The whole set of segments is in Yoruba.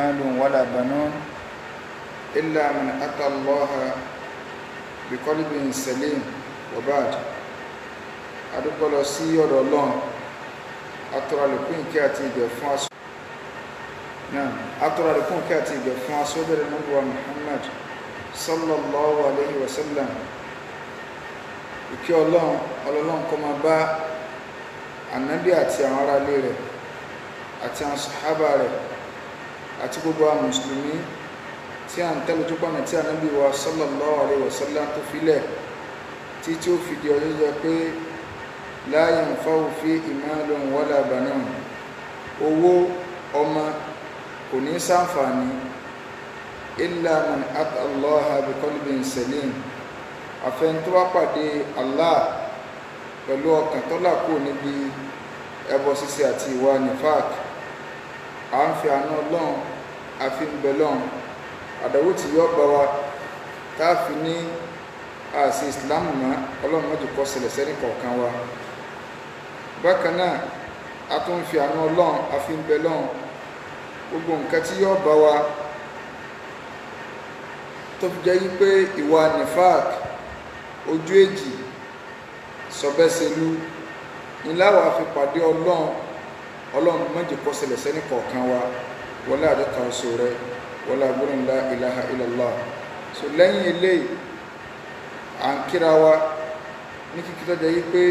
مال ولا بنون إلا من أتى الله بقلب سليم وبعد adúpẹ́ lọ sí ọ̀dọ̀ Ọlọ́run atọ́rọ àlékún ìkẹ́ àti ìgẹ̀ fún aṣọ́bẹ̀rẹ̀ nọ́bùwà Muhammad sallallahu alayhi wa sallam. Ìkẹ́ Ọlọ́run kó máa bá ànábì àti àwọn ará ilé rẹ̀ àti àwọn sàhábà rẹ̀ àti gbogbo àwọn mùsùlùmí tí a ń tẹ́lẹ̀ tó pọ̀nà tí ànábì wa sallallahu alayhi wa sallam tó filẹ̀ tí ó fi di ọjọ́ jẹ́ pé la yanfa'u fihi malun wala banun, owó ọmọ kò ní ṣàǹfààní illa man ata Allaha bi qalbin salim, àfẹn tó bá pàdé Allah pẹ̀lú ọkàn tó là kúrò níbi ẹbọ ṣíṣe àti ìwà nifaq. À ń fi àánú Ọlọ́run àfi ń bẹ lọ́run àdánwò tí yọ́ bá wa táàfi ní àṣì ìsìlámù mọ́ Ọlọ́run mọ́jú kọ́ ṣẹlẹ̀ sẹ́ni kọ̀ọ̀kan wa. Bákan náà a tún ń fi àánú Ọlọ́run àfi ń bẹ lọ́run gbogbo nǹkan tí yọ́ bá wa tó fi jẹ́ wípé ìwà nifaq, ojú èjì, sọ̀bẹ́sẹ̀lú ìláwà fi pàdé Ọlọ́run mọ́jú kọ́ ṣẹlẹ̀ sẹ́ni kọ̀ọ̀kan wa wọlé àdọ́ta oṣù rẹ̀ wọlé agbóhùn la ilaha illallah. So lẹ́yìn eléyìí à ń kíra wa ní kíkí tó jẹ́ wípé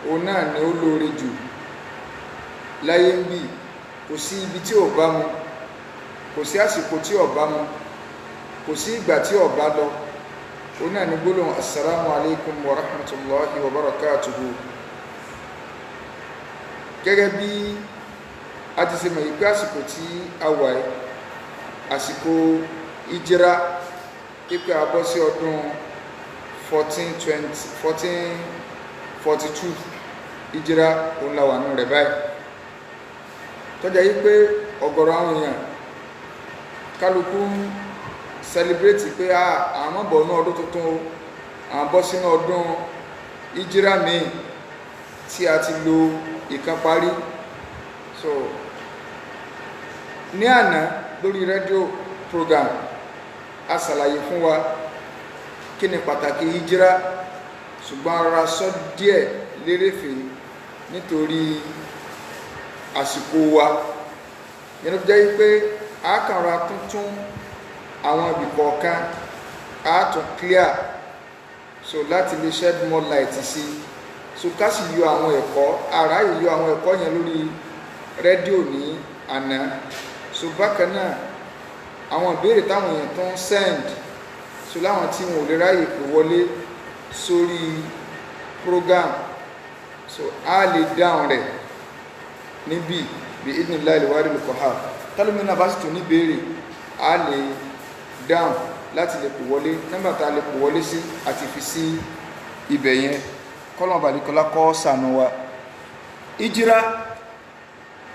òun náà ni ó lóore jù láyé ń bì. Kò sí ibi tí ò bá mu, kò sí àsìkò tí ò bá mu, kò sí ìgbà tí ò bá lọ. Òun náà ni gbólóhùn assalamu alaikum wa rahmatullahi wa barakatuhu. Gẹ́gẹ́ bí a ti ṣe mọ̀ yí pé àsìkò tí a wà yìí àsìkò ìjírá pípẹ́ abọ́ sí ọdún 1442 ìjírá òun la wà nù rẹ̀ báyìí, tọ́jà yí pé ọ̀gọ̀rọ̀ àwọn èèyàn kálukú sẹlẹ̀bírẹ́tì pé àwọn bọ̀ ní ọdún tuntun, àwọn bọ́ sínú ọdún ìjírá míì tí a ti lo ìkan parí. So ní àná lórí rédíò program a ṣàlàyé fún wa kí ni pàtàkì hijira, ṣùgbọ́n ara sọ díẹ̀ lérèfé nítorí àsìkò wa. Yẹnu jẹ́ pé a kànra tuntun àwọn ibì kọ̀ọ̀kan a tún clear so láti lè shed more light sí, so ká sì yọ àwọn ẹ̀kọ́ ara yìí yọ àwọn ẹ̀kọ́ yẹn lórí rédíò ní àná. So bákan náà àwọn ìbéèrè táwọn èèyàn tó ń send so láwọn tí wọn ò lè ráyè pè wọlé sórí program, so a lè dáhùn rẹ̀ níbi bí idhnillahi al-wahidil qahhar. tálómìnà bá sì tún ní ìbéèrè a lè dáhùn láti lè pè wọlé. nọ́mbà tá a lè pè wọlé sí àti fi sí ibẹ̀ yẹn. kọ́lọ̀ balikọ́lá kọ́ sànù wa. ìjírá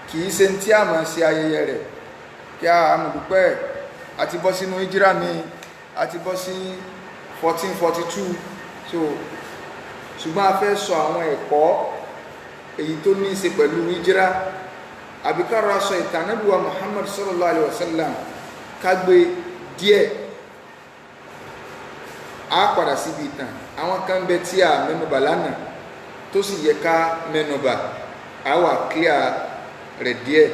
kìí ṣe tí a máa ṣe ayẹyẹ rẹ̀ kí a mọ̀dúpẹ́ àti bọ́ sínú ìjírá mi àti bọ́ sí 1442. so ṣùgbọ́n a fẹ́ sọ àwọn ẹ̀kọ́ èyí tó ní í ṣe pẹ̀lú ìjírá àbíkára sọ ìtàn Ànábì wa Muhammad sallallahu alaihi wasallam kágbé díẹ̀. A padà síbi ìtàn àwọn kan bẹ tí a mẹ́nubà lánàá tó sì yẹ ká mẹ́nubà a wà clear rẹ̀ díẹ̀.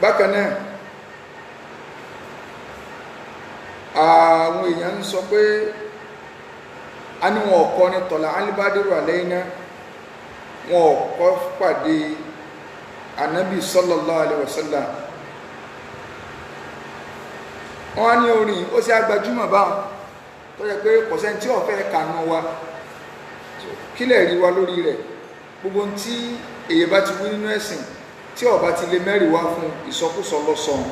Bákan náà àwọn èèyàn ń sọ pé a ní wọn ọ̀kọ́ ní tọ̀lá alibadiru alayna, wọn ọ̀kọ́ pàdé Ànábì sallallahu alaihi wasallam. wọ́n á ní orin ó sì agbájúmọ̀ báwọn tó yẹ pé kọ̀sẹ́ tí ọ̀fẹ́ kànú wa kílẹ̀ rí wa lórí rẹ̀. gbogbo tí èyí bá ti wí nínú ẹ̀sìn tí ó bá ti lè mẹ́rin wá fún ìsọkúsọ lọ́sọ̀n,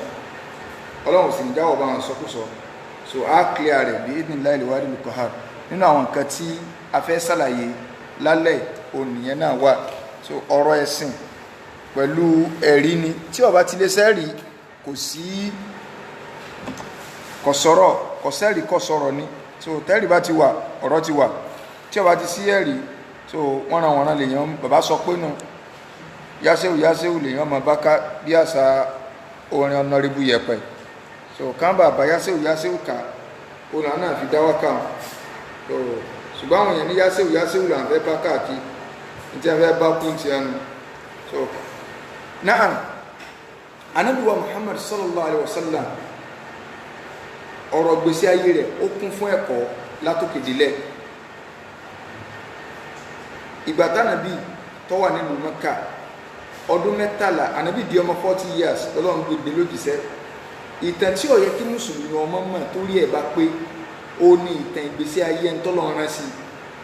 Ọlọ́run sì ní jáwọ́ bá wọn ìsọkúsọ. So a clear rẹ̀ bí idhnillahi al-wahidil qahhar. nínú àwọn nǹkan tí a fẹ́ ṣàlàyé lálẹ́ ònìyẹn náà wà. So ọ̀rọ̀ ẹ̀sìn pẹ̀lú ẹ̀rí ni, tí ó bá ti lè sẹ́rí kò sí kọ̀sẹ́rí kọ̀sọ̀rọ̀ ni. So tẹ́rì bá ti wà ọ̀rọ̀ ti wà, tí ó bá ti sí ẹ̀rí so wọ́n ran wọ̀nran lèyàn bàbá sọ pé nù yáṣẹ́wù lèyàn mọ̀ bá ká bí àṣà orin Honorable Yẹ̀pẹ̀ so kan bàbá yásíwù ká òun náà fi dáwọ́ ká so ṣùgbọ́n àwọn èèyàn ní yásíwù là ń fẹ́ bá káàkiri ní tí a fẹ́ bá kún ti ẹnu so náà Ànábì wa Muhammad sallallahu alaihi wasallam ọ̀rọ̀ gbèsè ayé rẹ̀ ó kún fún ẹ̀kọ́ látòkèdélẹ̀ ìgbà tánàbí tó wà nínú Mẹ́kà ọdún 13 Ànábì di ọmọ 40 years lọ́lọ́run gbé lójíṣẹ́ ìtàn tí ó yẹ kí mùsùlùmí ọmọ mọ̀ torí ẹ̀ bá pé ó ní ìtàn ìgbésí ayé ẹni tọ́lọ́run rán sí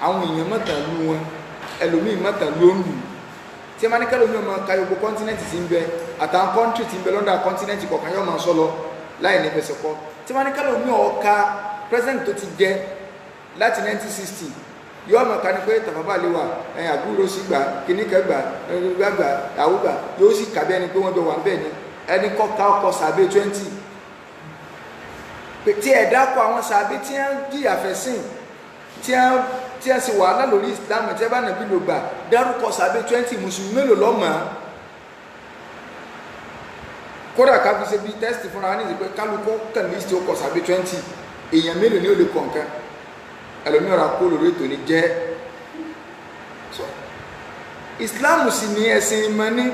àwọn èèyàn mọ̀tàn lú wọn ẹlòmíì mọ̀tàn ló ń lù tí a máa ní kẹ́lòmíì ọmọ ka gbogbo kọ́ńtínẹ́ǹtì tí ń bẹ àtàwọn kọ́ńtírì tí ń bẹ lọ́dà kọ́ńtínẹ́ǹtì kọ̀ọ̀kan yóò máa sọ lọ láì ní fẹsẹ̀ kọ́ tí a máa ní kẹ́lòmíì ọ̀ka president tó ti jẹ láti 1960 yóò máa ka ní pé Tafawa Balewa ẹ̀yìn àbúrò sí gbà kìnnìkan gbà àwùgbà yóò sì kàbí ẹni pé wọ́n bẹ wà ń bẹ̀ ni ẹni kọ́ka ọkọ̀ sàbẹ̀ 20 tí ẹ dákọ̀ àwọn sàbẹ̀ tí wọ́n jìyà fẹ̀sìn tí wọ́n sì wàhálà lórí Islam tí wọ́n bá nàbí lò gbà dárúkọ sàbẹ̀ 20 mùsùlùmí mélòó lọ́mọ kódà ká fi ṣe bí tẹ́sítì fúnra wọn ní ìsìnkú kálukú kàn ní ìsìnkú ọkọ̀ sàbẹ̀ 20 èèyàn mélòó ni ó lè kọ̀ọ̀kan ẹlòmíràn kó lórí ètò ní jẹ́ Islam sì ní ẹ̀sìn ìmọ̀ ní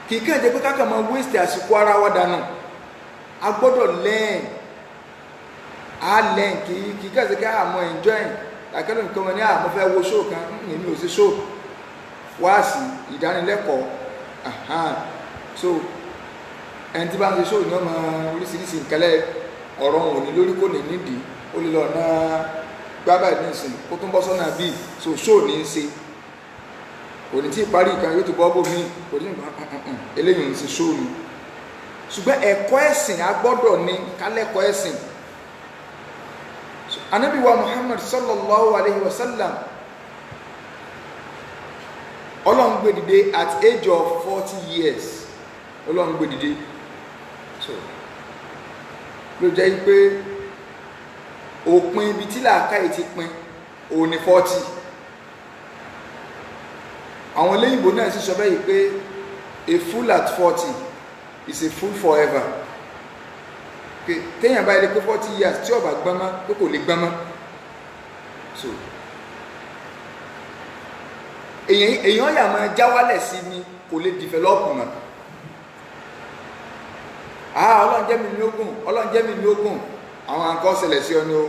kì í kàn jẹ́ pé káàkà máa waste àsìkò ara wa dànù a gbọ́dọ̀ learn kì í kàn sí ká àmọ́ enjoy àkẹ́lò nǹkan wọn ní àmọ́ fẹ́ wo show kan nínú òsì show wáàsí ìdánilẹ́kọ̀ọ́ so ẹni tí bá ń ṣe show ní ọmọ oríṣiríṣi ìkẹlẹ̀ ọ̀rọ̀ òun ní lórí kò ní nídìí ó lè lọ náà gbábà ní ìsìn kó tún bọ́ sọ́nà bíi so show ní í ṣe kò ní tí ìparí ìkan yóò tó bọ́ bómi kò ní eléyìí ń ṣe show ni ṣùgbọ́n ẹ̀kọ́ ẹ̀sìn a gbọ́dọ̀ ní kálẹ́kọ̀ọ́ ẹ̀sìn Ànábì wa Muhammad sallallahu alaihi wasallam Ọlọ́run gbé dìde at age of 40 years Ọlọ́run gbé dìde so ló jẹ́ pé òpin ibi tí làákàyè ti pin òun ni 40 àwọn eléyìnbó náà sì sọ bẹ́ẹ̀ pé a fool at 40 is a fool forever téèyàn bá ilé pé 40 years tí ó bá gbọ́n mọ́ pé kò lè gbọ́n mọ́ so èèyàn yà máa jáwálẹ̀ sí ni kò lè develop mọ́ Ọlọ́run jẹ́ mi ní ogún Ọlọ́run jẹ́ mi ní ogún àwọn nǹkan ṣẹlẹ̀ sí ọ ní o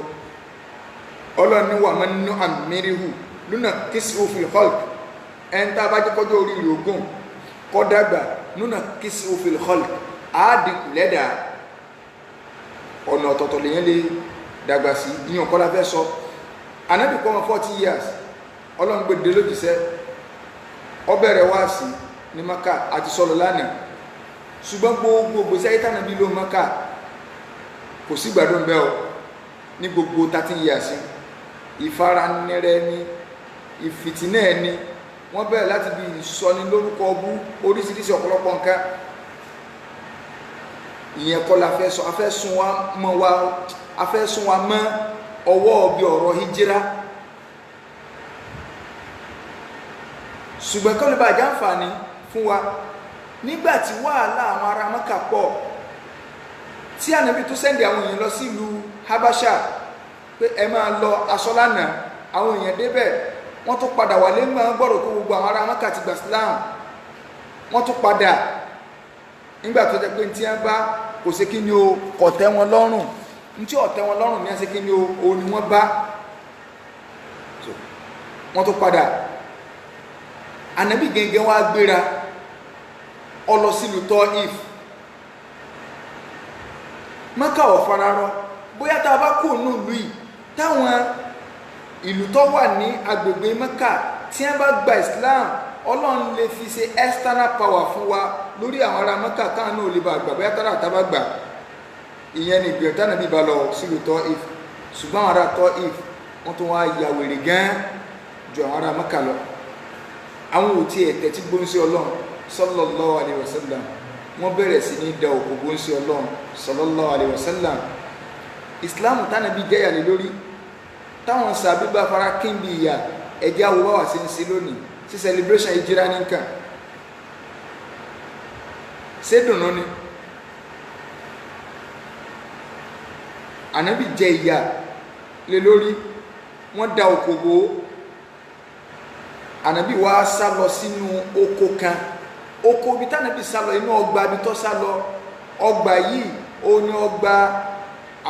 Ọlọ́run ní wà máa nínú àmìríhù lúnà kí sí òfin hulk ẹni tá a bá jẹ́ kọjọ́ orí rẹ̀ ogún kọ́ dàgbà lúnà kí sí òfin hulk àádìkù lẹ́dà ọ̀nà ọ̀tọ̀ọ̀tọ̀ lèyàn lè dàgbà sí ìyàn kọ́lá fẹ́ sọ Ànábì kọ́ ọmọ 40 years Ọlọ́run gbé dé lójíṣẹ́ ó bẹ̀rẹ̀ wáàsí ní Mákà àti sọ̀rọ̀ lánàá ṣùgbọ́n gbogbo gbèsè ayé tánàbí ló Mákà kò sí gbádùn bẹ́ẹ̀ o ní gbogbo 13 years ìfaranirẹ ní ìfìtínà ẹni wọ́n bẹ̀rẹ̀ láti bí ìsọni lórúkọ ọbú oríṣiríṣi ọ̀pọ̀lọpọ̀ nǹkan ìyẹn kọ́ la fẹ́ sọ afẹ́ sún wa mọ́ ọwọ́ bí ọ̀rọ̀ hijira ṣùgbọ́n kọ́ lè bá àjàǹfààní fún wa nígbàtí wàhálà àwọn ará Mákà pọ̀ tí Ànábì tó sẹ́ndì àwọn èèyàn lọ sí ìlú Habasha pé ẹ máa lọ aṣọ lánàá àwọn èèyàn débẹ̀ wọ́n tún padà wà lẹ́gbẹ̀ẹ́ wọn gbọ́rọ̀ kó gbogbo àwọn ará Mákà ti gbà Islam wọ́n tún padà nígbà tó jẹ́ pé tí wọ́n bá kò sí kí ni o kò tẹ́ wọn lọ́rùn ní tí ó tẹ́ wọn lọ́rùn ní ẹsẹ̀ kí ni o ni wọ́n bá wọ́n tún padà Ànábì gẹ́gẹ́ wá gbéra ó lọ sílùú Tọ́ìf Mákà ò fararọ bóyá tá a bá kó nù lù yìí táwọn ìlú tó wà ní agbègbè Mákà tí wọ́n bá gba Islam Ọlọ́run lè fi ṣe external power fún wa lórí àwọn ará Mákà táwọn náà lè bá gbà bóyá tára àtàbà gbà ìyẹn ni ìgbìyànjú Ànábì bá lọ sílùú Tọ́ìf ṣùgbọ́n àwọn ará Tọ́ìf wọ́n tún wá ya wèrè gan ju àwọn ará Mákà lọ àwọn òtí ẹ̀tẹ̀ tí gbóhùnsí Ọlọ́run sallallahu alaihi wasallam wọ́n bẹ̀rẹ̀ sí ní da òkú gbóhùnsí Ọlọ́run sallallahu alaihi wasallam Islam tánàbí jẹ́yà lé lórí táwọn sàbí bá fara kí n bí ìyà ẹjẹ́ àwọ̀ wà sí ń ṣe lónìí sí celebration ìjírá ní nǹkan ṣé dùnú ni ànábì jẹ ìyà lé lórí, wọ́n da oko bò ó, ànábì wá sá lọ sínú oko kan, oko bí tànábì sá lọ inú ọgbà bí tó sá lọ, ọgbà yìí ó ní ọgbà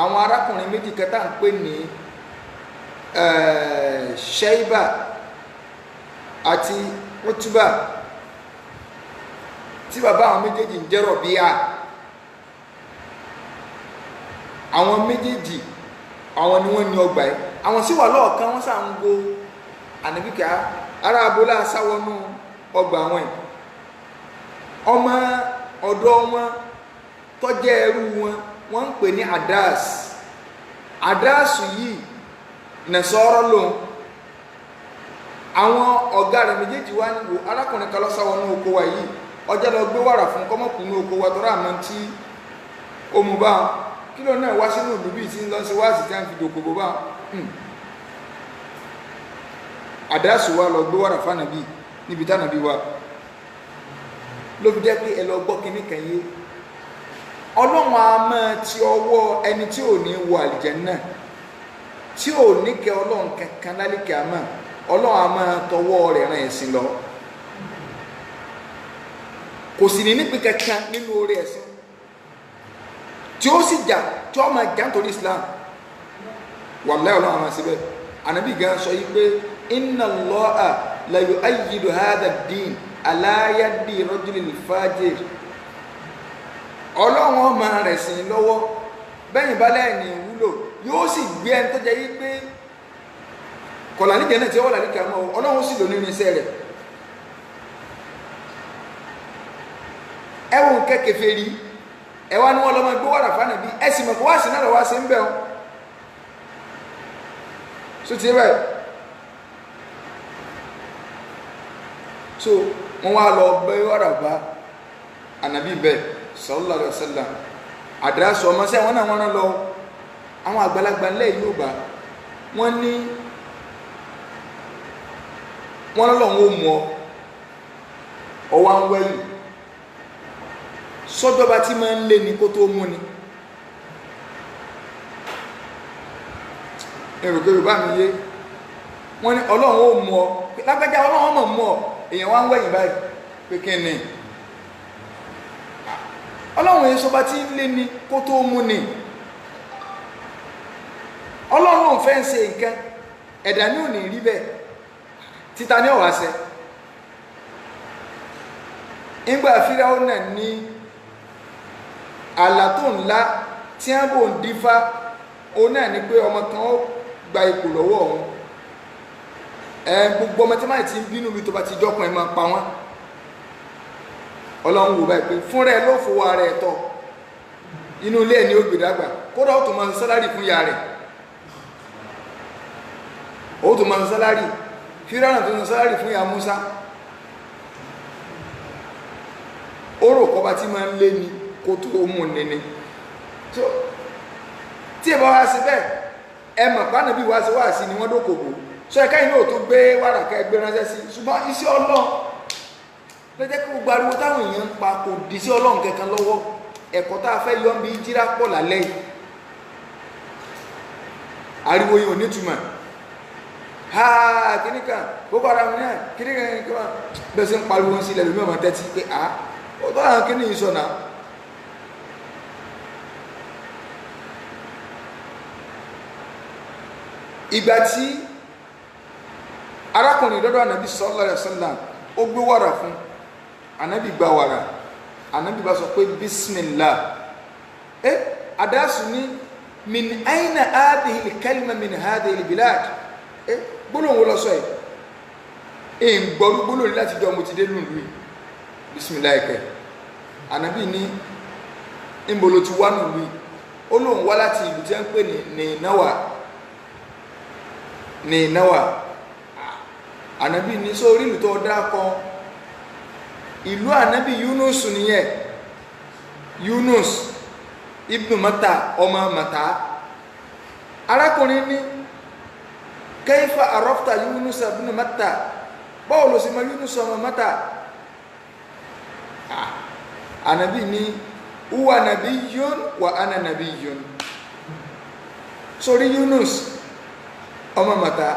àwọn arákùnrin méjì kẹta ń pè ní Shaiba àti Utba tí bàbá àwọn méjèèjì ń jẹ́ Rọ̀bíà. Àwọn méjèèjì àwọn ni wọ́n ní ọgbà yìí, àwọn sì wà lọ́ọ̀kan, wọ́n sàn ń go ànábì ká ará abúlé sáwọnú ọgbà wọn yìí. Ọmọ ọ̀dọ̀ wọn tó jẹ́ ẹrú wọn wọ́n ń pè ní Adas. Adas yìí Nasara lòun. Àwọn ọ̀gá rẹ̀ méjèèjì wá ní wò arákùnrin kan lọ sáwọnú oko wa yìí, ọjọ́ lọ gbé wàrà fún kọ́mọkùnrin oko wa tọ́ra àmọ́ tí ó mú bá wọn, kí ló náà wá sínú ìlú bíi tí ń lọ sí wáàsì tí a ń fi dòkò bó bá Àdáàsù wa lọ gbé wàrà fánàbí níbi tánàbí wa ló fi jẹ́ pé ẹ lọ gbọ́ kíní kan yé. Ọlọ́run a máa ti ọwọ́ ẹni tí ò ní wọ àlìjánnà, tí ò ní kẹ Ọlọ́run kankan lálìkẹ́ àmọ́, Ọlọ́run a máa tọwọ́ rẹ̀ ràn ẹ̀sìn lọ, kò sì ní nípìn kankan nínú orí ẹ̀sìn tí ó sì jà tí ó máa jà nítorí Islam. Wallahi Ọlọ́run àmà síbẹ̀. Ànábì gan sọ yìí pé inna Allaha la yu'ayyidu hadha ad-din ala yadi rajulil fajir. Ọlọ́run ọmọ rẹ̀ sìn lọ́wọ́ bẹ́yìn bá lẹ́ẹ̀ni ìwúlò, yóò sì gbé ẹni tó jẹ́ yí pé kọ̀lá níjẹ́ náà tí ó wà lálẹ́ kàmọ́ Ọlọ́run sì lò nínú iṣẹ́ rẹ̀. Ẹ̀wọ̀n kẹ́kẹ̀fẹ́ rí ẹwà ni wọ́n lọ́mọ gbé wàrà fánàbí, ẹ̀sìn mọ̀ kó wá sí náà lọ́wọ́ sí ń bẹ̀ ọ́ so ti rẹ̀. So wọ́n wá lọ gbé wàrà bá ànàbí bẹ́ẹ̀ sallallahu alaihi wasallam. Àdásù ọmọ sẹ́ wọ́n náà wọ́n rán lọ àwọn àgbàlagbà ńlẹ̀ Yorùbá wọ́n ní wọ́n lọ́wọ́ ó mú ọwá ń wẹ́yìn sọ́jọba tí máa ń lé ní kó tó mú ni. èròkè Yorùbá mi yé wọ́n ní Ọlọ́run ó mú ọ lágbájá Ọlọ́run mọ̀ mú ọ, èèyàn wá ń wẹ́yìn báyìí pé kí ni Ọlọ́run èyí sọba tí ń lé ní kó tó mú ni. Ọlọ́run ò fẹ́ ń ṣe nǹkan ẹ̀dá ní ò ní rí bẹ́ẹ̀, títa ní ọ̀wá ṣẹ. Ìgbà Fíráúnà náà ní àlá tó ńlá tí wọ́n bò ń dífá, òun náà ni pé ọmọ kan ó gba ipò lọ́wọ́ òun. Gbogbo ọmọ tí máa ti ń bínú mi tó bá ti jọ́kùn ẹ̀ máa pa wọ́n. Ọlọ́run wò báyìí pé fúnra ẹ ló fowó ara ẹ̀ tọ́, inú ilé ẹ̀ ni ó gbé dàgbà, kódà ó tún máa ń sálárì fún ìyá rẹ̀, ó tún máa ń sálárì. Fíráúnà tó ń sálárì fún ìyá Músá. Ó rò kọ́ba tí máa ń lé ni kó tó mú nini. So tí ẹ bá wá sí bẹ́ẹ̀ ẹ mọ̀ pàánà bí wá sí wá sí ni wọ́n dókòwò, so ẹ̀ka yìí náà tó gbé wàrà ká ẹgbẹ́ ránṣẹ́ sí, ṣùgbọ́n iṣẹ́ Ọlọ́run lọ́jẹ́ kí gbogbo ariwo táwọn èèyàn ń pa kò dì sí Ọlọ́run kankan lọ́wọ́. Ẹ̀kọ́ tá a fẹ́ yọ bí jíra pọ̀ lálẹ́ yìí, ariwo yìí ò ní túmọ̀ kíní kan Boko Haram náà kíní kan bẹ́ẹ̀ sí ń pariwo sílẹ̀ lómi ọmọ tẹ́tí pé ọ̀tọ́ àwọn kíní yìí sọ̀nà. Ìgbà tí arákùnrin dọ́dọ̀ ànábì sallallahu alaihi wasallam ó gbé wàrà fún ànábì, gba wàrà, ànábì bá sọ pé bismillah. Àdásù ní min aina hadhihi al-kalima min hadhihi al-bilad. Gbólóhùn wo lọ sọ yìí, ń gbọ́rú gbólóhùn láti jọ mo ti dé lùlù yìí, bismillah ẹ̀kẹ́. Ànábì ní ìbòlò ti wá lùlù yìí, ó lóun wá láti ìlú tí a ń pè ní Nínáwà. Ànábì ní sórí ìlú tó dákọ ìlú ànábì Yunus nìyẹn, Yunus ibnu Mata ọmọ Mata. Arákùnrin ní kayfa arafta Yunus ibnu Mata, báwo ló sì mọ̀ Yunus ọmọ Mata. Ànábì ní huwa nabiyyun wa ana nabiyyun. sórí Yunus ọmọ Màtá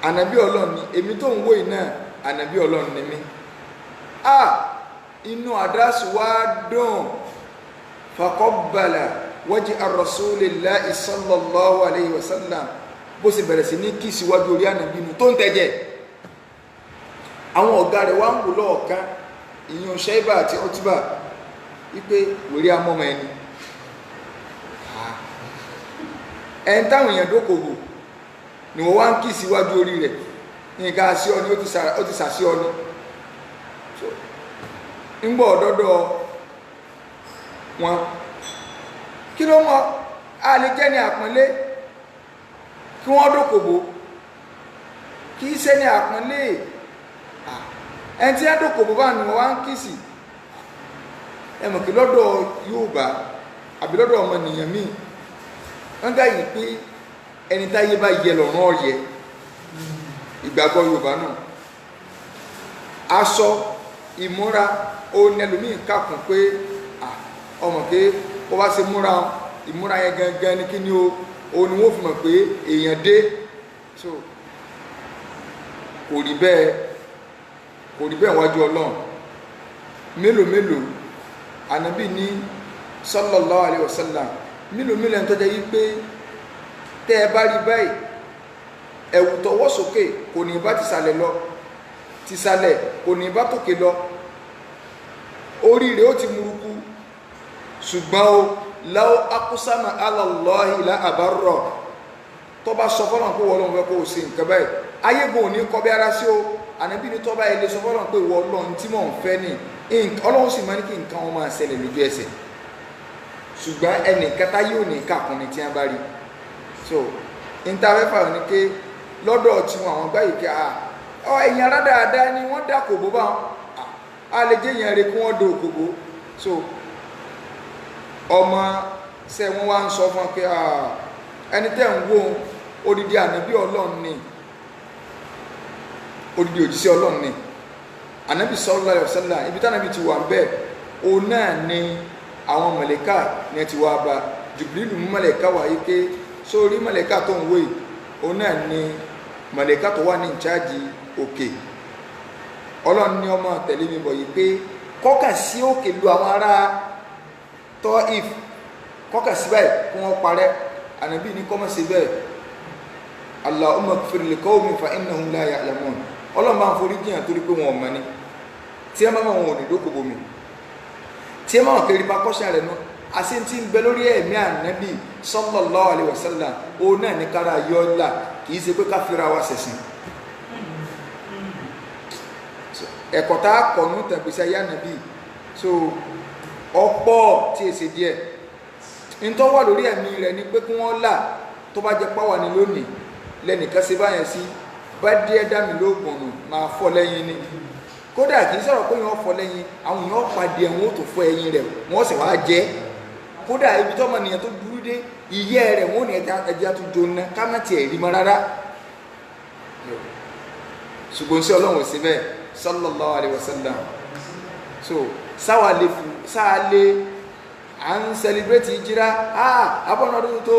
ànábì Ọlọ́run ni èmi tó ń wò yìí náà ànábì Ọlọ́run ni mí inú àdásù wá dùn faqabbala wajha Rasulillahi sallallahu alayhi wa sallam bó sì bẹ̀rẹ̀ sí ní kí síwájú orí ànábì nù tó ń tẹ́jẹ̀ àwọn ọ̀gá rẹ̀ wá ń wò lọ́ọ̀kan ìyún Ṣẹ́bà àti Ọtíbà wípé wèrè amọ́mọ ẹni ẹni táwọn èèyàn dókòwò ni wọ́n wá ń kí síwájú orí rẹ̀ nǹkan àṣí ọ ni ó ti sàṣí ọ ni ń gbọ́ ọ̀dọ́dọ̀ wọn kí ló mọ́ a lè jẹ́ ní àpọ́nlé kí wọ́n dókòwò kí í ṣe ní àpọ́nlé ẹni tí a dókòwò bá ní wọ́n wá ń kí sí ẹmọ̀ kí lọ́dọ̀ Yorùbá àbí lọ́dọ̀ ọmọnìyàn míì wọ́n gbà yìí pé ẹni táyé bá yẹ lọ́rùn ọ̀yẹ́ ìgbàgbọ́ Yorùbá náà aṣọ ìmúra onẹlòmíì kàkùn pé ọmọ pé ó wá ṣe múra ìmúra yẹn gangan ní kí ni o ni wọ́n fi mọ̀ pé èèyàn dé so kò rí bẹ́ẹ̀ wájú Ọlọ́run mélòó ànábì ní sallallahu alaihi wasallam mélòó ẹni tó jẹ́ yí pé tẹ́ ẹ bá rí báyìí ẹ̀wù tọwọ́ sókè kò ní bá tìsàlẹ̀ lọ tìsàlẹ̀ kò ní bá tòkè lọ orí rẹ̀ ó ti múrukú ṣùgbọ́n o law aqsama ala Allahi la abarra tó bá sọ fọ́nà pé wọ́n lọ́n fẹ́ kó o ṣe nǹkan báyìí ayégun ò ní kọ́ bí ara sí o ànábì ní tó bá ilé sọ fọ́nà pé wọ́n lọ́n tí mò ń fẹ́ ní Ọlọ́run sì máa ní kí nǹkan wọn máa ṣẹlẹ̀ lójú ẹsẹ̀ ṣùgbọ́n ẹnì kẹta yóò ní kàkùnni tí wọ́n bá rí so interfefa ní pé lọ́dọ̀ tí wọn àwọn gbáyìí kí ẹ̀yìn ara dáadáa ni wọ́n dá kòbó bá a lè jẹ́ èèyàn rẹ̀ kí wọ́n do kòbó so ọmọ ṣe wọ́n wá ń sọ fún pé ẹni tẹ́ ń wò odidi ànábì Ọlọ́run ni odidi òjíṣẹ́ Ọlọ́run ni ànábì sallallahu alaihi wasallam ibi tánàbì ti wà ń bẹ́ẹ̀ òun náà ni àwọn mọ̀lẹ́kà ní ẹ ti wá bá Jibrilu mú mọ̀lẹ́kà wáyé pé sórí mọ̀lẹ́kà tó ń wò yìí òun náà ni mọ̀lẹ́kà tó wà ní ìcháàjì òkè Ọlọ́run ní ọmọ tẹ̀lé mi bọ̀ yìí pé kọ́kà sí òkè lu àwọn ará Taif kọ́kà sí báyìí kí wọ́n parẹ́ ànábì ní kọ́mọ̀ sí bẹ́ẹ̀ Allahumma ighfir li qawmi fa innahum la ya'lamun Ọlọ́run bá ń forí jìyàn torí pé wọn ò mọ̀ ni tí ẹ máa wọn ò ní dókòbò mi tí ẹ máa kiri pa kọ́ṣà rẹ̀ náà àti tí ń bẹ lórí ẹ̀mí ànábì sallallahu alaihi wasallam òun náà ní kára yọ́ọ́lá kìí ṣe pé ká fira wa ṣẹ̀sìn ẹ̀kọ́ tá a kọ̀ ní tẹ̀gbèsè ayé ànábì so ọ̀pọ̀ tí èsè díẹ̀ ń tọ́ wà lórí ẹ̀mí rẹ̀ ni pé kí wọ́n là tó bá jẹ páwà ní lónìí lẹ́nìkan ṣe báyẹn sí bá díẹ̀ dá mi lóògùn nù máa fọ́ lẹ́yìn ni kódà kìí sọ̀rọ̀ pé yẹn fọ́ lẹ́yìn àwọn èèyàn pàdé ẹ̀wọ̀n tó fọ́ ẹyin rẹ̀ wọ́n sì wá jẹ́ kódà ibi tó ọmọ nìyẹn tó dúró dé ìyẹ́ rẹ̀ wọ́n ní ẹja tó jóná ká má tiẹ̀ rí mọ́ rárá ṣùgbọ́n sí Ọlọ́run sí bẹ́ẹ̀ sallallahu alaihi wasallam so sáà lè à ń celebrate ìjírá abọ́nà ọdún tó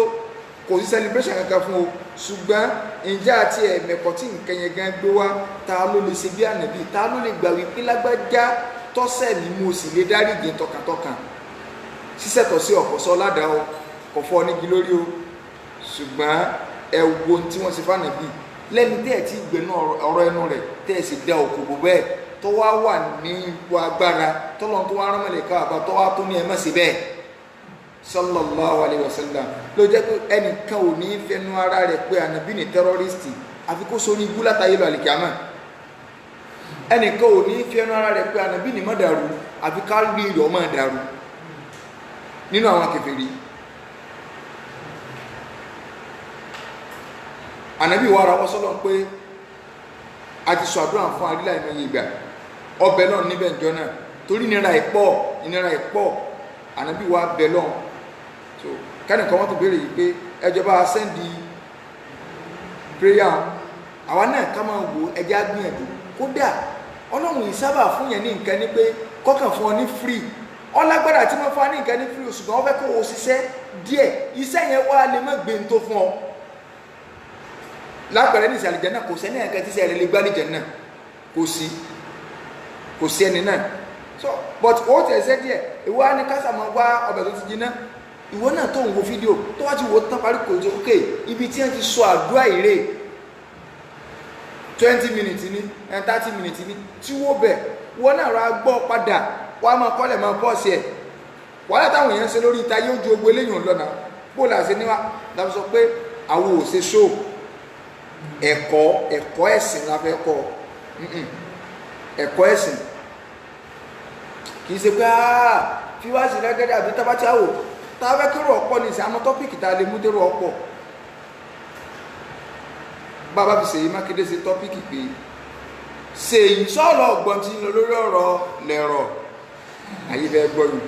kò sí celebration kankan fún o ṣùgbọ́n ìjà àti ẹ̀mẹ̀kọ́ tí nǹkan yẹn gan gbé wá ta ló lè ṣe bí ànábì ta ló lè gbà wípé lágbájá tọ́sẹ̀ ni mo sì lè dáríjì tọkàntọkàn sísẹ̀tọ̀ sí ọ̀pọ̀ sọ ládàá o kò fọ́ nígi lórí o ṣùgbọ́n ẹ wo tí wọ́n ṣe fànàbì lẹ́ni tẹ́ ẹ̀ tí gbẹ̀nú ọ̀rọ̀ ẹnu rẹ̀ tẹ́ ẹ̀ sì da òkú bò bẹ́ẹ̀ tó wá wà ní ipò agbára tọ́lọ́n tó wá rán mọ̀lẹ́ká àbá tó wá tó ní ẹ má ṣe bẹ́ẹ̀ sallallahu alaihi wasallam ló jẹ́ pé ẹnìkan ò ní fẹnu ara rẹ̀ pé ànábì ní tẹ́rọ́rìstì àfi kó sórí ibú látàyè lọ àlìkàmà ẹnìkan ò ní fẹnu ara rẹ̀ pé ànábì ní mọ́dàrú àfi ká rí ìrọ̀ ọmọ dàrú nínú àwọn kèfèrí ànábì wa ara wọ́n sọ́lọ́ pé a ti sọ àdúrà fún àrílà ìmọ̀ye ìgbà ọbẹ̀ náà níbẹ̀ ìjọ náà torí ìnira ìpọ̀ ànábì wa bẹ̀ lọ́n so kẹ́nìkan wọ́n tó béèrè yìí pé ẹjọ́ bá sẹ́ndì prayer àwa náà ká máa wò ẹjẹ́ gbìyànjú kódà Ọlọ́run yìí sábà fún yẹn ní nǹkan ní pé kọ́kàn fún ọ ní free ọlágbára tí wọ́n fún ní nǹkan ní free ṣùgbọ́n wọ́n fẹ́ kó o ṣiṣẹ́ díẹ̀ iṣẹ́ yẹn wá lè má gbé tó fún ọ lápẹ̀rẹ̀ ní ìsàlẹ̀ jẹ́ náà kò sẹ́ni ẹ̀kan tí sẹ́rẹ̀ lè gbá ní jẹ́ náà kò sí ẹni náà so but ó tẹ̀sẹ̀ díẹ̀ ìwọ á ní kásà máa wá ọbẹ̀ tó ti jiná ìwọ náà tó ń wo fídíò tó wá ti wo tán parí kò tó ok ibi tí wọ́n ti sọ àdúrà ìrè 20 minutes ní 30 minutes ní tí wọ́n bẹ̀ wọ́n náà ra gbọ́ padà wọ́n á máa kọ́lẹ̀ máa pọ̀ sí ẹ̀ wọ́n látàwọn èèyàn ṣe lórí ìta yóò ju ogbó eléyìn lọ́nà bóòlù àṣẹ níwá láti sọ pé àwọn ò ṣe ṣó ẹ̀kọ́ ẹ̀sìn la fẹ́ kọ́ ẹ̀kọ́ ẹ̀sìn kì í ṣe pé fi wá sí rẹ́gẹ́dẹ́ àbí tábàtì àwò tá a fẹ́ kí rò ọ̀pọ̀ ní ìsìn àmọ́ tọ́pìkì tá a lè mú dérò ọ̀pọ̀ bàbá fi Ṣèyí Mákindé ṣe tọ́pìkì pé Ṣèyí sọ̀rọ̀ ọ̀gbọ́n ti lọ lórí ọ̀rọ̀ lẹ̀rọ̀ ayé fẹ́ gbọ́ yìí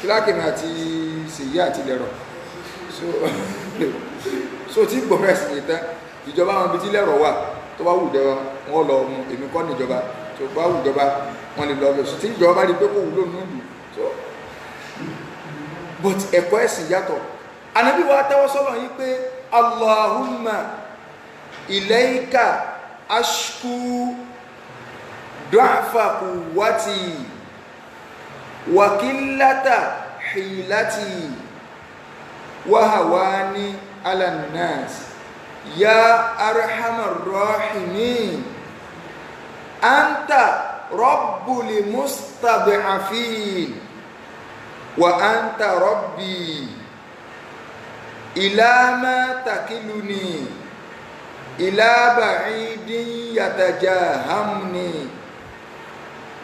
kílákìmí àti Ṣèyí àti lẹ̀rọ̀ so tí gbọ̀mọ̀ ẹ̀sìn yìí tán ìjọba àwọn ibi tí lẹ̀rọ̀ wà tó bá wù jọba wọn lọ mú èmi kọ́ níjọba tó bá wù jọba wọn lè lọ bẹ̀ so tí ìjọba bá rí pé kò wúlò nínú ìlú so but ẹ̀kọ́ ẹ̀sìn yàtọ̀ Ànábì wa tẹ́wọ́ sọ́lọ̀ yìí pé Allahumma ilayka ashku du'afa quwwati wa qillata hilati wa hawani ala nas ya arhamar rahimin anta rabbul mustad'afin wa anta rabbi ila ma takiluni ila ba'idin yatajahamni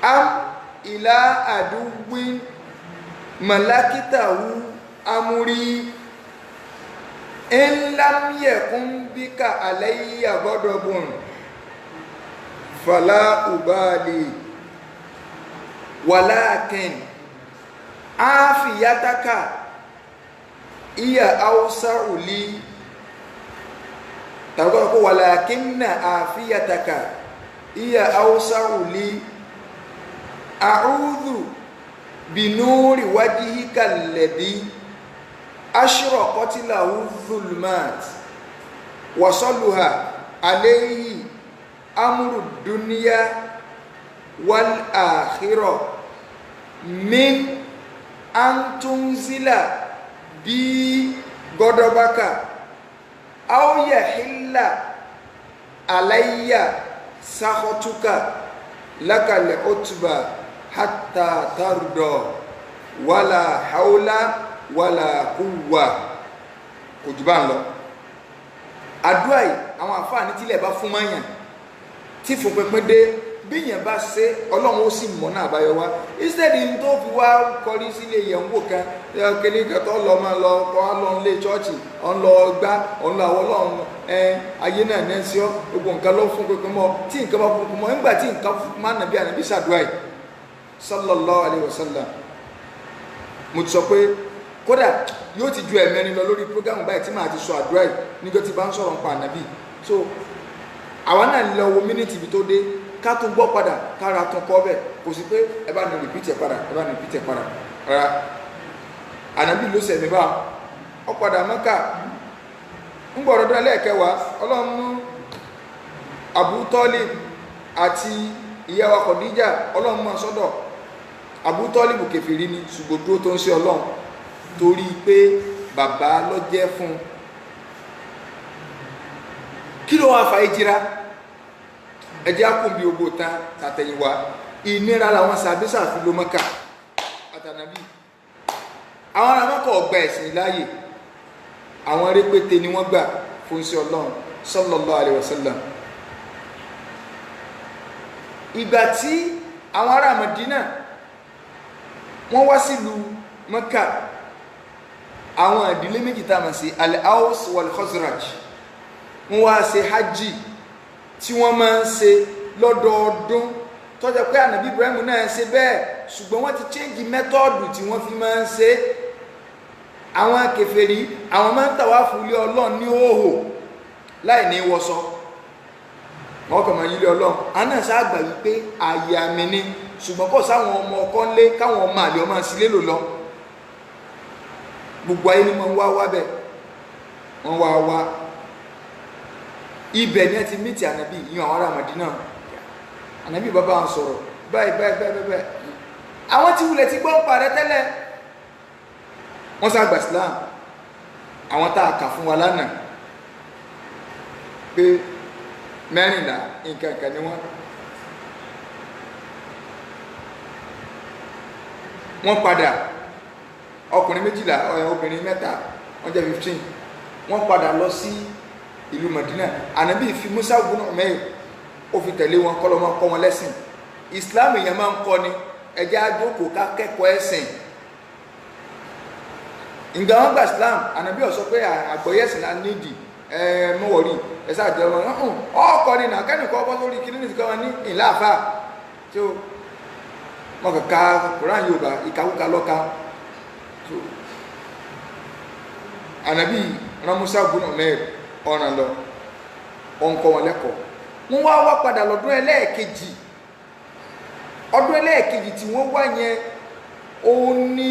am ila aduwwin malakitahu amri in lam yakun bika alayya ghadabun fala ubali walakin afiyataka iya awsa'u li tàbí kó walakinna afiyataka iya awsa'u li a'udhu binuri wajhika alladhi ashraqat lahu dhulumat wa salluha alayhi amru dunya wal akhirah min an tunzila bi godobaka aw yahilla alayya sakhatuka lakal utba hatta tarda wala hawla wala quwwa kò jù bá ń lọ àdúrà yìí àwọn àfáàní tílẹ̀ bá fún mọ́yàn tí fún pínpín dé bí yẹn bá ṣe ọlọ́run ó sì mọ̀ náà àbáyọ wá instead in tó fi wá kọrí sílé ìyẹ̀wò kan kéde kẹtọ́ lọ máa lọ kọ́ lọ ilé chọ́ọ̀chì ọ̀n lọ gbá ọ̀n lọ àwọn ọlọ́run ayé náà ní ẹsẹ̀ ọ́ gbogbo nǹkan lọ fún pínpín mọ́ tí nǹkan bá fún pínpín mọ́ nígbà tí nǹkan má nàbí ànàbí ṣàdúrà yìí sallallahu alayhi wa sallam mo ti sọ pé kódà yóò ti ju ẹ̀mẹ́rin lọ lórí program báyìí tí màá ti sọ àdúrà yìí níjọ́ tí bá ń sọ̀rọ̀ nípa ànàbí so àwa náà lọ wo mínítì ibi tó dé ká tún gbọ́ padà kára tún kọ́ bẹ́ẹ̀ kò sí pé ẹ bá ní repeat ẹ̀ padà ẹ bá ní repeat ẹ̀ padà rárá ànàbí ló sẹ̀mí bá ọ padà Mẹ́kà ń gbọ́dọ̀ dán lẹ́ẹ̀kẹwàá ọlọ́run mú Abu Talib àti ìyá wa Khadija ọlọ́run mú sọ́dọ̀ Abu Talib kèfèrí ni ṣùgbọ́n dúró tó ń ṣe ọlọ́run torí pé bàbá ló jẹ́ fún kí ló wá fa ìjìra ẹjẹ́ àkùnbí ogbó tán tàtẹ̀yìnwá ìnira làwọn sàbísà fi ló Mẹ́kà àtànàbí àwọn ará Mẹ́kà ọgbà ẹ̀sìn láàyè àwọn rẹpẹtẹ ni wọ́n gbà fún sí ọlọ́run sallallahu alaihi wasallam ìgbà tí àwọn ará Mádínà wọ́n wá sílùú Mẹ́kà àwọn ìdílé méjì tá a mọ̀ sí al-Aws wal-Khazraj wọ́n wá ṣe hajj tí wọ́n máa ń ṣe lọ́dọọdún tó jẹ́ pé ànàbí Ibrahim náà ṣe bẹ́ẹ̀ ṣùgbọ́n wọ́n ti change method tí wọ́n fi máa ń ṣe àwọn kèfèrí àwọn máa ń tàwáfù ilé Ọlọ́run ní òhò láì ní wọṣọ wọ́n kàn máa yílé ọlọ́run àná sáàgbà wípé ààyè àmì ni ṣùgbọ́n kò sáwọn ọmọ ọkọ ńlé káwọn ọmọ àlè ọmọ sílé lò lọ gbogbo ayé ni wọ́n wá bẹ́ẹ̀ wọ́n wá ibẹ̀ ni ẹ ti mìtì ànábì yíyan àwọn ará Mádínà ànábì bàbá wọn sọ̀rọ̀ báyìí àwọn tí wulẹ̀ ti gbọ́n parẹ́ tẹ́lẹ̀ wọ́n sàgbà Islam àwọn tá a kà fún wa lánàá pé mẹ́rìnlá nǹkan ni wọ́n padà ọkùnrin 12 obìnrin 3 wọ́n jẹ́ 15 wọ́n padà lọ sí ìlú Mádínà ànábì fi Musa ibn Umayr ó fi tẹ̀lé wọn kọ́ lọ́mọ kọ́ wọn lẹ́sìn Islam èèyàn máa ń kọ́ ni ẹjẹ́ àjókòó ká kẹ́kọ̀ọ́ ẹ̀sìn ìgbà wọn gba Islam ànábì ó sọ pé àgbọ̀yẹ̀sìn la nídìí mọ́wọ́rí ẹ̀sà jẹ́ ọkọ̀ ni nà kẹ́nìkọ́ ọbọ̀ lórí kí nínú ìsìnkọ́ wọn ní ìlàáfà tí ó mọ́ kàkà Kùrán Yorùbá ìkàwùkà lọ́ka ànábì rán Musa ibn Umayr ọ̀ràn lọ ọ̀nkọ̀ wọn lẹ́kọ̀ọ́ wọ́n wá padà lọ́dún ẹlẹ́ẹ̀kejì ọdún ẹlẹ́ẹ̀kejì tí wọ́n wá yẹn ó ní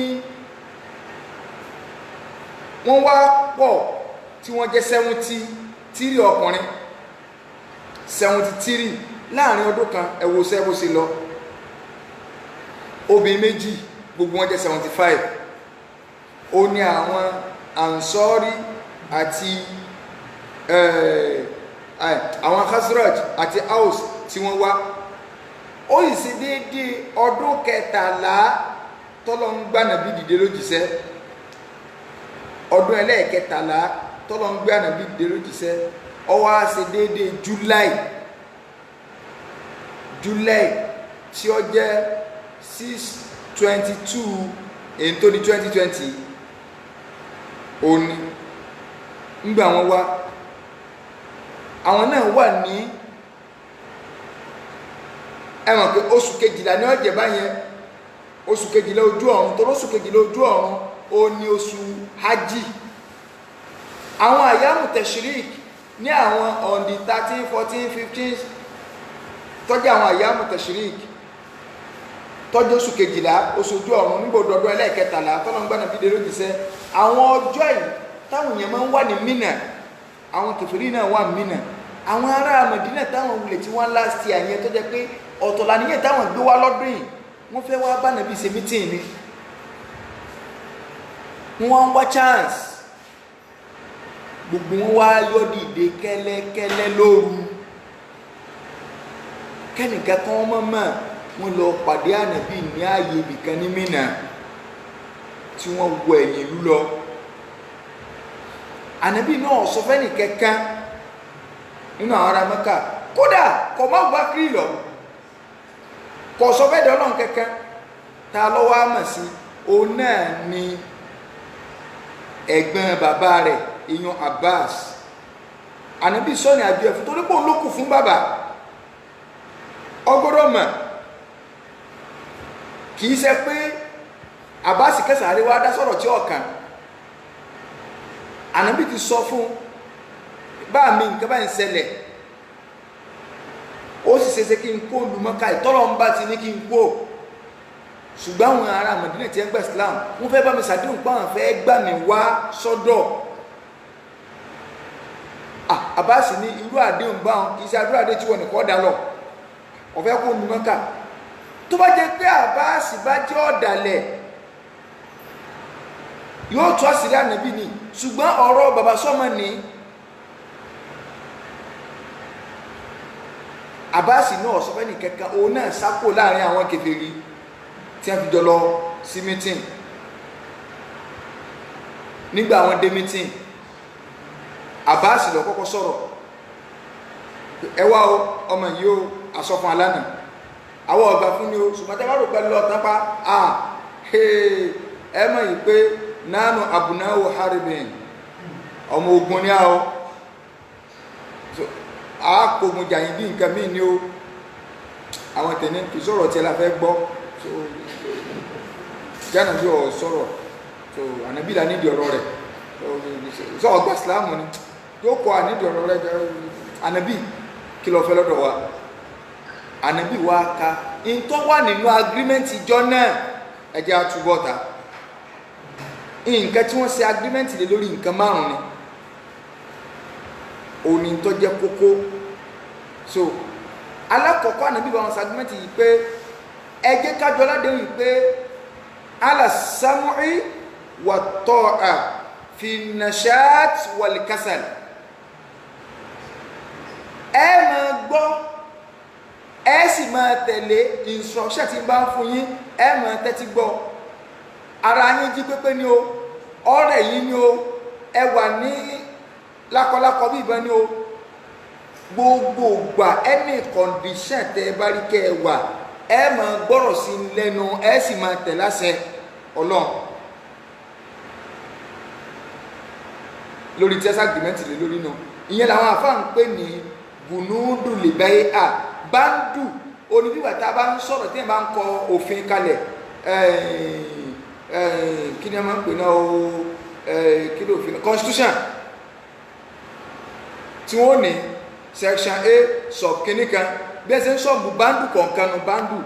wọ́n wá pọ̀ tí wọ́n jẹ́ 73 ọkùnrin 73 láàrin ọdún kan ẹ̀wò sẹ́bó sí lọ obìnrin méjì gbogbo wọn jẹ́ 75 ó ní àwọn Ansori àti àwọn Khazraj àti Aus tí wọ́n wá ó sì sí déédéé ọdún 13 tọ́lọ́ ń gbá nàbí dìde lójíṣẹ́ ọdún ẹlẹ́ẹ̀kẹtàlá tọ́lọ́ ń gbé ànàbí dìde lójíṣẹ́ ó wá ṣe déédéé July tí ó jẹ́ 6/22 èyí tó di 2020 òní ńgbà wọn wá àwọn náà wà ní ẹ̀wọ̀n pé oṣù kejìlá ní ọ̀jẹ̀ báyẹn oṣù kejìlá ojú ọ̀run tó lóṣù kejìlá ojú ọ̀run ó ní oṣù hajj àwọn àyàmù tẹ̀ṣírík ní àwọn on the 13, 14, 15 tọ́jú àwọn àyàmù tẹ̀ṣírík tọ́jú oṣù kejìlá oṣù ojú ọ̀run nígbòdọ̀dọ̀ ẹlẹ́ẹ̀kẹtàlá tọ́lọ́ngbọ́nà bídé lójíṣẹ́ àwọn ọjọ́ yìí táwọn èèyàn máa ń wà ní Mínà àwọn kèfèrí náà wà Mínà àwọn ará Mádínà táwọn wulẹ̀ tí wọ́n last year yẹn tó jẹ́ pé ọ̀tọ̀ làníyàn táwọn gbé wá lọ́dún yìí wọ́n fẹ́ wá bá nàbí ṣe mítìn ni wọ́n wá chance gbogbo wọn wá yọ dìde kẹ́lẹ́kẹ́lẹ́ lóru kẹ́nìkan kan wọ́n mọ̀ wọ́n lọ pàdé ànàbí ní ààyè ibìkan ní Mínà tí wọ́n wọ ẹ̀yìn ìlú lọ ànàbí náà sọ fẹ́ni kankan nínú àwọn ará Mẹ́kà kódà kò má gbá kiri lọ kò sọ fẹ́ dọ́lọ́ kankan tá a lọ́wọ́ á mọ̀ sí òun náà ni ẹ̀gbọ́n bàbá rẹ̀ èèyàn Abbas ànàbí sọ́ni àjọ ẹ̀fún torí pé òun ló kù fún bàbá ọgbọ́dọ̀ mọ̀ kìí ṣe pé Abbas kẹsàárẹ wá dá sọ̀rọ̀ tí ọ̀kan ànábì ti sọ fún bá mi nǹkan bá ń ṣẹlẹ̀ ó sì ṣeéṣe kí n kó lùmọ́ká ìtọ́lọ̀ ń bá ti ní kí n kó ṣùgbọ́n àwọn ará Mádínà tí ẹ gbà Islam wọ́n fẹ́ bá mi ṣàdéhùn pé àwọn fẹ́ gbà mí wá sọ́dọ̀ Abbas ní irú àdéhùn bá wọn kì í ṣe àdúrà àdéhùn tí wọn nìkan dá lọ ọ̀fẹ́ kó lùmọ́ká tó bá jẹ́ pé Abbas bá jẹ́ ọ̀dàlẹ̀ yóò tó àṣírí ànábì ni ṣùgbọ́n ọ̀rọ̀ bàbá sọ́mọ ní Abbas náà sọ fẹ́ ní kẹ́kẹ́ òun náà sápò láàrin àwọn kèfèrí tí wọ́n fi jọ lọ sí mítìn nígbà àwọn dé mítìn Abbas lọ kọ́kọ́ sọ̀rọ̀ ẹ wá o ọmọ yìí ó aṣọ fún alánà àwọn ọgbà fún ni o ṣùgbọ́n tẹ́ bá rò pẹ̀lú ọ̀tánpá ẹ mọ̀ yìí pé nánú abunáwò haribin ọmọ ogun ní àwọ àákògùn jàyìn bí nǹkan míì ní o àwọn tẹ̀ní kì í sọ̀rọ̀ tí ẹ la fẹ́ gbọ́ jánà bí ọ̀ sọ̀rọ̀ ànábìlà nídìí ọ̀rọ̀ rẹ̀ sọ ọgbà sílámù ni yóò kọ́ ànídìí ọ̀rọ̀ rẹ̀ ànábì kí ló fẹ́ lọ́dọ̀ wa ànábì wa ka in tó wà nínú agreement ìjọ náà ẹ jẹ́ àtúbọ̀ta nǹkan tí wọ́n ṣe agreement lé lórí nǹkan márùn-ún ni òní tó jẹ́ kókó so alákọ̀ọ́kọ́ ànábì bá wọn ṣe agreement yìí pé ẹ jẹ́ kájọ ládéhùn yìí pé ala sam'i wa ta'a fi nashat wal kasal ẹ máa gbọ́ ẹ sì máa tẹ̀lé instruction tí bá ń fún yín ẹ máa tẹ́tí gbọ́ ara yín jí pépé ni o ọ̀rẹ́ yín ni o ẹ wà ní lákọlákọ bí ìbọn ni o gbogbo gbà any condition tẹ ẹ bá rí kẹ ẹ wà ẹ máa gbọ́rọ̀ sí lẹ́nu ẹ sì máa tẹ̀ láṣẹ Ọlọ́run lórí tẹ́sà agreement lé lórí náà ìyẹn làwọn àfáà ń pè ní bunudu lè báyé à báńdù oníbíwà tá a bá ń sọ̀rọ̀ tí ẹ bá ń kọ òfin kalẹ̀ kí ni a máa ń pè náà o kí ló òfin constitution tí wọ́n ní section A sub kìíní kan bí ẹ ṣe ń sọ̀bù báńdù kọ̀ọ̀kan nu báńdù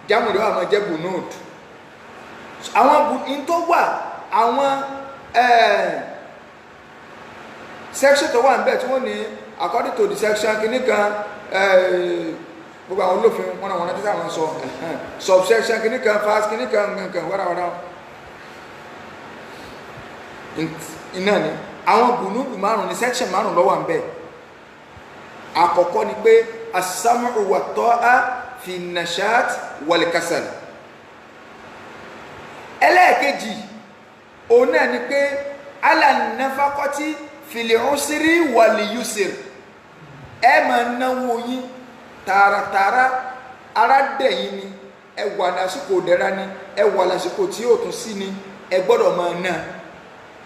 jámùrẹ́ wà máa jẹ́ bunud àwọn bunin tó wà àwọn section tó wà níbẹ̀ tí wọ́n ní according to the section kìíní kan gbogbo àwọn olófin wọn náà wọn náà tẹ́tẹ́ àwọn sọ subsection kìíní kan fast kìíní kan nǹkan wàràwàrà iná ni àwọn bunudu márùn ní section márùn ló wà níbẹ̀ àkọ́kọ́ ni pé as-sam'u wa ta'a fi nashat wal kasal ẹlẹ́ẹ̀kejì òun náà ni pé ala nafaqati fil usri wal yusr ẹ máa náwó yín tààràtààrà ara dẹ̀yìn ni ẹ wà lásìkò dẹ̀ra ni ẹ wà lásìkò tí yóò tún sí ni ẹ gbọ́dọ̀ máa ná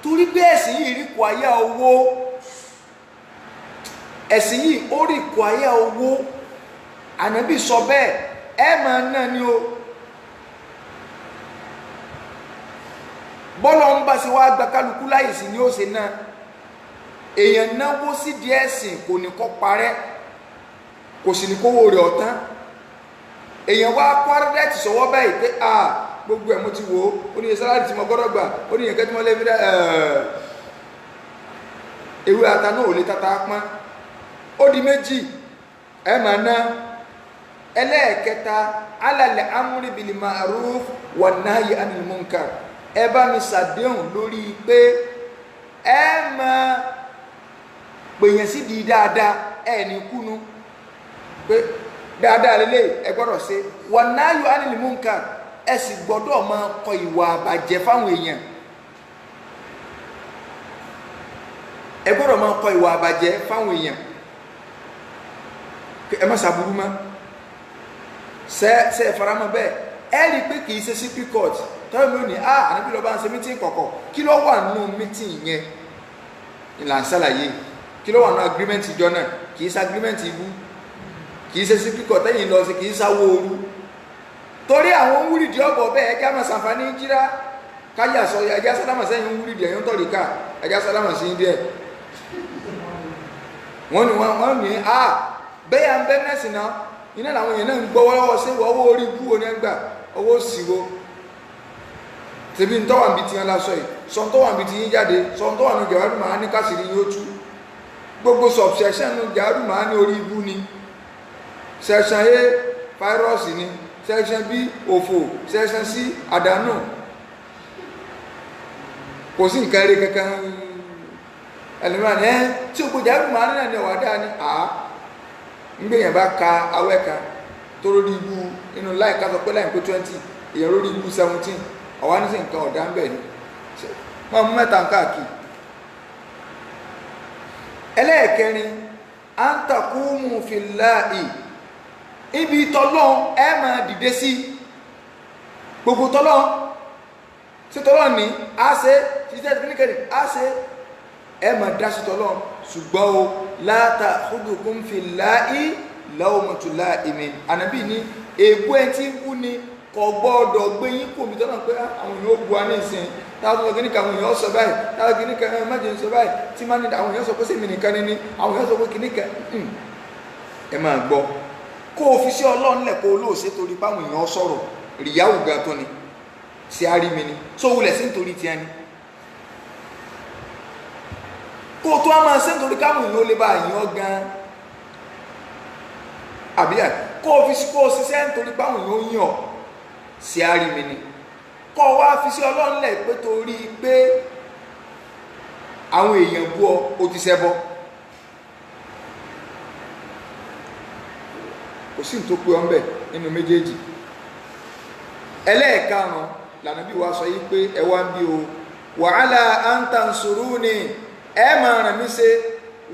torí pé ẹ̀sìn yìí rí kò ayá owó ẹ̀sìn yìí ó rí kò ayá owó ànábì sọ bẹ́ẹ̀ ẹ máa ná ni o bọ́lọ̀ ń bá sí wá gba kálukú láyè sí ni ó ṣe náà èèyàn náwó sí díẹ̀ ẹ̀sìn kò ní kó parẹ́ kò sì ní kówó rẹ̀ ọ̀tán èèyàn wá kwárẹ́dẹ́tì sọwọ́ báyìí pé gbogbo ẹ̀ mo ti wò ó ní sálárì tí mo gbọ́dọ̀ gbà ó ní ìyẹ̀kẹ́ tí mo lè fi dá ewé ata náà ò lè tata pọ́n ó di méjì ẹ máa ná ẹlẹ́ẹ̀kẹta alàlẹ̀ amúrí bil ma'ruf wan nahyi anil munkar ẹ bá mi ṣàdéhùn lórí pé ẹ máa pèyàn sí di dáadáa ẹ ní kúnú pé dáadáa lélẹ̀ ẹ gbọ́dọ̀ ṣe wan nahyi anil munkar ẹ sì gbọ́dọ̀ máa kọ ìwà àbàjẹ́ fáwọn èèyàn ẹ gbọ́dọ̀ máa kọ ìwà àbàjẹ́ fáwọn èèyàn ẹ má ṣàbúrú mọ́ ṣe faramọ́ bẹ́ẹ̀ ẹ rí i pé kì í ṣe secret court tọ́wọ́ mi ò ní ànábì lọ́ba ń ṣe mítìn kọ̀kọ̀ kí ló wà nínú mítìn yẹn ìlànà ṣàlàyé kí ló wà nínú agreement ìjọ náà kì í ṣe agreement ibú kì í ṣe secret court tẹ́yìn lọ sí kì í ṣàwó ooru torí àwọn wúrìdì ọ̀bọ̀ bẹ́ẹ̀ ẹjá máa ṣàǹfààní jíra káyà sọ ẹjá sálámà sẹ́yìn wúrìdì ẹ̀yìn tọ̀rí ká ẹjá sálámà sí díẹ̀ wọ́n ní bẹ́yà ń bẹ́ mẹ́sìn náà iná làwọn èèyàn náà ń gbọ́ wọ́wọ́ sí owó orí ibú oní ẹgbà owó síwó tèmi ń tọ́wà níbi tí wọ́n lásọ yìí sọ ń tọ́wà níbi tí yín jáde sọ ń tọ́wà ní jàwárù máa ní kásìrì yóò tú gbogbo subsection ní jàwárù máa ní orí ibú ni section A fáírọ́ọ̀sì ni section B òfò section C àdánù kò sí nǹkan eré kankan ẹlẹ́mìíràn ní tí o kò jàwárù máa ní náà ní ọ̀wá dáa ní ngbẹ̀yàn bá ka awẹ́ kan tó lórí ibú inú láì ká sọ pé láì pé 20 èèyàn lórí ibú 17 ọ̀wá ní sí nǹkan ọ̀dá ń bẹ̀ ni máa mú mẹ́ta káàkiri ẹlẹ́ẹ̀kẹrin antakumu fillahi ibi tọ́lọ́n ẹ máa dìde sí gbogbo tọ́lọ́n sí tọ́lọ́n ní á ṣe títẹ́ ìpínlẹ̀ á ṣe ẹ máa dá sí tọ́lọ́n ṣùgbọ́n o la ta'khudukum fillahi lawmatu la'imin ànábì ní ègbó ẹ tí ń kú ni kò gbọ́dọ̀ gbé yín kò mí tọ́nà pé àwọn èèyàn ó bu wa ní ìsìn táwọn ọ̀gá kìnnìkan àwọn èèyàn sọ báyìí táwọn kìnnìkan májèlé sọ báyìí tí máa ní àwọn èèyàn sọ pé sèmi nìkan ni àwọn èèyàn sọ pé kìnnìkan ẹ máa gbọ́ kó o fi sí Ọlọ́run lẹ̀ kó o lóòṣe torí báwọn èèyàn sọ̀rọ̀ rìyáwó gan tó ni ṣe á rí mi ni tó wulẹ̀ sí nítorí tiẹ̀ ni kó o tó á máa ṣe nítorí káwọn èèyàn ó lè bá èèyàn gan àbí kó o ṣiṣẹ́ nítorí báwọn èèyàn ó yàn ṣe á rí mi ni kó o wá fi sí Ọlọ́run lẹ̀ pé torí pé àwọn èèyàn bú ọ o ti ṣẹbọ kò sí ní tó pé ọ ń bẹ nínú méjèèjì. Ẹlẹ́ẹ̀karùn l'Ànábì wa sọ yí pé ẹ wá ń bí o wa ala an tansuruni ẹ máa ràn mí ṣe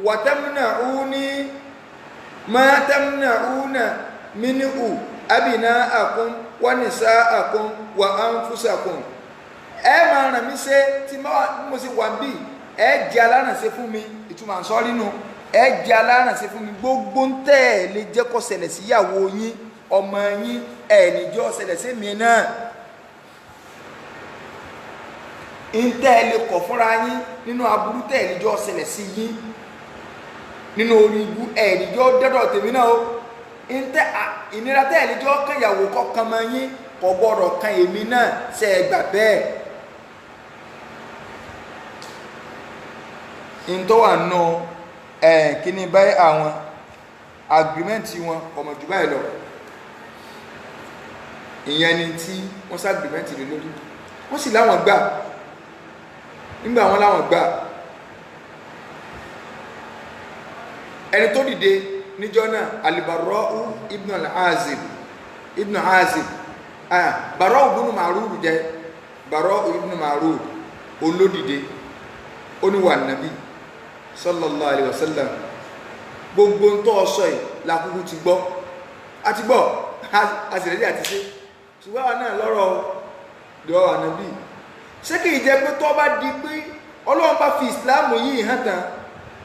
wa tamna'uni ma tamna'una minhu abina'akum wa nisa'akum wa anfusakum ẹ máa ràn mí ṣe tí mo sì wà bí ẹ jẹ́ alárànṣe fún mi ìtumọ̀ àǹsọ́rí nù ẹ jẹ́ alárànṣe fún mi gbogbo ń tẹ́ lè jẹ́ kó ṣẹlẹ̀ síyàwó yín ọmọ yín ẹ̀nìjọ́ ṣẹlẹ̀ sí mi náà ń tẹ́ lè kọ̀ fúnra yín nínú aburú tẹ́ ẹ̀nìjọ́ ṣẹlẹ̀ sí yín nínú orí ibú ẹ̀nìjọ́ dẹ́dọ̀ tèmi náà o ń tẹ́ ìnira tẹ́ ẹ̀nìjọ́ kẹyàwó kọ̀ọ̀kan mọ́ yín kò gbọ́dọ̀ kan èmi náà ṣe é gbà bẹ́ẹ̀. ń tó wà nù kíní báyìí àwọn agirimẹ́ǹtì wọn ọmọ jù báyìí lọ ìyẹn ni tí wọ́n sá agirimẹ́ǹtì lé lórí wọ́n sì láwọn gbà nígbà wọn láwọn gbà ẹni tó dìde níjọ́ náà Al-Barra'u ibn al-Azib Barra'u ibn Ma'rur jẹ́ Barra'u ibn Ma'rur olódìde oníwà nàbí sallallahu alaihi wasallam gbogbo ń tọ́ ọ̀sọ̀ yìí lákúkú ti gbọ́ àti gbọ́ àṣìrẹ́dí àti ṣe ṣùgbọ́n àwọn náà lọ́rọ̀ dọ́wà nàbí ṣé kìí jẹ́ pé tọ́ bá di pé Ọlọ́run bá fi ìsìláàmù yìí hàn tán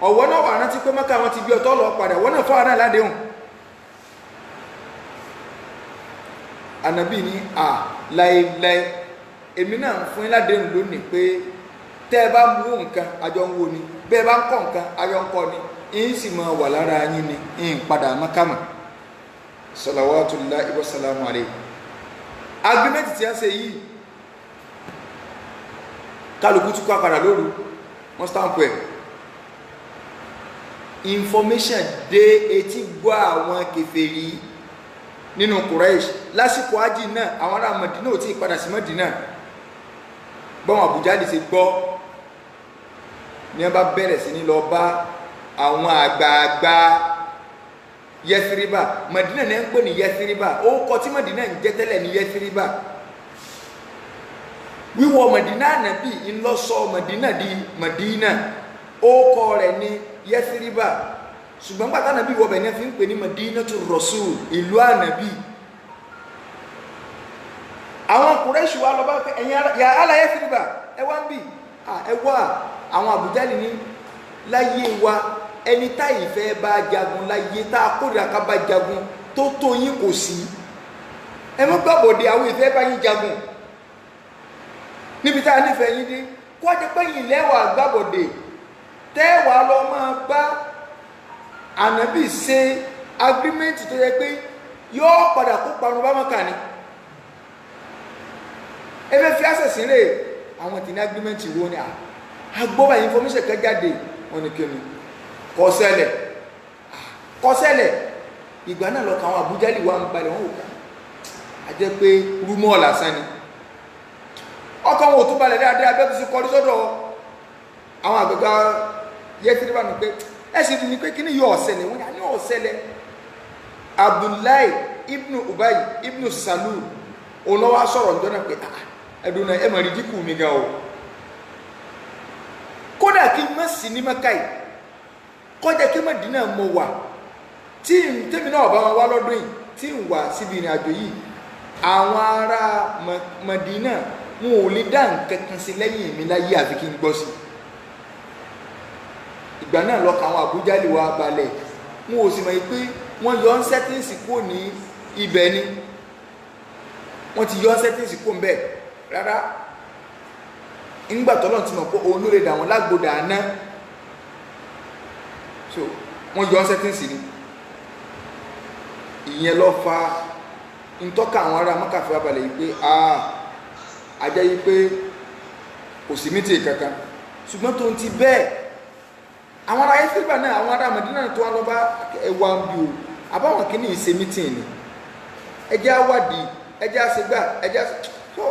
ọ̀wọ́ náà wà rántí pé Mẹ́kà wọn ti bí ọtọ́ lọ padà wọ́n náà fọ́wọ́n náà ládéhùn ànàbí ní láéláé èmi náà ń fún yín ládéhùn lónìí pé tẹ́ ẹ bá mú nǹkan àjọ ń wo ni bẹ́ẹ̀ bá ń kọ́ nǹkan àjọ ń kọ́ ni ń sì máa wà lára yín ni ń padà Mákàmà salawatullahi wa salamu alayhi agbẹ́mẹ́tì tí a ṣe yìí kálukú tún kọ́ àkàrà lóru wọ́n stamp ẹ̀ information dé etí gbọ́ àwọn kèfèrí nínú Quraysh lásìkò ájì náà àwọn ará Mádínà ò tí ì padà sí Mádínà bọ́n Àbújá lè ṣe gbọ́ ní wọ́n bá bẹ̀rẹ̀ sí ní lọ bá àwọn àgbààgbà Yẹsiriba Mádínà náà ń pè ní Yẹsiriba ó kọ tí Mádínà ń jẹ́ tẹ́lẹ̀ ní Yẹsiriba wíwọ Mádínà Ànábì ńlọsọ Mádínà di Mádínà ó kọ rẹ̀ ní Yẹsiriba ṣùgbọ́n pàtàkì Ànábì wọ bẹ̀ ní fi ń pè ní Madinatu Rasul ìlú Ànábì àwọn Kùrẹ́ṣì wa lọ bá ẹ̀yìn ya ala Yẹsiriba ẹ wá ń bì ẹ wá àwọn Àbújá ní láyé wa ẹni táyì fẹ́ bá jagun láyé tá a kórìíra ká bá jagun tó tó yín kò sí ẹ mọ́ gbàbọ̀dé àwọn ìfẹ́ bá yín jagun níbi tá a nífẹ̀ẹ́ yín dé kó a jẹ́ pé yìí lẹ́wà gbàbọ̀dé tẹ́wà lọ máa bá Ànábì ṣe agirímẹ́ǹtì tó yẹ pé yóò padà kó parun bá Mákà ni ẹgbẹ́ fi àṣẹ̀sìn rẹ̀ àwọn tí ní agirímẹ́ǹtì wo ni agbóbá information kan jáde wọn ni kíni kọsẹ́lẹ̀ ìgbà náà lọ káwọn Àbújá lè wà ń balẹ̀ wọn ò ká a jẹ́ pé rúmọ́ lásán ni ọkàn wọn ò tó balẹ̀ dáadáa bẹ́ẹ̀ tó sì kọrí sọ́dọ̀ àwọn àgbẹ̀gbà Yẹsiriba ní pé ẹ̀sìn ní pé kíní yóò ṣẹlẹ̀ wọ́n ní ọ̀ṣẹlẹ̀ Abdullahi ibn Ubay ibn Salul olówó sọ̀rọ̀ ǹjọ́ náà pé ẹ̀dùn náà ẹ̀ mọ̀ rí dínkù mi gan o kódà kí n má sí ní Mákà yìí kọjá kí Mádínà mọ wà tí tèmi náà bá wọn wá lọ́dún yìí tí ń wà síbi ìrìn àjò yìí àwọn ará Mádínà wọn ò lè dá nǹkan kan sí lẹ́yìn mi láyé àfi kí n gbọ́ sí ìgbà náà lọ́kàn àwọn Àbújá lè wá balẹ̀ wọn ò sì mọ̀ pé wọ́n yọ ń sẹ́tíǹsì kò ní ibẹ̀ ni wọ́n ti yọ ń sẹ́tíǹsì kò ń bẹ̀ rárá ńgbà tọ́lọ́ ti mọ̀ pé òun ló lè dà wọ́n lágbódà àná so wọ́n yọ ń sẹ́tíǹsì ni ìyẹn ló fa ntọ́ka àwọn ará mọ́kàfẹ́ abalẹ̀ yìí pé ajá yìí pé kò sí mítì kankan ṣùgbọ́n tó ń ti bẹ́ẹ̀ àwọn ará Ẹ́fíríkà náà àwọn ará Mẹ́dínà tó wà lọ́ba ẹwà ń bí o àbáwọn kìíní ìṣe mítì ni ẹjẹ́ àwádìí ẹjẹ́ àṣegbà ẹjẹ́ tó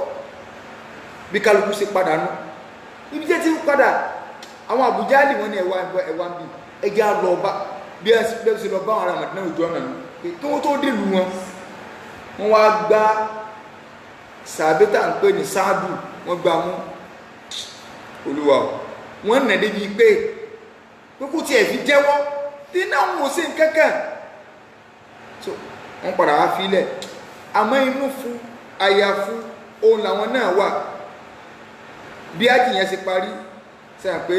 bí kálukú ṣe padà nù ibi tẹ́ ti ń padà àwọn Àbújá lè wọ́n ní ẹwà ń bí ẹjẹ́ àlọ́ ọba bí ẹ ṣe lọ bá àwọn ará Mẹ́dínà òjò ọ̀nà nù pé kí wọ́n tó dìlù wọn wọ́n wá gbá sàbẹ́tà ń pè ní sáàdù wọ́n gbá mú olúwa wọ́n nà débi pé kó tiẹ̀ fi jẹ́wọ́ tí náà wọ́n ṣe kankan so wọ́n padà wá filẹ̀ àmọ́ inú fún àyà fún ohun làwọn náà wà bí ájì yẹn ṣe parí sẹ́yìn pé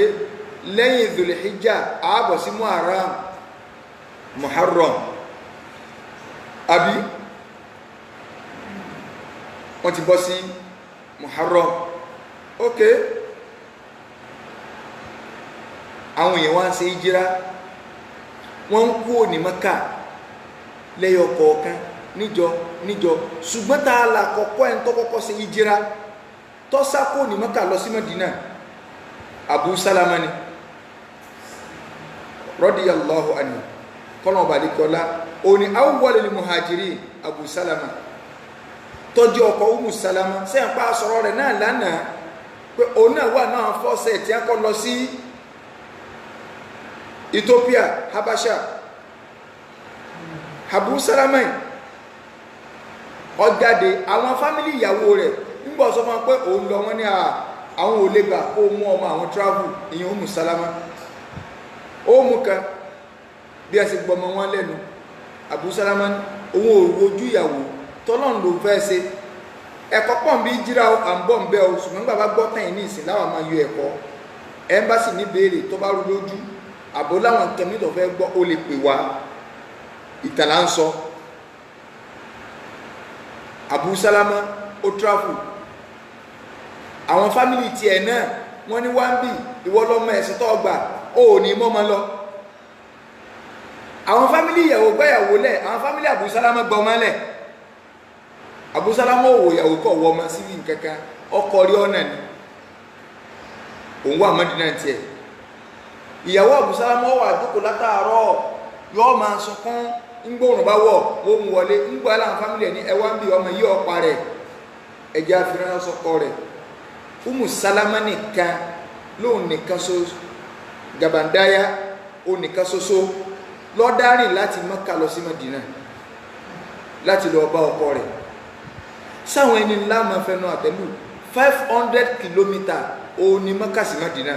lẹ́yìn Dhul-Hijjah ààbọ̀ sí Muharram àbí wọ́n ti bọ́ sí Muharram ok àwọn èèyàn wá ń ṣe ìjírá wọ́n ń kú ní Mẹ́kà lẹ́yọ kọ̀ọ̀kan níjọ ṣùgbọ́n tá a là kọ́kọ́ ẹ̀ ń tọ́ kọ́kọ́ ṣe ìjírá tó sá kú ní Mẹ́kà lọ sí Mẹ́dínà Abu Salama ni radiyallahu anhu kọ́nà ọ̀bàdìkọ́lá òní awwalil muhajirin Abu Salama tọ́jú ọkọ̀ Umu Salama sẹ́yìn pa sọ̀rọ̀ rẹ̀ náà lánàá pé òun náà wà náà fọ́sẹ̀ tí a kọ́ lọ sí Ethiopia Habasha Abu Salama ọjáde àwọn fámílì ìyàwó rẹ̀ nígbà sọ fún pé òun lọ wọ́n ní àwọn ò lè gbà kó mú ọmọ àwọn travel ìyẹn Umu Salama ó mú kan bí a sì gbọmọ wọn lẹ́nu Abu Salama òun ò ojú ìyàwó tọ́lọ́n ló fẹ́ ṣe ẹ̀kọ́ pọ̀ bí jíra àmbọ̀ ń bẹ́ o ṣùgbọ́n bàbá gbọ́ tẹ̀yìn ní ìsìn láwọn máa yọ ẹ̀kọ́ ẹ́mbásì ní béèrè tó bá rú lójú àbó láwọn nǹkan mi tó fẹ́ gbọ́ ó lè pè wá ìtàlá ń sọ Abu Salama ó travel àwọn fámìlì tiẹ̀ náà wọ́n ní wáńbì ìwọ lọ́mọ ẹ̀sìn tó gbà ó ní mọ́mọ́ lọ àwọn fámìlì ìyàwó gbáyàwó lẹ̀ àwọn fámìlì Abu Salama gbọ́ mọ́lẹ̀ Abu Salama òwò ìyàwó kọ̀ wọ ọmọ síbi nkankan ọkọ̀ rí ọ̀nà ni òun wà Mẹ́dínà tiẹ̀ ìyàwó Abu Salama wà jókòó látàárọ̀ yóò máa sunkún ńgbòrùn bá wọ̀ ó mú wọlé ńgbà láwọn fámìlì ẹ̀ ní ẹwà ń bí ọmọ yí ọ̀pá rẹ̀ ẹ̀jẹ̀ àfihàn sọkọ rẹ̀ Umu Salama nìkan lóun nìkan so gàbàndáyà ó nìkan ṣoṣo lọ́dárìn láti Mẹ́kà lọ sí Mẹ́dínà láti lọ bá ọkọ rẹ̀ sáwọn ẹni ńlá máa fẹ́ náà àtẹ́lù 500 kìlómítà òun ni Mẹ́kà sí Mẹ́dínà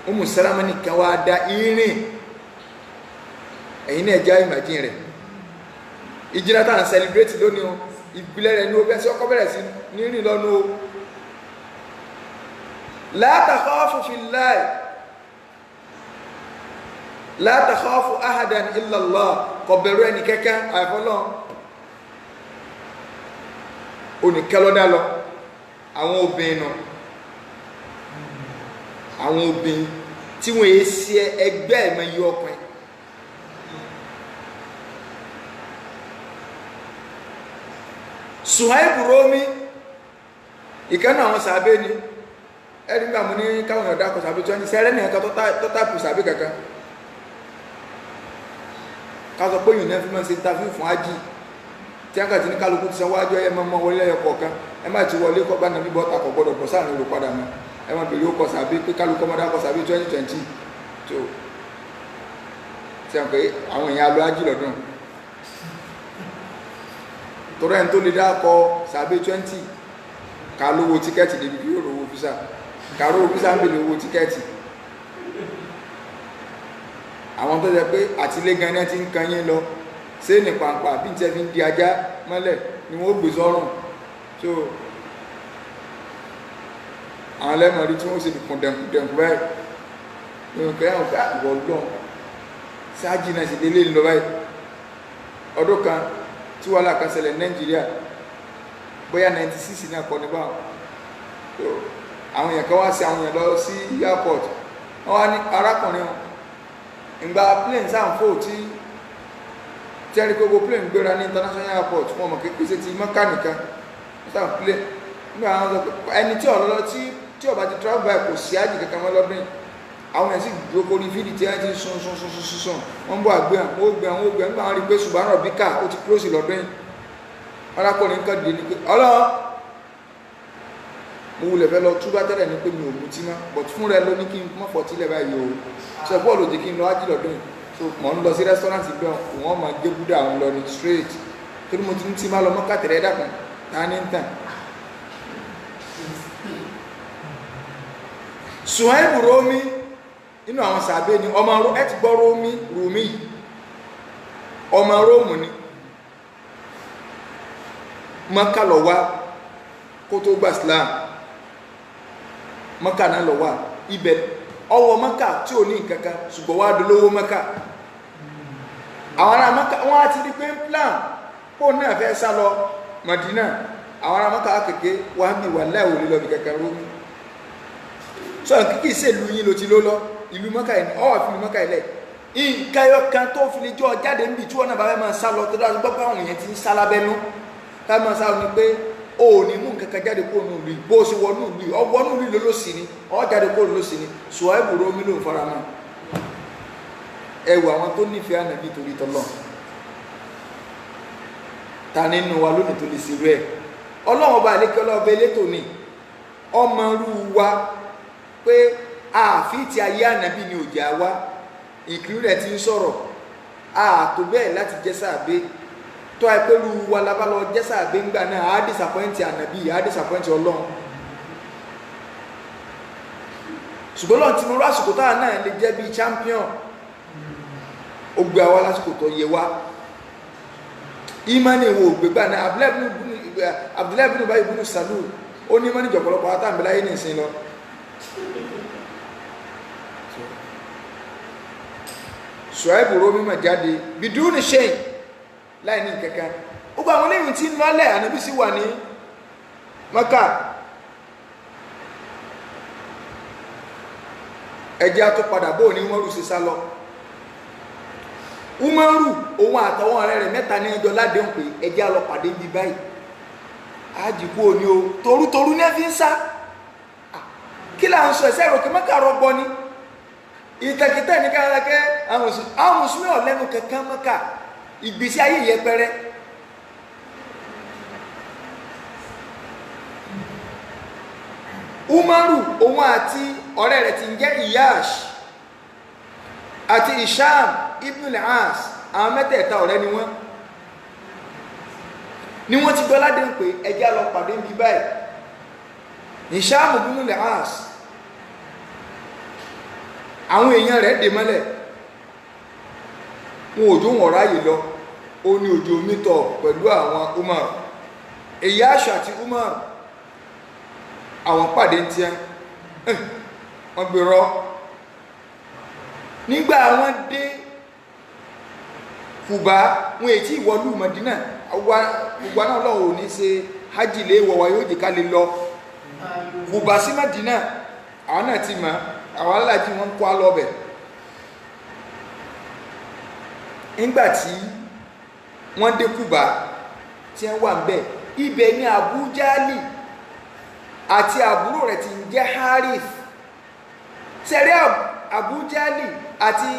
Umu Salama nìkan wá dá irin ẹ̀yin náà já ìmàjín rẹ̀ ìjìnà tá à ń celebrate lónìí o ìbílẹ̀ rẹ̀ ní o bẹ́ẹ̀ sí ọkọ̀ bẹ̀rẹ̀ sí nírìn lọ́nu o la takhafu fillahi la takhafu ahadan illa Allah kò bẹ̀rù ẹni kẹ́kẹ́ àìfọ́lọ́ oníkẹ́lọ́dá lọ àwọn obìnrin náà àwọn obìnrin tí wọ́n yé sí ẹgbẹ́ ẹ̀mọ yí ọkùnrin Suhaibu Romi ìkànnì àwọn sàbẹ́ ni ẹni gbà mú ní káwọn ọ̀dá kọ̀ sàbẹ́ tí wọ́n ní sẹ́rẹ́ ní ẹ̀ka tó tàpù sàbẹ́ kankan káàkiri pé yìí náà fi máa ṣe interview fún ájì tí wọ́n kà ti ní kálukú ti sanwó ájọ́ ẹ máa wọlé ẹ̀yọ kọ̀ọ̀kan ẹ má ti wọlé kọ́ bá nàbí bọ́ta kọ̀ gbọ́dọ̀ bọ̀ sáàrin olù padà mọ́ ẹ máa bèrè ó kọ̀ sàbẹ́ pé kálukú ọmọdé kọ̀ sàbẹ́ 2020 tó tí wọ́n pé àwọn èèyàn alọ́ ájì lọ́dún torí ẹni tó lè dákọ̀ sàbẹ́ 20 ká lówó tíkẹ́ẹ̀tì débi bí yóò rówó físà ká rówó físà ń bèèrè owó tíkẹ́ẹ̀tì àwọn tó jẹ pé àtìlé gan ní ti ń kan yín lọ ṣé ní pàǹpà bí tí ẹ fi ń di ajá mọ́lẹ̀ ni wọ́n gbé sọ́rùn so àwọn lẹ́mọ̀rí tí wọ́n sì dùkùn dẹ̀nkù báyìí nínú kẹ́yàn ká ìwọ̀ lọ́n sáájì náà sì délé lọ báyìí ọdún kan tí wọ́n lákan ṣẹlẹ̀ Nàìjíríà bóyá 96 náà kọ́ ní báwọn àwọn èèyàn kan wá sí àwọn èèyàn lọ sí airport wọ́n wá ní arákùnrin ìgbà plane sáà ń fò tí tẹ́rí gbogbo plane gbéra ní international airport wọn mọ̀ kékeré ti Mẹ́kà nìkan sáà plane nígbà àwọn sọ pé ẹni tí ọ̀lọ́lọ́ tí ọba ti travel by kò sí ájì kankan mọ́ lọ́dún àwọn ẹ̀sìn ìjókòó ní fídì tí wọ́n ti sún wọ́n bọ́ àgbẹ̀ àwọn ògbẹ̀ nígbà wọn rí pé ṣùgbọ́n rọ̀bíkà ó ti close lọ́dún arákùnrin kan dé ní pé ọlọ́run mo wulẹ̀ fẹ́ lọ túbá tẹ́lẹ̀ ní pé mi ò mutí mọ́ but fún rẹ ló ní kí n mọ́ fọtí lẹ̀ báyìí o ṣe bọ́ọ̀lù òjì kí n lọ ájì lọ́dún yìí so mọ̀ ń lọ sí rẹ́sítọ́rántì bẹ́ẹ̀ wọ́n máa gé búdà àwọn lọ ní straight torí mo ti ń tí má lọ mọ́ kàtẹ́rẹ́ dàkún ta ní tàn. Suhaibu Romi inú àwọn sàbẹ̀ ni ọmọ ẹ ti gbọ́ Romi yìí ọmọ Róòmù ni Mọ́kà lọ wá kó tó gba Islam Mọ́kà náà lọ wá ibẹ̀ ọwọ́ Mọ́kà tí ò ní nǹkankan ṣùgbọ́n wá dolówó Mọ́kà àwọn ará Mọ́kà wọ́n á ti rí pé plan kó náà fẹ́ sá lọ Mádínà àwọn ará Mọ́kà kéèké wà bí wà láì wòlé lọ bí kankan Rómi sọ kíkì sí ìlú yín ló ti ló lọ ìlú Mọ́kà yìí ọwọ́ fi ìlú Mọ́kà yìí lẹ̀ nǹkan ẹyọ kan tó fi lè jọ jáde níbi tí wọ́n náà bá fẹ́ máa sá lọ tó dáa gbọ́ pé àwọn èèyàn ti ń sá lábẹ́nú ká máa sá lọ ni pé o ò ní mú nǹkan kan jáde kó nù lù bó o ṣe wọnú lù ọwọ́nú lù ló sì ni ọ jáde kó ló sì ni Suhaibu Romi ló ń fara mọ́ ẹwù àwọn tó nífẹ̀ẹ́ ànàbí torí tọ́lọ́ ta nínú wa lónìí tó lè ṣe rẹ̀ ọlọ́run ọba àlékẹ́ ọlọ́ọ̀bẹ elétò ni ọmọ rú wa pé àfi ti ayé ànàbí ni òjà wa ìkìlú rẹ̀ ti ń sọ̀rọ̀ ààtò bẹ́ẹ̀ láti jẹ́ sàbẹ́ tó àìpẹ́rù wa lábálọ jẹ́ sàbẹ́ ńgbà náà á dìsàpọ́ǹtì ànàbí á dìsàpọ́ǹtì ọlọ́run ṣùgbọ́n lọ́n ti mú lásìkò táà náà lè jẹ́ bí champion ó gbé àwa lásìkò tó yẹ wá ìmánì wo gbégbá náà Abdullahi ibn Ubay ibn Salul ó ní ìmánì jọ̀pọ̀lọpọ̀ àtàmìláyé ní ìsìn lọ Suhaibu Romi mà jáde bidúni ṣẹ́yìn láì ní kankan ó gba àwọn lẹ́yìn tí ń lọ́lẹ̀ ànábì sí wà ní Mọ́kà ẹjẹ́ á tó padà bóò ní Umaru sí sálọ Umaru òun àtàwọn ọ̀rẹ́ rẹ̀ mẹ́ta ní ẹjọ́ ládéhùn pé ẹjẹ́ á lọ pàdé bí báyìí àjìkú òní o torútorú ní ẹ fi ń sá kí là ń sọ ẹ̀sẹ̀ ìròkè Mọ́kà rọgbọ ni ìtẹ̀kítẹ̀ ní kárakẹ́ àwọn mùsùlùmí ọ̀lẹ́nu kankan Mọ́kà ìgbésí ayé yẹpẹrẹ Umaru òun àti ọ̀rẹ́ rẹ̀ tí ń jẹ́ Iyash àti Isham ibn al-As àwọn mẹ́tẹ̀ẹ̀ta ọ̀rẹ́ ni wọ́n ti gbọ́ ládé ń pè ẹjẹ́ lọ pàdé ń bí báyìí Isham ibn al-As àwọn èèyàn rẹ̀ dè mọ́lẹ̀ wọn òjò wọn ráyè lọ ó ní òjò mítọ̀ pẹ̀lú àwọn Umar Iyash àti Umar àwọn pàdé tí wọ́n gbèrọ nígbà wọ́n dé Kùbá wọn èyí tí ìwọlú Mádínà gbogbo náà lọ́wọ́ ò ní ṣe hajj lé wọ̀wá yóò jẹ́ ká lè lọ Kùbá sí Mádínà àwọn náà ti mọ̀ àwọn aláàjí wọn kó alọ́bẹ̀ nígbàtí wọ́n dé Kùbá tí wọ́n wà ń bẹ̀ ibẹ̀ ni Abu Jali àti àbúrò rẹ̀ tí ń jẹ́ Harith sẹ́rẹ́ Abu Jali àti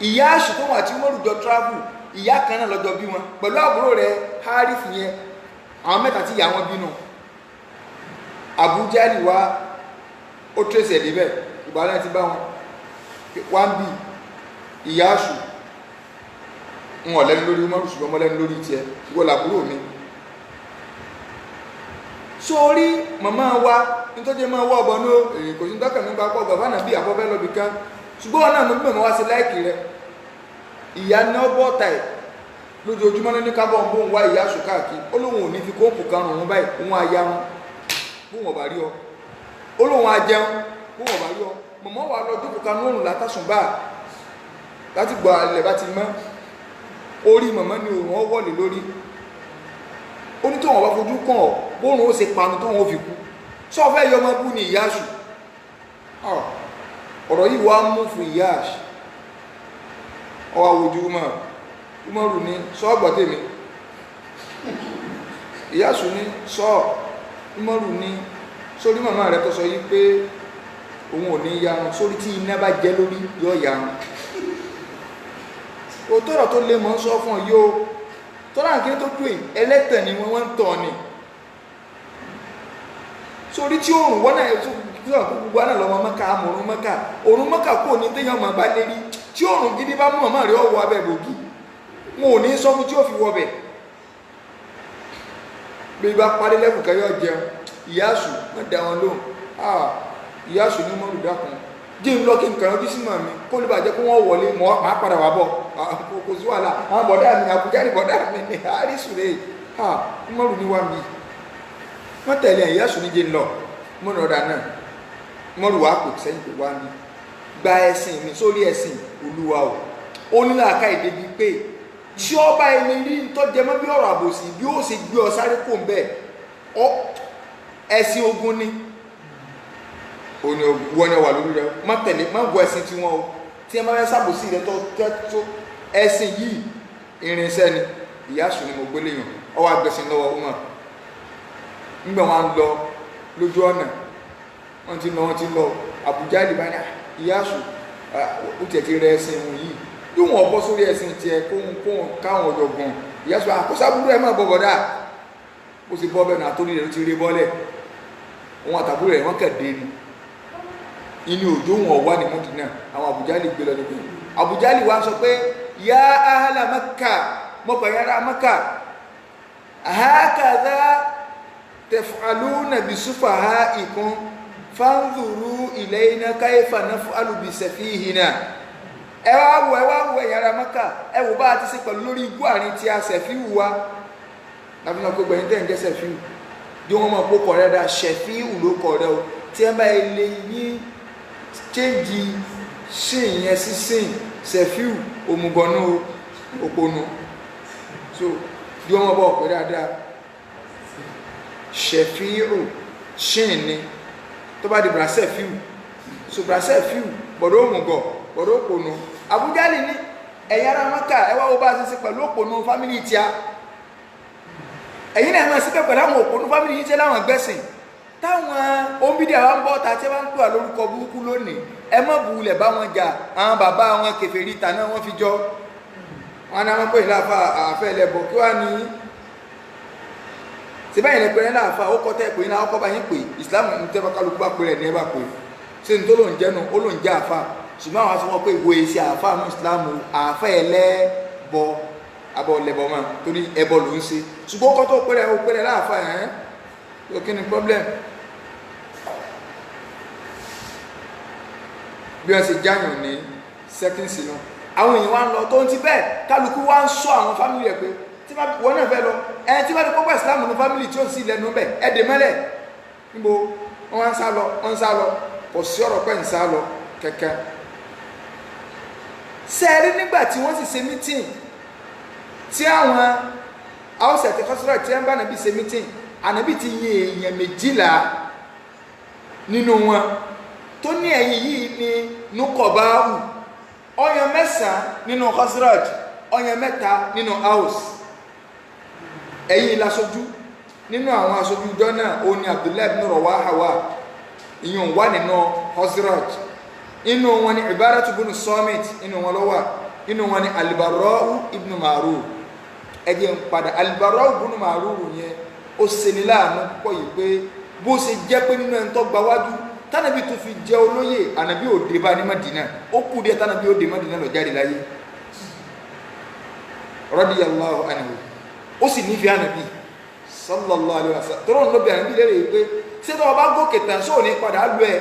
ìyá àṣùtò wọn àti Umaru jọ travel ìyá kan náà lọ́jọ́ bí wọn pẹ̀lú àbúrò rẹ̀ Harith yẹn àwọn mẹ́ta tí ìyá wọn bínú Abu Jali wá ó tẹ́sẹ̀ ẹ̀ débẹ̀ ìgbà náà ti bá wọn wá ń bí ìyá àṣù ń wọ̀n lẹ́nu lórí Umaru ṣùgbọ́n mọ́ lẹ́nu lórí tiẹ̀ ìwọ làbúrò mi sórí màmá wa nítorí máa wọ́ ọ̀bọ̀n ní èyí kò sí dọ́kà nípa pọ̀ bàbá náà bí àpọ́fẹ́ lọ́bì kan ṣùgbọ́n wọn náà mo gbẹ̀mọ́ wá sí láìkì rẹ ìyá náà bọ́ọ̀tà ẹ̀ lójoojúmọ́ ní kábọ̀ ń bó ń wá ìyá àṣù káàkiri ó lóun ò ní fi kóòpù karùn ún báyìí òun àyà wọn bó wọn bá rí ọ ó lóun àjẹun bó wọn bá rí ọ màmá wa lọ jókòó kanú òrùn látàsùn bá láti gbọ́ ilẹ̀ bá ti mọ́ orí màmá ni òun ọ wọ̀lẹ̀ lórí ó ní tó wọn bá fojú kàn ọ bóòrùn ó ṣe panu tó wọn ó fi kú sọ fẹ́ yọ ọmọ bú ní Ìyáṣù ọ̀rọ̀ yìí wá mú fún Ìyáṣù ọwọ́ ojú Umaru ní sọ́ọ̀gbọ̀ tèmi Ìyáṣù ní sọ́ọ̀ Umaru ní sórí màmá rẹ̀ tó sọ yí pé òun ò ní yarun sórí tí iná bá jẹ́ lórí yọ yarun òtọ́rọ̀ tó lè mọ́ sọ fún yóò tọ́rọ àkíní tó pè ẹlẹ́tẹ̀ ni wọ́n ń tọ́ ni sórí tí òòrùn wọ́n náà gbogbo náà lọ́mọ Mẹ́kà àmọ̀rún Mẹ́kà òòrùn Mẹ́kà kò ní téèyàn máa bá lérí tí òòrùn gidi bá mú màmá rẹ̀ ọwọ́ abẹ́ bògì wọn ò ní sọ fún tí ó fi wọ bẹ̀ bí bá parí lẹ́kùn kẹyọ jẹun Ìyáṣù wọ́n dá wọn lóhùn Ìyáṣù ní mọ́rù dákun jí ń lọ kí n kàn ọdún sí màmí kó lè bàjẹ́ kó wọ́n wọlé mọ́ máa padà wà bọ̀ kò sí wàhálà àwọn bọ̀dá mi Àbújá ní bọ̀dá mi ní àrísù rẹ̀ mọ́rù ní wá mi wọ́n tẹ̀lé Ìyáṣù ní jí ń lọ mọ́rù ọ̀dà náà mọ́rù wà pè sẹ́yìn pé wá mi gba ẹ̀sìn mi sórí ẹ̀sìn Olúwa ó ní làákà èdè bíi pé tí ọba ẹni rí tọ́jẹmọ́ bí ọ̀rọ̀ àbòsí bí ó ṣe gbé ọ sáré kò ń bẹ́ẹ̀ ẹ̀sìn ogun ni òní wọ́n wà lórí rẹ̀ má tẹ̀lé má bọ́ ẹ̀sìn tí wọ́n o tí ẹ máa fẹ́ sàbòsí rẹ̀ tó ẹ̀sìn yìí irinṣẹ́ ni Ìyáṣù ni mo gbélé yàn ọwọ́ agbẹ̀sìn lọ́wọ́ ọmọ nígbà wọn lọ lójú ọ̀nà wọ́n ti lọ Àbújá ìdìbò ní Ìyáṣù ó tiẹ̀ ti rẹ ẹ̀sìn wọn yìí yóò wọ́n bọ́ sórí ẹ̀sìn tiẹ̀ kóhun káwọn ọ̀jọ̀gbọ́n Ìyáṣù àkọsábúrú ẹ̀ má bọ̀ bọ̀dá ó sì bọ́ bẹ́ẹ̀ náà torí rẹ̀ ló ti rí bọ́lẹ̀ wọn àtàbúrò rẹ̀ wọ́n kẹ̀dé ni inú òjò wọn wà ní Mọ́dínà àwọn Àbújálì gbé lọ níbi Àbújálì wá sọ pé yá ahla Mẹ́kà mọ́pẹ̀ yára Mẹ́kà hakadha taf'aluna bi sufaha'ikum fanzuru ilayna kayfa naf'alu bi safihina ẹ wá wò yára Mẹ́kà ẹ wò bá a ti ṣe pẹ̀lú lórí igbó àárín tí a Ṣẹ̀fíù wa láti náà gbogbo ẹni tẹ́ ń jẹ́ Ṣẹ̀fíù bí wọ́n mọ̀ pé kọ̀ rẹ̀ dá Ṣẹ̀fíù ló kọ̀ rẹ̀ o tí ẹ bá ilé yín chéjì sìn yẹn sí sìn Ṣẹ̀fíù òmùgọ̀nù òpònú so bí wọ́n bọ̀ pé dáadáa Ṣẹ̀fíù sìn ni tó bá di Ṣẹ̀fíù so Ṣẹ̀fíù bọ̀dọ̀ òmùgọ̀ bọ̀dọ̀ òpònú Àbújálì ní ẹ̀yà ara Mẹ́kà ẹ wá wo bá a ṣe pẹ̀lú òpònú fámìlì tíá ẹ̀yin náà máa sí pẹ̀lú àwọn òpònú fámìlì yìí jẹ́ láwọn gbẹ́sìn táwọn ombídì àwọn ń bọ́ ta tí wọ́n ń pè lórúkọ burúkú lónìí ẹ má bulẹ̀ bá wọn jà àwọn bàbá wọn kèfèrí tàná wọn fi jọ wọn náà wọn pè láàfà àfẹ́ ẹlẹ́bọ̀ kí wọ́n ní síbáyìí lẹ pẹ̀lẹ́ láàfà ó kọ́ tẹ́ pé ní àwọn kọ́ bá yín pè ìsìlámù ní tẹ́ bá kálukú bá pè rẹ̀ ní ẹ bá pè ṣé ní tó lòun jẹ́nu ó lòun jẹ́ àfà ṣùgbọ́n àwọn aṣọ wọn pé ìwé iṣẹ́ àfà ní ìsìlámù àfẹ́ ẹlẹ́bọ abọ́ lẹ́bọ̀ máa torí ẹbọ ló ń ṣe ṣùgbọ́n kọ́ tó pẹ́rẹ́ láàfà ẹ̀ yóò kí ni problem bí wọ́n ṣe jáyàn ní sẹ́kíǹsì náà àwọn èèyàn wá ń lọ tó ń ti bẹ́ẹ̀ kálukú wá ń sọ àwọn fámìlì ẹ̀ pé tí wọ́n náà fẹ́ lọ ẹ̀ tí wọ́n ti kọ́kọ́ ìsìlámù ní fámìlì tí ó sì lẹ́nu bẹ̀ ẹ̀ dè mẹ́lẹ̀ níbo wọ́n ń sá lọ kò sí ọ̀rọ̀ pẹ́ ń sá lọ kẹ̀kẹ́ sẹ́ẹ̀rí nígbà tí wọ́n sì ṣe mítìn tí àwọn haúsẹ̀ tí kọ́sọ́rọ̀ tí wọ́n bá nàbí ṣe mítìn ànàbí ti yin èèyàn 12 nínú wọn tó ní ẹ̀yìn yìí ní nukọ̀báhù ọyàn 9 nínú Khazraj ọyàn 3 nínú Aus ẹ̀yìn ìlàṣojú nínú àwọn aṣojú ìjọ náà ó ní Abdullahi ibn Rawaha wà ìyún wà nínú Khazraj inú wọn ni Ibaratu ibn Samit inú wọn ló wà inú wọn ni Al-Barra'u ibn Ma'rur ẹgbẹ́ ń padà Al-Barra'u ibn Ma'rur yẹn ó ṣe ní láàánú púpọ̀ yìí pé bó ṣe jẹ́ pé nínú ẹni tó gba wájú tánàbí tó fi jẹ́ olóyè ànàbí òde bá ní Mádínà ó kù díẹ̀ tánàbí òde Mádínà lọ jáde láyé radiyallahu anhu ó sì nífẹ̀ẹ́ ànàbí sallallahu alaihi wasallam tó rọrùn lóbi ànàbí lérè pé ṣé tó ọba gòkè tàn sóò ní padà lọ ẹ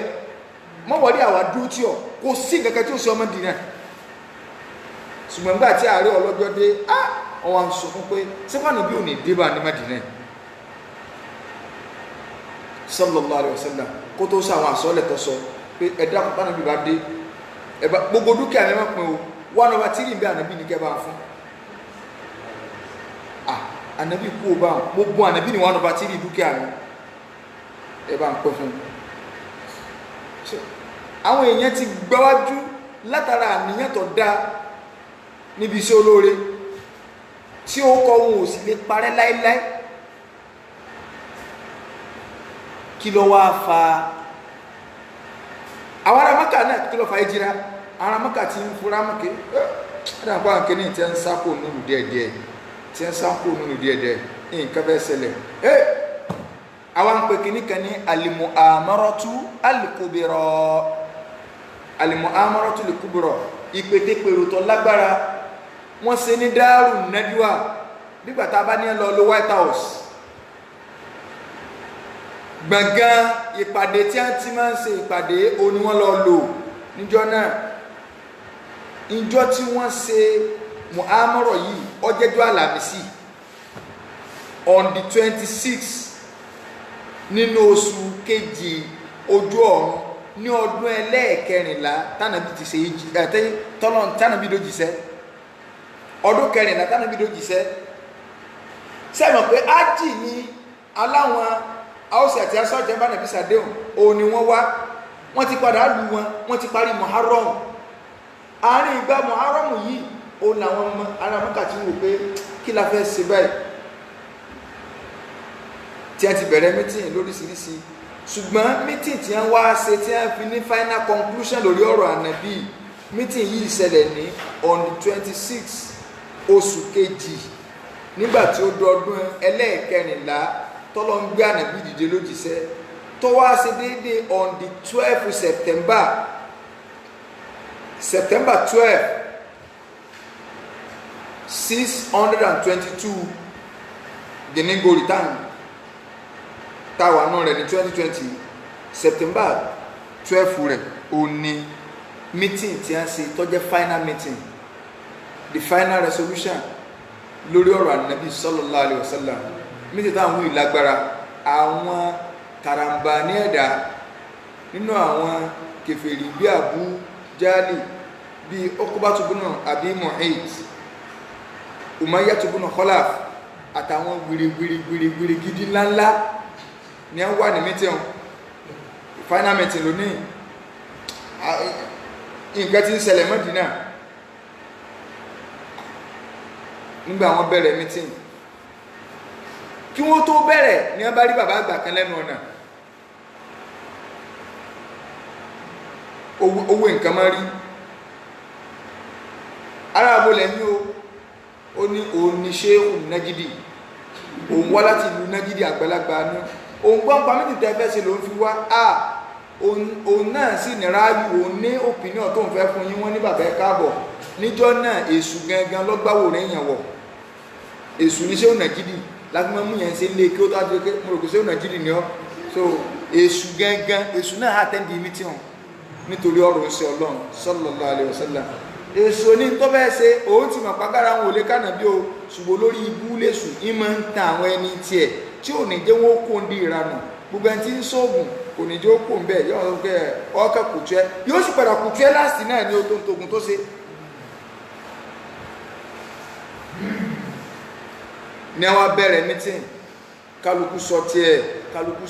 mọ́wọ́dí àwà dúró tí ọ kò sí kankan tí ó ṣe Mádínà ṣùgbọ́n nígbà tí ààrẹ ọlọ́jọ́ dé ọwọ́ ń sọ fún pé sẹ́fàánù bí ò ní dé bá ní Mádínà sallallahu alaihi wasallam kó tó sọ àwọn àsọ́lẹ̀ tó sọ pé ẹ̀dá kọ́tà níbi bá dé ẹ̀bá gbogbo dúkìá ní ẹ̀mọ́ pin o 1/3 bí ànábì ní kẹ́ bá fún ànábì kú o bá wọn gbogbo ànábì ní 1/3 dúkìá ní ẹ bá ń pẹ́ fún àwọn èèyàn ti gbáwájú látara àníyàn tó dáa níbi iṣẹ́ olóore tí ó kọ wọn ò sì lè parẹ́ láíláí. Kí ló wá fa àwọn ará Mákà náà, kí ló fa ìjìra? Ará Mákà ti ń fura mọ́kẹ́ àdàpọ̀ àǹkẹ́ ní tí ń sápò nínú díẹ̀díẹ̀, tí ń sápò nínú díẹ̀díẹ̀ nǹkan fẹ́ ṣẹlẹ̀. Àwọn ń pè kìíní kan ní al-mu'amaratu al-kubra, al-mu'amaratu al-kubra, ìpètèpèrò tó lágbára. Wọ́n ṣe ní Darun Nadwa nígbà tá a bá ní lọ lo White House. Gbọ̀ngàn ìpàdé tí a ti máa ń ṣe ìpàdé òní wọ́n lọ lò níjọ́ náà. Ìjọ tí wọ́n ṣe mu'amara yìí ọjọ́jọ́ Àlàmísì on the 26 nínú oṣù kejì ojú ọ̀run ní ọdún ẹlẹ́ẹ̀kẹrìnlá tánàbí ti ṣe tánàbí ló jíṣẹ́, ọdún kẹrìnlá tánàbí ló jíṣẹ́. Sẹ́mọ̀ pé ájì ni aláwọn haúsì àti asọ́jẹ́ bá nàbí sàdéhùn òun ni wọ́n wá, wọ́n ti padà lù wọn, wọ́n ti parí Muharram. Àárín ìgbà Muharram yìí òun làwọn ará Mákà tí wò pé kí la fẹ́ ṣe báyìí, tí a ti bẹ̀rẹ̀ mítìn lóríṣiríṣi. Ṣùgbọ́n mítìn tí wọ́n wá ṣe tí wọ́n fi ní final conclusion lórí ọ̀rọ̀ ànábì, mítìn yìí ṣẹlẹ̀ ní on the 26 oṣù kejì nígbà tí ó dọdún ẹlẹ́ẹ̀kẹrìnlá tọ́lọ́ ń gbé ànábì dìde lójíṣẹ́, tó wá ṣe déédéé on the 12 September 12 622 Genigo return táwa náà rẹ̀ ní 2020 September 12 rẹ̀ ó ní meeting tí a ṣe tó jẹ́ final meeting, the final resolution lórí ọ̀rọ̀ ànábì sallallahu alaihi wasallam. Meeting táwọn wí lágbára, àwọn karambà ní ẹ̀dá nínú àwọn kèfèrí bí Abu Jali, bí Uqbatu bin Abi Mu'ayt, Umayyatu bin Khalaf àtàwọn gbìrìgbìrì gidi ńláńlá ni wọ́n wà ní meeting, final meeting lónìí. Nǹkan tí ń ṣẹlẹ̀ Mẹ́dínà nígbà wọ́n bẹ̀rẹ̀ meeting, kí wọ́n tó bẹ̀rẹ̀ ni wọ́n bá rí bàbá àgbà kan lẹ́nu ọ̀nà. Owó nǹkan máa rí ara àbólẹ̀ ní ó ní òun ní Ṣéhù Nájídì, òun wá láti ìlú Nájídì àgbàlagbà ní òun gbọ́n pa méjì tẹ́fẹ́ sí ló ń fi wá òun náà sì ní ráyù, òun ní opinion tó ń fẹ́ fún yín. Wọ́n ní bàbá ẹ káàbọ̀. Níjọ́ náà èṣù gangan lọ́gbàwò rẹ̀ yàn wọ̀, èṣù ní Ṣéhù Nájídì láti mọ́ mú yẹn ṣe lé kí ó tó àjọ mo rò pé Ṣéhù Nájídì ni ọ́. So èṣù gangan, èṣù náà attend the meeting nítorí ọ̀rọ̀ ń ṣe Ọlọ́run sallallahu alaihi wasallam. Èṣù ní tó bẹ́ẹ̀ ṣe òun ti mọ̀ pàgàrà àwọn òlé kànà bí o, ṣùgbọ́n lórí ibú lèṣù ìmọ̀ ń tan àwọn ẹni tiẹ̀ tí ò ní jẹ́ wọ́n kó ń di ìranù. Gbogbo ẹni tí ń sóògùn kò ní jẹ́ ó kó ń bẹ̀, yóò sọ pé ọkọ̀ kùtù ẹ, yóò sì padà kùtù ẹ láti náà ní o tó ń togun tó ṣe. Ní àwọn bẹ̀rẹ̀ meeting, kálukú sọ tiẹ̀, kálukú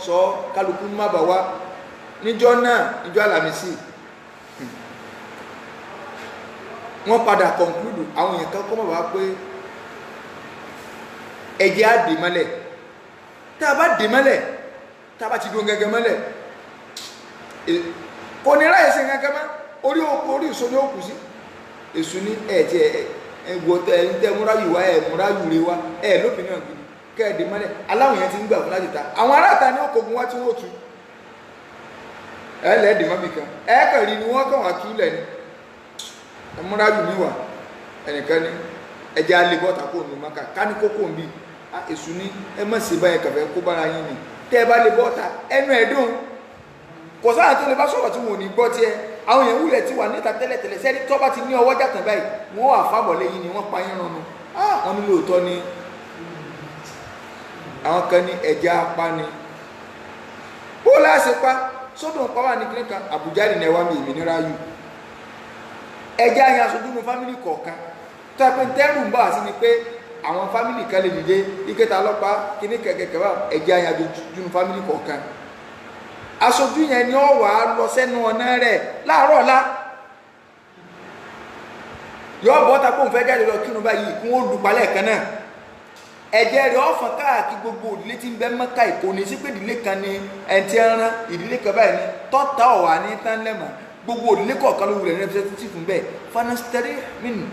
sọ kálukú má bà wá. Níjọ́ náà, níjọ́ Àlàmísì, wọ́n padà conclude, àwọn èèyàn kan kọ́ mọ̀ wá pé ẹjẹ́ á dè mọ́lẹ̀. Tá a bá dè mọ́lẹ̀, tá a bá ti dún gẹ́gẹ́ mọ́lẹ̀, kò ní ráyè sí gẹ́gẹ́ mọ́, orí ìṣó ní òkú sí. Èṣù ní ẹ̀tẹ́ múráyù wá, múráyù rẹ wá, lópin náà gidi kẹ́ẹ̀dè mọ́lẹ̀. Aláwọ̀ yẹn ti ń gbà fún láti ta, àwọn aráàta ní òkògùn wá tí wọ́n tú ẹlẹ́ẹ̀dì mọ́bì kan ẹ̀ẹ́kẹ̀rí ni wọ́n kàn wá túlẹ̀ ní ẹmúrájù níwà ẹnìkan ní ẹjẹ́ alẹ́bọ́ta kò nù mọ́ká ká ní kókó ń bí èṣù ní ẹ mọ̀ sí báyẹn kàfẹ́ kó bára yín ni tẹ́ ẹ bá lè bọ́ta ẹnu ẹ̀dùn kò sáà tó lè bá sọ̀rọ̀ tí wọn ò ní gbọ́ tiẹ̀. Àwọn èèyàn wúlẹ̀ tí wà níta tẹ́lẹ̀tẹ́lẹ̀ sẹ́ni tó bá ti ní ọwọ́ jàtàn báyìí wọ́n wà fábọ̀lẹ̀ yìí ni wọ́n pa yín runu. Wọ́n ní lóòótọ́ ni àwọn kan ní ẹja apá ni bó láṣẹ pa sódò pa wà ní kíní kan Àbújá ní ẹwà mi èmi ní ráyù ẹja yẹn aṣojú nu fámìlì kọ̀ọ̀kan tó ẹ pé tẹ́rù ń bá wá sí ni pé àwọn fámìlì kan lè dìde ìkẹta ọlọ́pàá kíní kẹ̀kẹ́ bá ẹja yẹn aṣojú nu fámìlì kọ̀ọ̀kan aṣojú yẹn ni ó wà á lọ sẹ́nu ọ̀nà rẹ̀ láàárọ̀ ọ̀la yóò bọ́ ta kó ń fẹ́ jáde lọ kírun báyìí kí wọ́n lù palẹ̀ kan náà ẹ̀jẹ̀ rẹ̀ ọ̀fàn káàkiri gbogbo ìdílé tí ń bẹ Mẹ́kà kò ní sí pé ìdílé kan ní ẹ̀ǹtí ẹran ìdílé kan báyìí ní tọ́ta ọ̀wà ní tán lẹ́mọ̀ gbogbo ìdílé kọ̀ọ̀kan ló wulẹ̀ ní representative fún bẹ́ẹ̀ fanastẹ́rì mínú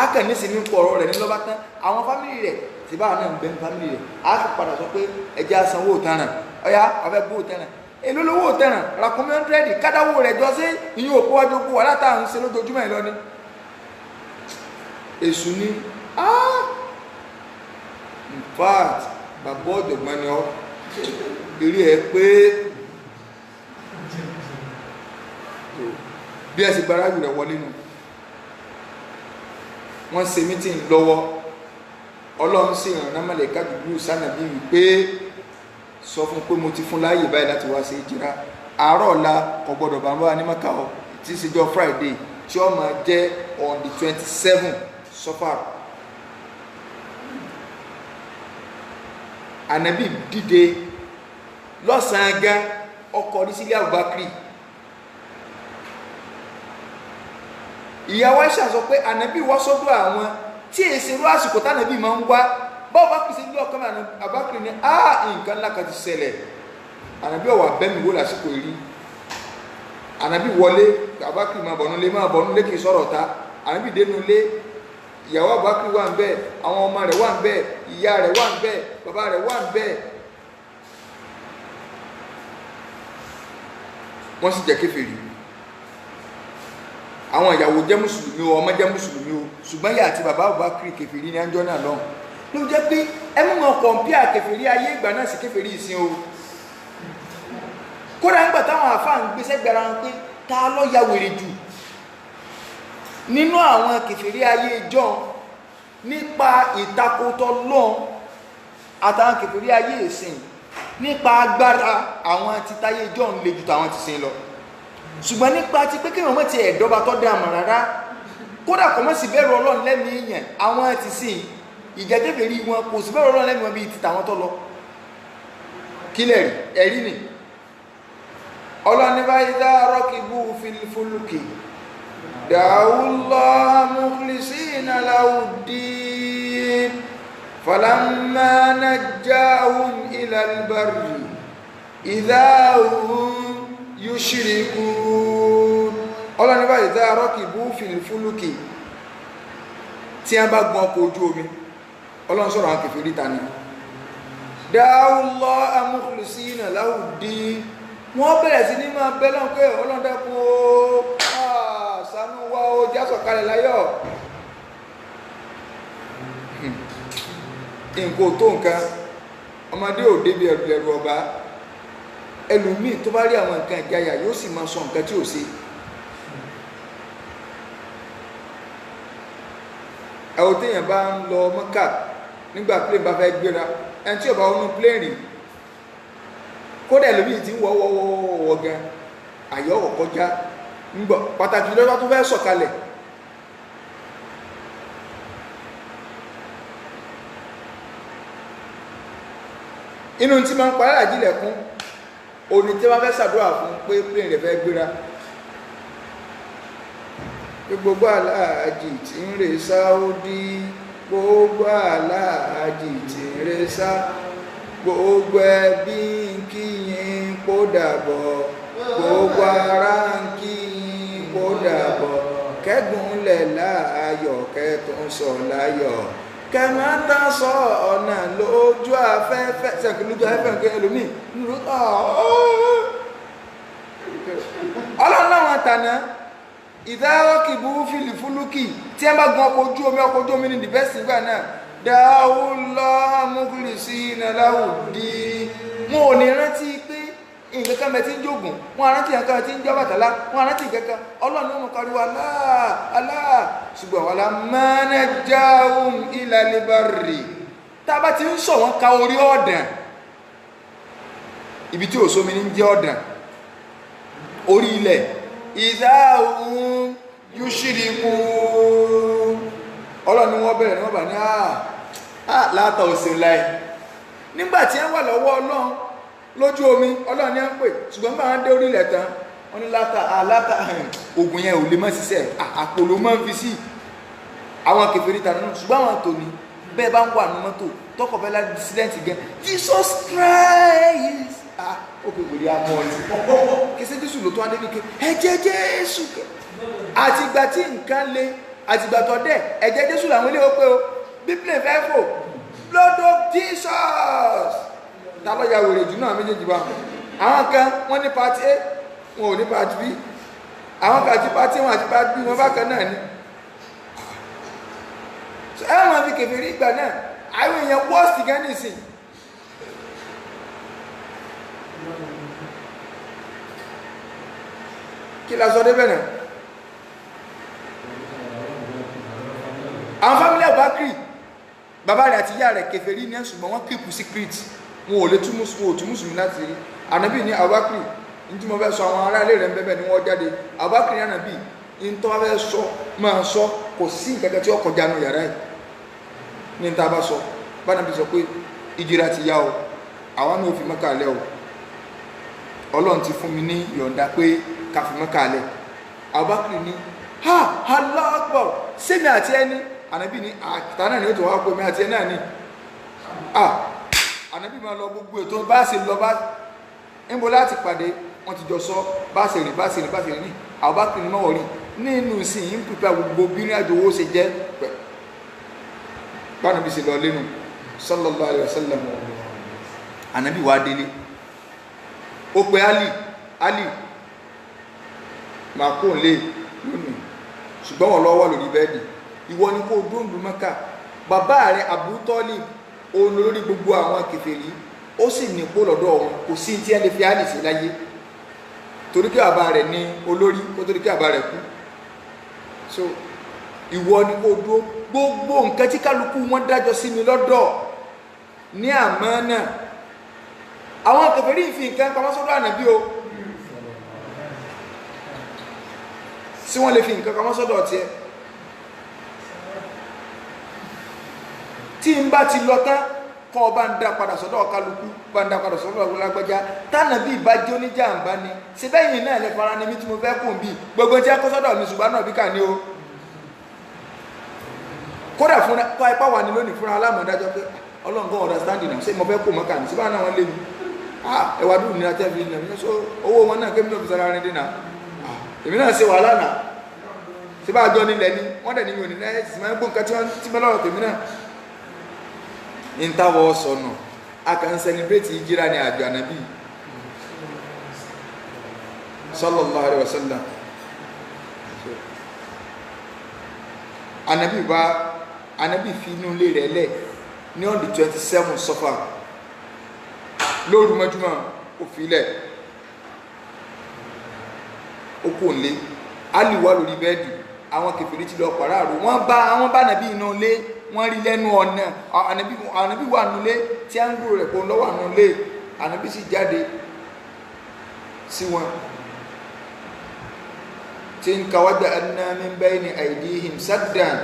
akànnì sí ní pọ̀ ọ̀rọ̀ rẹ̀ ní lọ́ba tán àwọn fámìlì rẹ̀ tí báwọn náà ń bẹ ní fámìlì rẹ̀ á fi padà sọ pé ẹ̀jẹ̀ asanwó òtanràn ọ̀yá ọ̀fẹ́ gbó òtanràn èló lówó òtanràn ràkúnmí 100 kádàwó rẹ̀ jọ sí ìyẹn òkú wájú kú wà látà ń ṣe lójoojúmọ́ ẹ̀ lọ ni èṣù ni in fact bàbá ọ̀jọ̀gbọ́n ni ọ́ eré ẹ pé bí ẹ sì gbára jù rẹ̀ wọlé nù wọ́n ṣe mítìn lọ́wọ́ ọlọ́run sì ràn mọ̀lẹ́ká jùlọ sánàbí wípé sọ fún pé mo ti fún láàyè báyìí láti wá sí ìjìrá àárọ̀ ọ̀la kò gbọ́dọ̀ bá ń bá ní Mẹ́kà ọ̀ tí í ṣe jọ Friday tí ó máa jẹ́ on the 27 Safar ànábì dìde lọ́sàn-án gan ọkọ̀ ní sílé Abubakar ìyàwó Aisha sọ pé ànábì wá sọ́dọ̀ àwọn tí èsì irú àsìkò tánàbì máa ń wá bọ́ọ̀ bá pèsè ní ọkọ̀ mẹ́rin Abubakar ní nǹkan ńlá kan ti ṣẹlẹ̀ ànábì ọ̀wà bẹ́mi wó lásìkò ìrí ànábì wọlé Abubakar máa bọ̀nú lé kì í sọ̀rọ̀ ta ànábì dénú lé ìyàwó Abubakar wà ń bẹ àwọn ọmọ rẹ̀ wà ń bẹ ìyá rẹ̀ wà ń bẹ bàbá rẹ̀ wà ń bẹ wọ́n sì jẹ́ kèfèrí àwọn ìyàwó jẹ́ mùsùlùmí o ọmọ jẹ́ mùsùlùmí o ṣùgbọ́n ìyá àti bàbá Abubakar kèfèrí ní àjọ náà lọ́hùn ló jẹ́ pé ẹ mú wọn kọ̀ǹpíà kèfèrí ayé ìgbà náà sí kèfèrí ìsìn o kódà nígbà táwọn àfáà ń gbéṣẹ́ gbára wọn pé ta ló ya wèrè jù nínú àwọn kèfèrí ayé ìjọ nípa ìtakòtọ́ lọ́n àtàwọn kèfèrí ayé ìsìn nípa agbára àwọn títáyé ìjọ ń le jù tàwọn ti sìn lọ ṣùgbọ́n nípa ti pé kéèyàn mọ́ ti ẹ̀dọ́ba tó dá àmọ̀ rárá kódà kò mọ́ sí bẹ̀rù Ọlọ́run lẹ́mìí èèyàn àwọn ti sìn ìjẹ́kèfèrí wọn kò sí bẹ̀rù Ọlọ́run lẹ́mìí wọn bíi ti tàwọn tó lọ kílẹ̀ ẹ̀rí ni Ọlọ́run ní báyìí dá rọ́kìbú fílfúlùkì da'ullaha mukhlisina lahu-d-din falamma najjahum ila al-barri idha hum yushrikun Ọlọ́run ní báyìí dá rọ́kìbú fílfúlùkì tí a bá gun ọkọ̀ ojú omi Ọlọ́run sọ̀rọ̀ àwọn kèfèrí ta ni da'ullaha mukhlisina lahu-d-din wọ́n bẹ̀rẹ̀ sí ní máa bẹ́ lọ́n pé Ọlọ́run dákun ó ṣàánú wa ó jásọ̀kalẹ̀ láyọ̀ nǹkan tó nǹkan ọmọdé ò débi ẹ̀rù ọba ẹlòmíì tó bá rí àwọn nǹkan ìjáyà yóò sì máa sọ nǹkan tí ò ṣe ẹ̀wọ̀n téèyàn bá ń lọ Mọ́kà nígbà plane bá fẹ́ gbéra ẹni tí ó bá wọnú plane rìn kódà lóbi tí ń wọ́wọ́wọ́wọ́ gan àyọ́ ọ̀kọjá ń gbọ́ pàtàkì lọ́jọ́ tó fẹ́ sọ̀kalẹ̀ inú tí ma ń parí àjílẹ̀ kún òní tí wọ́n fẹ́ ṣàdúrà fún pé plane rẹ̀ fẹ́ gbéra gbogbo aláàjì tí ń rè Sáúdí gbogbo aláàjì tí ń rè gbogbo ẹbí ń kíyìn kó dàbọ̀ gbogbo ará ń kíyìn kó dàbọ̀ kẹ́gùnlẹ̀ láàyọ̀ kẹ́tùn sọ láyọ̀ kẹ́mẹ́ta sọ ọ̀nà lójú afẹ́fẹ́ sẹ́kì lójú afẹ́fẹ́ nǹkan ẹlòmíì ọlọ́run láwọn àtàná ìdárọ́kìbú fìlìfúlùkì tí ẹ bá gun ọkọ̀ ojú omi ní dìbẹ́sì gbà náà da'ullaha mukhlisina lahu-d-din wọn ò ní rántí pé nǹkan kan bẹ tí ń jogun wọn rántí nǹkan tí ń jọ Bàtálá wọn rántí nǹkan Ọlọ́run wọn kariwo Allah Allah ṣùgbọ́n walamma najjahum ila al-barri tá a bá ti ń sọ wọn ka orí ọ̀dàn ibi tí òsomi ní jẹ́ ọ̀dàn orí ilẹ̀ idha hum yushrikun Ọlọ́run wọn bẹ̀rẹ̀ ní wọ́n bà ní látà òsìn láì nígbàtí ẹ wà lọ́wọ́ Ọlọ́run lójú omi Ọlọ́run ní ẹ ń pè ṣùgbọ́n bá ń dé orílẹ̀ tán wọ́n ní látà ògùn yẹn ò lè mọ́ síṣẹ́ àpò ló mọ́ fi sí àwọn kèfèrí tànà náà ṣùgbọ́n àwọn tòní bẹ́ẹ̀ bá ń wà ní mọ́tò tọkọ̀ fẹ́ láti sílẹ̀ǹtì gan Jesus Christ ó pè wòlé amọ́ ọ̀lẹ́ kìí ṣe Jésù ló tó adé wíkẹ́ ẹ̀jẹ̀ Jésù àtìgbà tí nǹkan le àtìgbà tó dẹ̀ ẹ̀jẹ̀ Jésù làwọn ilé ó pé o bíbélì fẹ́ fò blood of Jesus ta ló ya wèrè jù náà méjèèjì bá àwọn kan wọ́n ní part A wọn ò ní part B àwọn kan àti part A wọn àti part B wọn bákan náà ni ẹ wọn fi kèfèrí ìgbà náà àwọn èèyàn worst gan nísìn kí la sọ débẹ̀ náà àwọn family Abubakar bàbá rẹ̀ àti ìyá rẹ̀ kèfèrí ní ṣùgbọ́n wọ́n keep secret wọn ò lè tú mùsùlùmí láti rí ànábì ní Abubakar ní tí mo fẹ́ sọ àwọn ará ilé rẹ̀ ń bẹ́bẹ̀ ní wọ́n jáde Abubakar ní ànábì ní tó wá fẹ́ sọ máa sọ kò sí nǹkan tí ó kọjá nù yàrá yìí ní ta bá sọ bánàbí sọ pé ìjìrà ti yá o àwọn náà fi Mẹ́kà lẹ̀ o Ọlọ́run ti fún mi ní yọ̀ǹda pé ká fi Mẹ́kà lẹ̀ Abubakar ní Allahu Akbar sẹ́mi àti ẹni ànábì ní àtà náà ni ó tó wá pọ̀ mi àti ẹni náà ni ànábì máa lọ gbogbo ètò bá ṣe lọ bá ń bọ́ láti pàdé wọ́n ti jọ sọ bá ṣe rìn ní Abubakar ní mọ́wọ́ rí nínú sí yìí ń pípẹ́ gbogbo bírí àjò owó ṣe jẹ́ bánàbí ṣe lọ lẹ́nu sallallahu alaihi wasallam ànábì wá délé ó pe Ali máa kó lè lónìí ṣùgbọ́n wọ́n lọ́wọ́ lórí bẹ́ẹ̀dì ìwọ ni kó dóńdó Mẹ́kà bàbá rẹ̀ Abu Talib olórí gbogbo àwọn kèfèrí ó sì ní kó lọ́dọ̀ wọn kò sí tí ẹ lè fi Ali sí láyé torí kí bàbá rẹ̀ ní olórí kó torí kí bàbá rẹ̀ kú so ìwọ ni kó dúró gbogbo nǹkan tí kálukú wọn dájọ́ sí mi lọ́dọ̀ ní àmánà àwọn kèfèrí fi nǹkan pamọ́ sọ́dọ̀ ànábì o sí wọ́n lè fi nǹkan pamọ́ sọ́dọ̀ tiẹ̀ tí n bá ti lọ tán kọ́ bá ń dá padà sọ́dọ̀ kálukú bá ń dá padà sọ́dọ̀ lágbájá tánàbí ìbájọ́ oníjàmbá ni ṣe bẹ́yìn náà lè fara ní mi tí mo fẹ́ kùn bí gbogbo tí a kọ́ sọ́dọ̀ mi ṣùgbọ́n náà bí kà ní o kódà fún ipá wà ní lónìí fúnra alámọ̀dájọ́ pé ọlọ́ngán understanding náà ṣe mo fẹ́ kó mọ́kà ní síbá náà wọ́n lé mi ẹwà dùn ní atẹ́bí ní ẹ̀mí so owó wọn náà kémi náà fi sára rìn dínà èmi náà ṣe wàhálà náà síbá àjọ nílẹ̀ ni wọ́n dẹ̀ ní mi ò ní lẹ́yìn tí máa ń gbó nǹkan tí mẹ́ lọ́rọ̀ tèmi náà ń táwọ̀ sọnù a kàn ń celebrate ìjírà ní àjọ ànábì sallallahu alaihi wasallam ànábì fi inú ilé rẹ̀ lẹ̀ ní on the 27 Safar lóru mọ́júmọ́ ó fi lẹ̀ ó kò lé Ali wà lórí bẹ́ẹ̀dì àwọn kèfèrí ti lọ pàráàrò wọ́n bá ànábì inú ilé wọ́n rí lẹ́nu ọ̀nà ànábì wà nulé tí a ń gbúrò rẹ̀ pọ̀ lọ́wọ́ nulé ànábì sì jáde sí wọn tí ń kàwádà anna min bayni aydihim saddan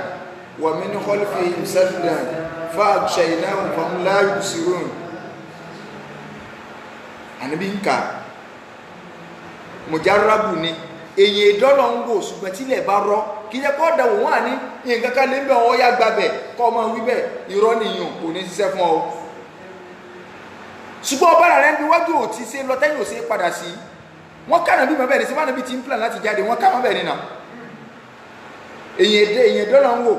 wa min khalfihim saddan fa'aghshaynahum fahum la yubsirun ànábì ń kà mujarrabu ni èyí ìdọ́lọ̀ ń wò ṣùgbọ́n tílẹ̀ bá rọ́ kí jẹ́ kọ́ dẹ̀wò wọ́n ní nǹkan ká lè bẹ̀ wọ́n yá gbàbẹ̀ kọ́ ọmọ wíbẹ̀ irọ́ nìyàn kò ní ṣiṣẹ́ fún ọ ṣùgbọ́n ọba rẹ̀ ń bí wájú ò ti ṣe lọ tẹ́yìn ò ṣe padà sí wọ́n ká nàbí mọ́ bẹ́ẹ̀ ní sí máa nàbí ti ń plan láti jáde wọ́n ká mọ́ bẹ́ẹ̀ nínà èyí ìdọ́lọ̀ ń wò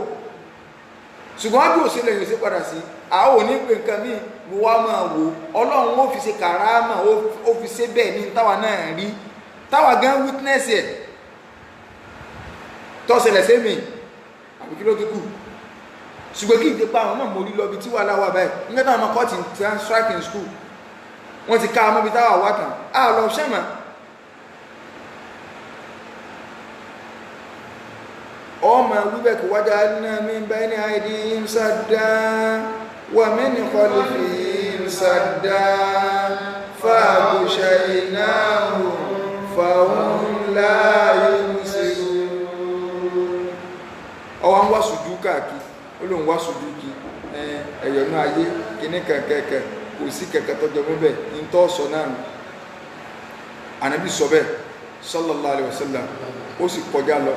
ṣùgbọ́n wájú ò ṣe lẹ́yìn ò ṣe padà sí àwọn òní pé nǹkan míì wá máa wò Ọlọ́run ó fi ṣe kàrámà ó fi ṣe bẹ́ẹ̀ ní táwa náà rí táwa gan witness ẹ̀ tọ́sẹ̀lẹ̀ sẹ́mì àbí kí ló tó kù ṣùgbọ́n kí ìdípa àwọn náà mórí lọ́bi tí wà láwà báyìí nígbàtà àwọn kọ́tí tí a ń strike in school wọ́n ti ká amóbi táwà wá tàn á lọ ṣẹ́mà ọmọ wíbẹ̀ kò wájá náà min bayni aydihim saddan wa min khalfihim saddan fa'aghshaynahum fahum la yubsirun ọwọ́ ń wá sùjú káàkiri ó lóun wá sùjú kí ẹ̀yọ̀nú ayé kìíní kẹ̀kẹ̀kẹ̀ kò sí kẹ̀kẹ́ tọ́jọ́ mẹ́bẹ̀ ní tọ́ sọ náà ànábì sọ bẹ́ẹ̀ sallallahu alaihi wasallam ó sì kọjá lọ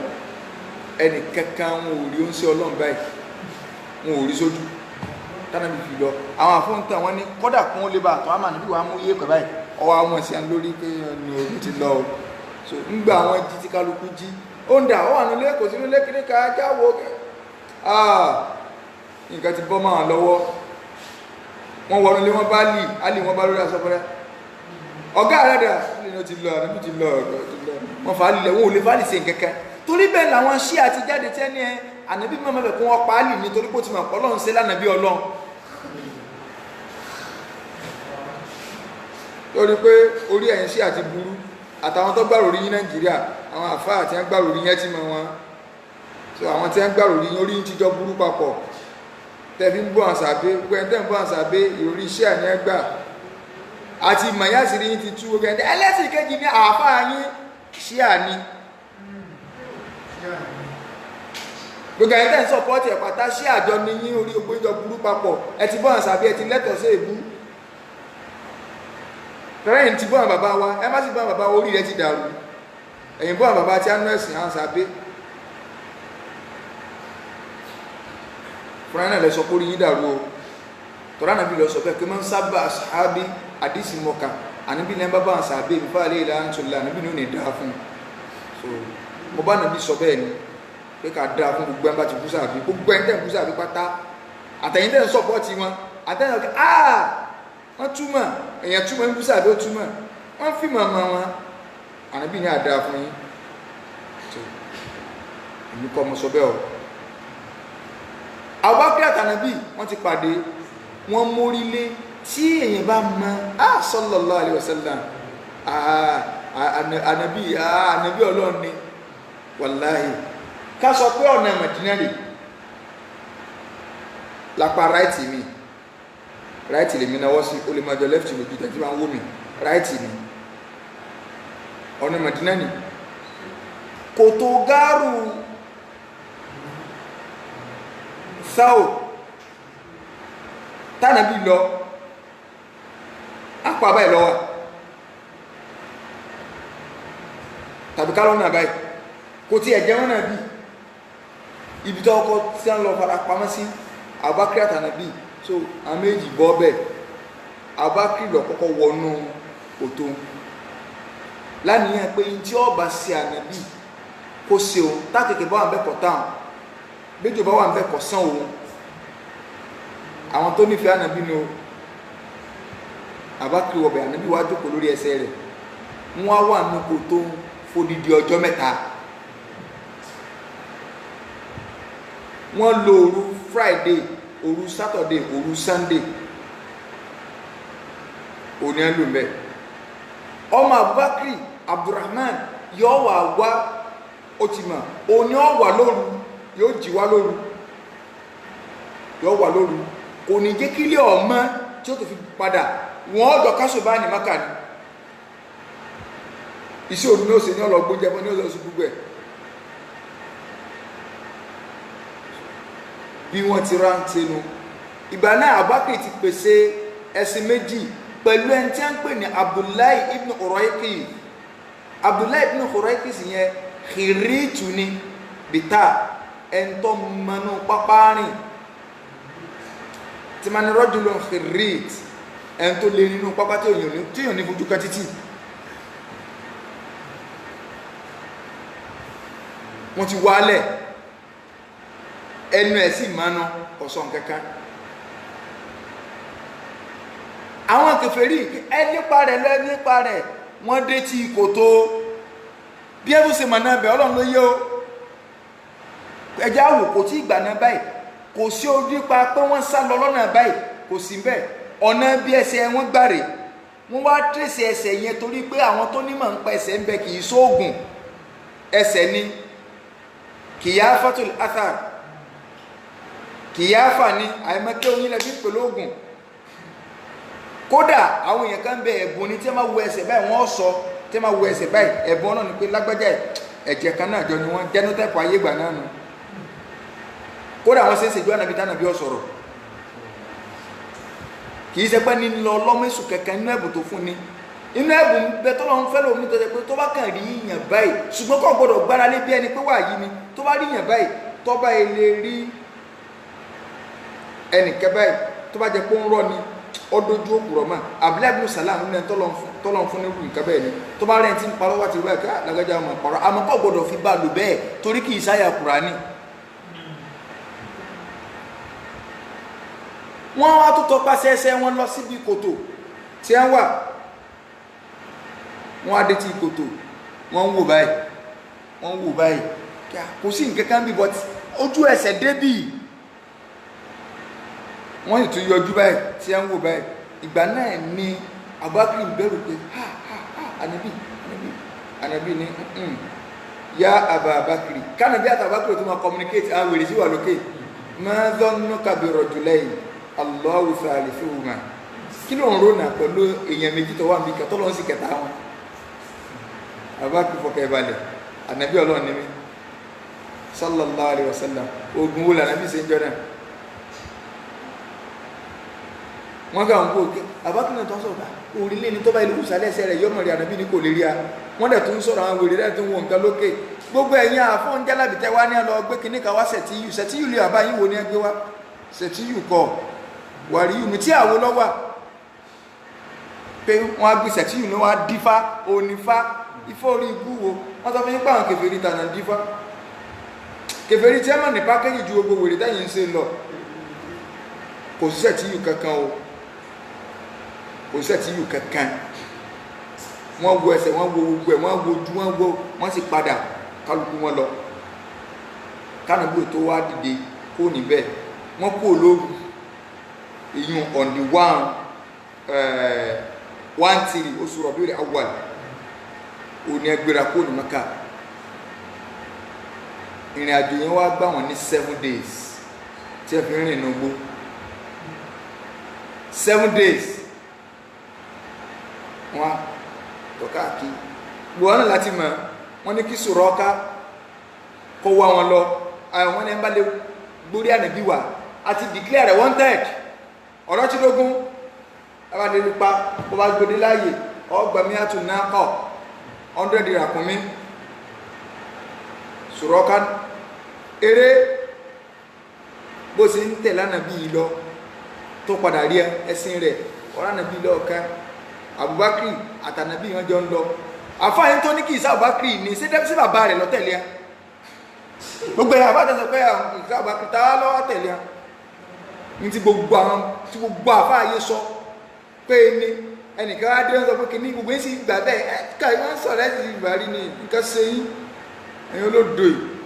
ẹnì kankan wọn ò rí oúnjẹ ọlọ́run báyìí wọn ò rí sójú tánàbí fi lọ àwọn àfóńtàn wọn ní kọ́dà kún ó lè bá àtọ́ àmà níbi wàá mú yé pẹ̀ báyìí ọwọ́ àwọn ẹ̀sìn lórí pé ní orí ti lọ o so ńgbà àwọn jí tí kálukú jí ó ń dà ó wà nílé kò sínú ilé kíní ká jáwó nǹkan ti bọ́ máa lọ́wọ́ wọ́n wọnú lé wọ́n bá lì wọ́n bá lórí asọ́pẹ́rẹ́ ọ̀gá rẹ̀ dà nínú ti lọ àdúgbò ti lọ ọ̀gá ti lọ wọ́n fà á lè wọ́n ò lè fà á lè ṣe nkẹ́kẹ́ torí bẹ́ẹ̀ làwọn ṣí àti jáde tẹ́ ní ẹ ànábì mọ́mọ́ bẹ̀ kún wọ́n pa á lì nítorí pé ó ti mọ̀ pé Ọlọ́run ṣe lánàbí Ọlọ́run lórí pé orí ẹ̀yìn ṣí àti burú àtàwọn tó gbàrò rí yín Nàìjíríà àwọn àfáà àti wọn gbàrò rí yín ti mọ wọn so àwọn tí wọn gbàrò rí yín orí yín ti jọ burú papọ̀ tẹ̀bí ń bọ́ àṣàbẹ́ gbogbo ẹni tẹ́ ń bọ́ àṣàbẹ́ ìròrí iṣẹ́ àní ẹgbà àti ìmọ̀yásí rí yín ti tú gbogbo ẹni ẹlẹ́sìn kejì ní àáfàá yín ṣí àní gbogbo ẹni tẹ́ ń sọpọ́tì ẹ̀pàtà ṣí àjọ ní yín orí ogbó ìjọ burú papọ̀ ẹ ti bọ́ àṣàbẹ́ ẹ ti lẹ́tọ̀ọ́ sí èbú tẹ́rẹ́yìn ti bọ́ bàbá wa ẹ má sì bọ́ bàbá orí rẹ ti dàrú ẹ̀yìn bọ́ bàbá tí a nú ẹ̀sìn àṣàbẹ́ fúnra náà lẹ sọ pé orí yín dàrú o tọ́lá nàbí lọ sọ pé kí wọ́n sábà sàábí àdìsí mọ́ka àníbí lẹ́yìn bá bá wọn sàábé mi fáwọn ilé ìlànà tó lè àníbí ní ò ní dáa fún un so mo bá nàbí sọ bẹ́ẹ̀ ni pé ká dáa fún gbogbo ẹ̀ bá ti bú sàábí gbogbo ẹ̀ ń tẹ̀ ń bú sàábí pátá àtẹ̀yìn tẹ̀ ń sọ̀pọ̀tì wọn àtẹ̀yìn ọ̀kẹ́ wọ́n túmọ̀ èèyàn túmọ̀ ń bú sàábí ó túmọ̀ wọ́n fi màmá wọn àníbí ní àdáa fún yín so èmi kọ́ mo sọ bẹ́ẹ̀ o Abubakar àtànàbí wọ́n ti pàdé wọ́n mórílé tí èyàn bá mọ̀ sallallahu alaihi wasallam ànàbí Ọlọ́run ni wàláhì ká sọ pé ọ̀nà Mẹdínà rẹ̀ lápá ráìtì mi ráìtì lèmi náwọ́ sí ó lè máa jọ lẹ́fìtì lójú tẹ́tí máa ń wó mi ráìtì mi ọ̀nà Mẹdínà ni kò tó gáàrù sáò tánàbí lọ apá báyìí lọ́wọ́ tàbí ká lọ́nà báyìí kò tí ẹ̀jẹ̀ wọn náà bí ibi tó ọkọ̀ tí a ń lọ fara pamọ́ sí Abubakar àtànàbí so àwọn méjì bọ́ bẹ́ẹ̀ Abubakar lọ kọ́kọ́ wọnú òtó láníyàn pé tí ọba sí ànàbí kó ṣe òun tákèké bá wà ń bẹ́kọ̀ táwọn méjì bá wà ń bẹ́kọ̀ sán òun àwọn tó nífẹ̀ẹ́ ànàbí ni o Abubakar wọ̀bẹ̀ ànàbí wá jókòó lórí ẹsẹ̀ rẹ̀ wọ́n wà nùkò tó ń fòdìdí ọjọ́ mẹ́ta wọ́n lo òru Friday òru Saturday òru Sunday òní ẹ̀ ló ń bẹ̀ ọmọ Abubakar Abdulrahman yóò wá ó ti mọ̀ òní ọ̀ wà lóru yóò jí wá lóru yóò wà lóru kò ní jẹ́ kílẹ̀ ọmọ tí ó tó fi padà wọ́n ọ̀dọ̀ káṣọ bá ní maka ní iṣẹ́ òru ní ó ṣe ní ọlọ́gbọ́n jẹ́ fún ní ọ̀sọ̀ gbogbo ẹ̀ bí wọ́n ti rántí nu ìgbà náà Abubakar ti pèsè ẹṣin méjì pẹ̀lú ẹni tí a ń pè ní Abdullahi ibn Uraiki Abdullahi ibn Uraiki sì yẹn khiritu ni bìtà ẹ̀ńtọ́ mmanú pápárìn tí ma ní rọ́jùlọ khirit ẹ̀ńtọ́ lè nínú pápá tí èèyàn ní fojú kan títì wọ́n ti wálẹ̀ ẹnu ẹ̀ sì mmanú ọ̀sán kankan àwọn kèfèrí nípa rẹ̀ wọ́n dé tí kòtò bí ẹbú ṣe mọ̀ náà bẹ̀ Ọlọ́run ló yé o ẹjá wò kò tí ìgbà náà báyìí kò sí ojú pa pé wọ́n sá lọ lọ́nà báyìí kò sí bẹ́ẹ̀ ọ̀nà bí ẹsẹ̀ wọn gbàrè wọ́n wá tẹ̀sẹ̀ ẹsẹ̀ yẹn torí pé àwọn tó nímọ̀ ń pa ẹsẹ̀ ń bẹ kì í sóògùn ẹsẹ̀ ni kìyáfàtul athar kìyáfà ni àìmọ́kẹ́ oyin lẹ́bí pẹ̀lú ògùn kódà àwọn èèyàn kan bẹ ẹ̀bùn ní tí wọ́n máa wo ẹsẹ̀ báyìí wọ́n sọ tí wọ́n máa wo ẹsẹ̀ báyìí ẹ̀bùn náà ni pé lágbájá ẹ̀jẹ̀ kan náà jọ ni wọ́n genotype ayé gbà náà nù kódà wọ́n ṣe ń ṣèjú ànàbí tánàbí ọ̀sọ̀rọ̀ kì í ṣe pé ní lọ lọ́mẹ́sù kẹ̀kẹ́ inú ẹ̀bùn tó fún ni inú ẹ̀bùn bẹ tó lọ́n fẹ́ lómi tó ṣe pé tó bá kàn rí yàn báyìí ṣùgbọ́n kò gbọdọ̀ gbára lé bí ẹni pé wà yí ni tó bá rí yàn báyìí tó bá ilé rí ẹnìkẹ́ báyìí tó bá jẹ́ pé ń rọ́ ni ọdójú òkúrọ̀ mọ́ Abdullahi ibn Salam ní tọ́lọ̀ fún nírú nǹkan bẹ́ẹ̀ ni tó bá rẹ̀ tí ń parọ́ wá ti rẹ̀ ká lágbájá ọmọ parọ́ àmọ́ kò gbọ́dọ̀ fi bá lò bẹ́ẹ̀ torí kì í sáyà Kùránì. wọ́n wá tó tọpasẹ̀ ẹsẹ̀ wọn lọ síbi kòtò tí wọ́n wà wọ́n á dé tí kòtò wọ́n ń wò báyìí kò sí nǹkan kan bí bọ́tí ojú ẹsẹ̀ débì wọ́n sì tún yọjú báyìí tí wọ́n ń wò báyìí ìgbà náà ni Abubakar bẹ̀rù pé anabi ni ya Abubakar kánàbí àti Abubakar tó máa communicate àwọn wèrè sí wà lókè ma dhannuka bi rajulayn Allahu thalithuhuma kí ló ń rònà pẹ̀lú èèyàn méjì tó wà níbi kan tó lọ́n sì kẹta wọn Abubakar fọkàn ìbalẹ̀ anabi ọlọ́run ni mí sallallahu alayhi wa sallam ogun wo lànàbí ṣe ń jọ náà wọ́n gbà wọn kó òkè àbákùnrin tó ń sọ̀rọ̀ orílẹ̀ ní tó bá ilé ìwòsàlẹ́sẹ̀ rẹ̀ yọmọ̀ rí ànábì ní kò lè rí a wọ́n dẹ̀ tó ń sọ̀rọ̀ àwọn wèrè rẹ̀ tó ń wọ nǹkan lókè gbogbo ẹ̀yìn àfọ́n jálàbì tẹ́ wá ní ọlọ́ gbé kìíní kan wá sẹ̀tíyù lè àbá yín wo ní ẹgbẹ́ wá sẹ̀tíyù kọ wàríyù mi tí àwo lọ́wà pé wọ́n á gbé sẹ̀tíyù ní wọ́n á dífá onífá ifá orí ibú wo wọ́n sọ fún yín pàwọn kèfèrí tànà dífá kèfèrí tí ẹ mọ̀ ní pákéjì ju gbogbo wèrè tẹ́yìn ń ṣe lọ kò sí sẹ̀tíyù kankan o kò sẹ́tíyù kankan wọ́n wo ẹsẹ̀ wọ́n wo gbogbo ẹ̀ wọ́n wo ojú wọ́n sì padà kálukú wọn lọ kánàbí tó wá dìde kó níbẹ̀ wọ́n kó olóòrù ìyún on the 1/3 oṣù Rabiul Awwal òní ẹgbẹ́ra kó ní Mẹ́kà ìrìn àjò yẹn wá gbà wọ́n ní 7 days tí ẹ fi rìn inú gbó 7 days wọ́n tọ́ka kí gbọ́n náà láti mọ̀ wọ́n ní kí Suraka kó wá wọn lọ àwọn ní ẹmbá lè gbórí ànàbí wà àti declare wanted ọ̀rọ̀ tí lógún abádẹ́lúpa bó bá gbódé láàyè ọgbàmí àtún náà kọ̀ 100 ìràkúnmí Suraka eré bó ṣe ń tẹ̀lé ànàbí lọ tó padà rí ẹṣin rẹ̀ ọ̀rọ̀ ànàbí lọ ọ̀ká Abubakar àtànàbí wọn jọ ń lọ àfáàyín tó ní kí ìsá Abubakar ní sí bàbá rẹ̀ lọ́tẹ̀lẹ́ à gbogbo ẹ̀yà bá tẹ́sọ pé ìsá Abubakar tá lọ́wọ́ tẹ̀lẹ́ à ní tí gbogbo àfáàyé sọ pé ní ẹnìkan á dé ń sọ pé kìíní gbogbo ń sì gbà bẹ́ẹ̀ káì wọ́n sọ̀rọ̀ ẹ̀ sì gbà rí ní nǹkan ṣe yín ẹ̀yin olódo yìí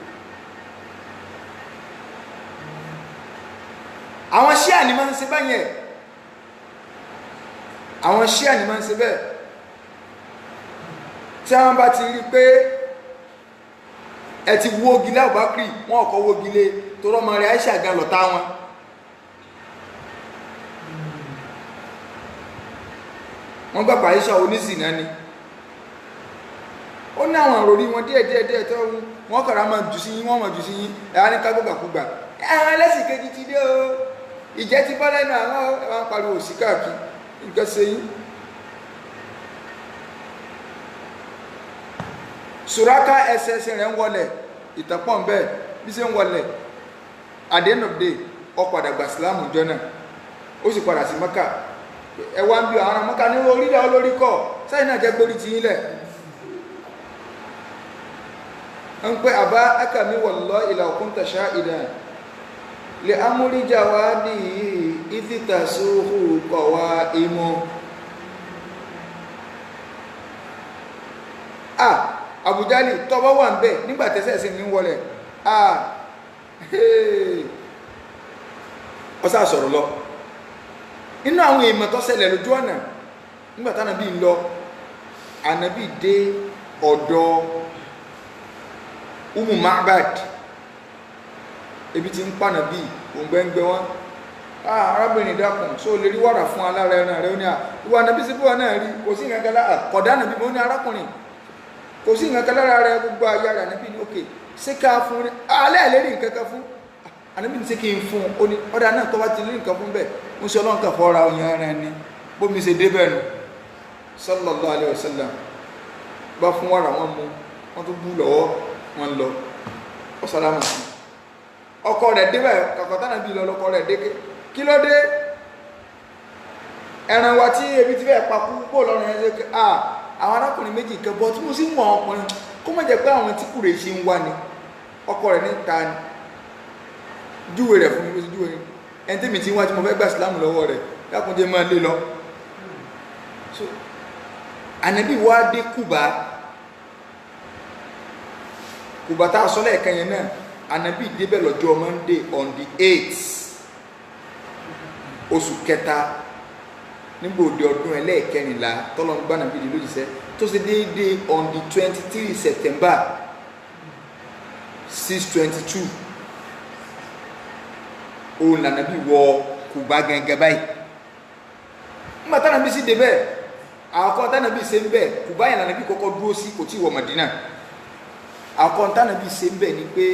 àwọn ṣíà ni máa ń ṣe báyẹn àwọn ṣíà ni máa ń ṣe bẹ́ẹ̀ tí wọ́n bá ti rí pé ẹ ti wó gilé Abubakar wọn ọ̀kọ́ wó gilé tó rọ́mọ rẹ̀ Aisha gan lọ́tá wọn wọ́n gbà Aisha oníṣìnà ni ó ní àwọn àròrí wọn díẹ̀ tó wọ́n kàrà máa jù sí yín wọ́n máa jù sí yín ẹ̀yà ní kágbàgbàkúgbà ẹ̀hàn ẹlẹ́sìn kejì ti dé o ìjẹ́ ti bọ́ lẹ́nu àwọn ẹ̀wọ̀n pariwo sí káàkiri nǹkan ṣe yín Suraka ẹsẹ̀ rẹ̀ ń wọlẹ̀ ìtàpọ̀ ń bẹ́ẹ̀ bí ṣe ń wọlẹ̀ at the end of the day ó padà gba Ìsìlámù jọ náà ó sì padà sí Mẹ́kà ẹwà ń bí àwọn Mẹ́kà ní orílẹ̀ olórí kọ́ sẹ́yìn náà jẹ́ gbórí ti yín lẹ̀ ń pẹ́ àbá akàmí wallahi ila kunta shahidan li amri jawadi ìfìtàsóhù kọ̀wá ìmọ̀ Abujali tọ́bọ́ wà ń bẹ̀ nígbàtẹ́sẹ̀ sí ní wọlẹ̀ ọsá sọ̀rọ̀ lọ inú àwọn èèmọ̀ tó ṣẹlẹ̀ lójú ọ̀nà nígbàtá ànàbí ń lọ ànàbí dé ọ̀dọ̀ Umu Ma'bad ebi ti ń pànàbí òǹgbẹ́ngbẹ́ wọn arábìnrin dákùn só lè rí wàrà fún alára ẹran rẹ̀ ó ní ìwà ànàbí sí búwa náà rí kò sí ìrìnkà lára kọ̀dá ànàbí bó ní arákùnrin kò sí ìrìnkà lára rẹ̀ gbogbo ayé rẹ̀ ànàbí ní òkè sí ká fún rí alẹ́ ìlérí nǹkan kan fún ànàbí ní sí kí n fún ó ní ọ̀dà náà tó bá ti rí nǹkan fún bẹ́ẹ̀ ń ṣe ọlọ́nkà fọ́ra ọyàn ara ẹni bómi ṣe dé bẹ́ẹ̀ nù sallallahu alaihi wasallam bá fún wàrà wọn mú wọn tó bú lọ́wọ́ wọn lọ ó sálámà sí ọkọ rẹ̀ dé báyìí kàkọ́ tánàbí lọ lọ́kọ rẹ̀ dé kí ló dé ẹran wa tí ebi ti fẹ́ pakú bó lọ́rùn ẹ̀ ṣe àwọn arákùnrin méjì kan bọ́ tí mo sì mọ̀ ọkùnrin kó má jẹ́ pé àwọn tí kúrè ṣe ń wá ni ọkọ rẹ̀ ní ta ni júwe rẹ̀ fún mi ló ti júwe ẹni tí mi ti ń wá tí mo fẹ́ gbà sílámù lọ́wọ́ rẹ̀ lákùnjẹ́ máa lé lọ so ànábì wá dé Kùbá tá a sọ lẹ́ẹ̀kan yẹn náà ànábì débẹ̀ lọ́jọ́ Monday on the 8th oṣù kẹta nígbà òde ọdún ẹlẹ́ẹ̀kẹrìnlá tọ́lọ́ ń gbá nàbí ìlú òjíṣẹ́ tó ṣe déédéé on the 23 September 622 òun lànàbí wọ Kùbá gẹ́gẹ́ báyìí nígbà tánàbí sì débẹ̀ àkọ́kọ́ tánàbí ṣe ń bẹ̀ Kùbá yẹn lànàbí kọ́kọ́ dúró sí kò tí wọ Mádínà àkọ́kọ́ tánàbí ṣe ń bẹ̀ ni pé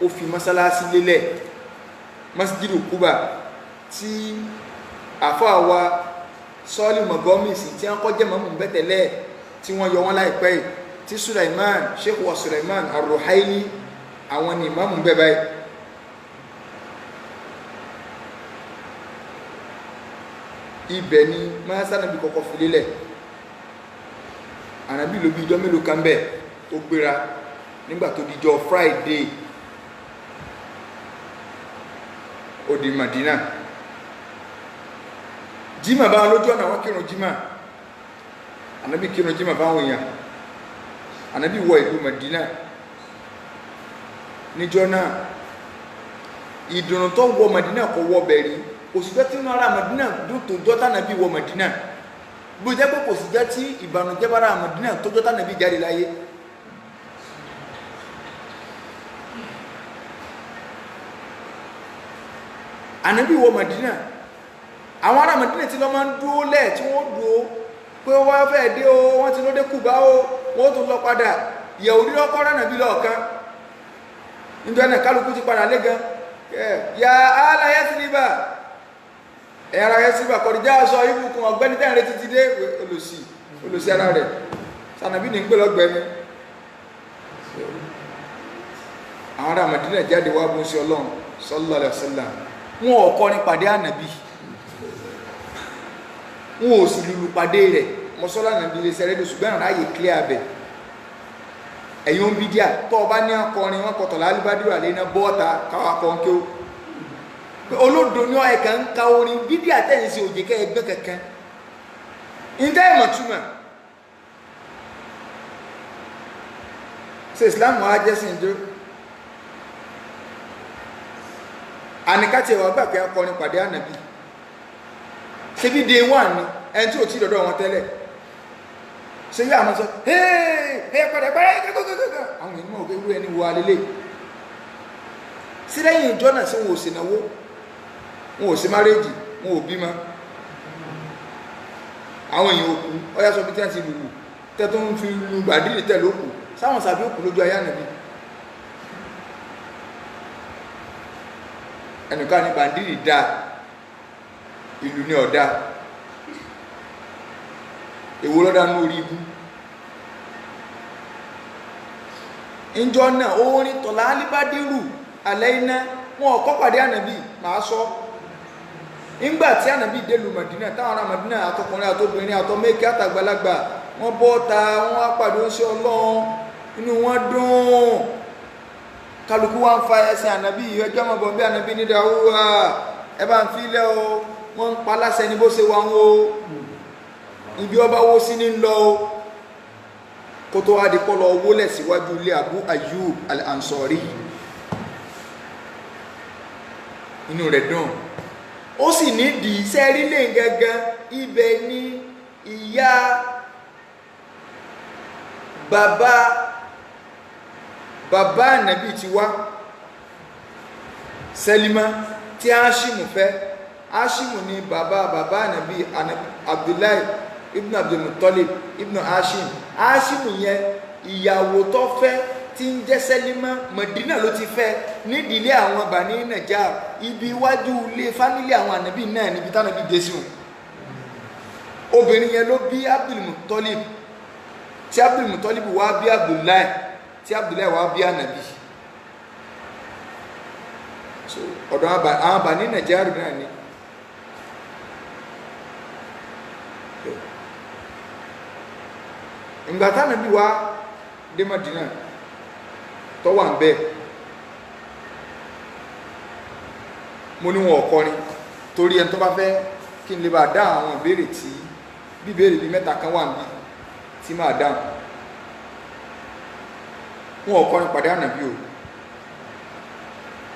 ó fi mọ́sálásí lélẹ̀ Masjidu Kùbá tí àfáà wa sọ́ọ̀lì mọ̀gọ́mìsì tí wọ́n kọ́ jẹ́ mọ́mù bẹ́tẹ̀lẹ̀ tí wọ́n yọ wọ́n láìpẹ́ yìí tí Sulaiman Sheikh wa Sulaiman Ar-Ruhaili àwọn ni mọ́mù bẹ́ báyìí ibẹ̀ ni mọ́sánàbí kọ́kọ́ fi lélẹ̀ ànábì ló bí ijọ́ mélòó kan bẹ́ẹ̀ ó gbéra nígbà tó dijọ́ Friday ó di Madina jima bá lójú ọ̀nà wọn kírun jima ànábì kírun jima báwọn èèyàn ànábì wọ ìlú Madina níjọ́ náà ìdùnnú tó wọ Madina kò wọ bẹ̀rí kò sì jẹ́ tí wọ́n ará Madina tó jọ́tà nàbí wọ Madina bó jẹ́ pé kò sì jẹ́ tí ìbànújẹ́ bá ará Madina tó jọ́tà nàbí jáde láyé ànábì wọ Madina àwọn ará Mádínà tí lọ máa ń dúó lẹ̀ tí wọ́n dúó pé wọ́n fẹ́ dé o wọ́n ti ló dé Kùbá o wọ́n tún lọ padà ìyàwó ní ọkọ̀ ránà bí lọ́ọ̀kan níjọ́ náà kálukú ti padà lẹ́gan ya ala Yasriba ẹ̀yàrá Yasriba kọ̀díjá sọ ibùkún ọ̀gbẹ́ni tẹ́rẹ títí dé olùsí ara rẹ̀ sànàbí ní pé lọ́gbẹ̀ẹ́ni àwọn ará Mádínà jáde wá bó ń ṣe Ọlọ́run sallallahu alaihi wasallam wọn ò kọrin pàdé ànàbí wọn ò sì lùlù pàdé rẹ̀ mọ́sọ́lá nàbí ilé sẹ́rẹ́dù ṣùgbọ́n ráyè clear abẹ ẹ̀yìn bídíà tó ọba ní akọrin wọn kọtọ̀ lálúbádìrò àlẹ́ iná bọ́ọ̀ta káwà kan kí ó pé olódo ní ẹ̀ka ń ka orin bídíà tẹ́yìn sí òjì kẹ́ ẹgbẹ́ kankan ìdá ìmọ̀ túmọ̀ ṣe Islam wa jẹ́ sí ìjọ àníkàtì ẹ̀wà gbà pé akọrin pàdé ànàbí ṣebí day one ni ẹni tí ò tí lọ́dọ̀ wọn tẹ́lẹ̀ ṣe yá àmọ́ sọ hey padà gẹ́gẹ́gẹ́gẹ́ àwọn ènìyàn òkè irú ẹni wọ alẹ́lẹ́ sí lẹ́yìn ìjọ náà sí wọn ò sí náwó wọn ò sí márèjì wọn ò bímọ àwọn èèyàn òkú ọyá sọ bí tí wọ́n ti lùlù tẹ́ tó ń fi lu gbàdìrì tẹ̀ lókù sáwọn sàbí òkú lójú ayé ànàbí ẹnìkan ní bàndìrì dáa ìlú ní ọ̀dá èwo lọ́dá ní orí ibú ìjọ náà orin tọ̀lá alíbádírù alẹ́ iná wọn ọ̀kọ́ pàdé ànàbí máa sọ nígbà tí ànàbí délù Mádínà táwọn ará Mádínà àtọkùnrin àtobìnrin àtọmẹ́kẹ́ àtàgbàlagbà wọ́n bọ́ ta wọ́n apàdé oúnjẹ Ọlọ́run inú wọn dùn kálukú wá ń fa ẹsẹ̀ ànàbí ẹjọ́ mọ̀ bọ̀ bí ànàbí ní dáwúwà ẹ bá ń fi ilẹ̀ o wọ́n ń pa láṣẹ ní bó ṣe wà ń wo ibi ọba wó sí ní lọ kó tó wá di pọ́ lọ wólẹ̀ síwájú ilé Abu Ayyub al-Ansari inú rẹ̀ dùn ó sì nídìí sẹ́rí lè gẹ́gẹ́ ibẹ̀ ní ìyá bàbá ànàbí ti wá Sẹ́límà tí Háṣímù fẹ́ Háṣímù ni bàbá ànàbí Abdullahi ibn Abdul Muttalib ibn Háṣímù yẹn ìyàwó tó fẹ́ tí ń jẹ́ Sẹ́límà Mádínà ló ti fẹ́ nídìílé àwọn Bani Najjar ibi iwájú ilé fámílì àwọn ànàbí náà níbi tánàbí dé sí wọn obìnrin yẹn ló bí Abdul Muttalib tí Abdul Muttalib wá bí Abdullahi tí Abdullahi wá bí ànàbí ọ̀dọ̀ àwọn àbá ní Nàìjíríà náà ni ìgbà táwọn bí wá dé Mádínà tó wà ń bẹ mo ní wọn ọ̀kọrin torí ẹni tó bá fẹ́ kí n lè bá dá àwọn ìbéèrè tí bí ìbéèrè bí mẹ́ta kan wà níbi tí máa dáhùn wọn ọ̀kọrin pàdé Ànábì o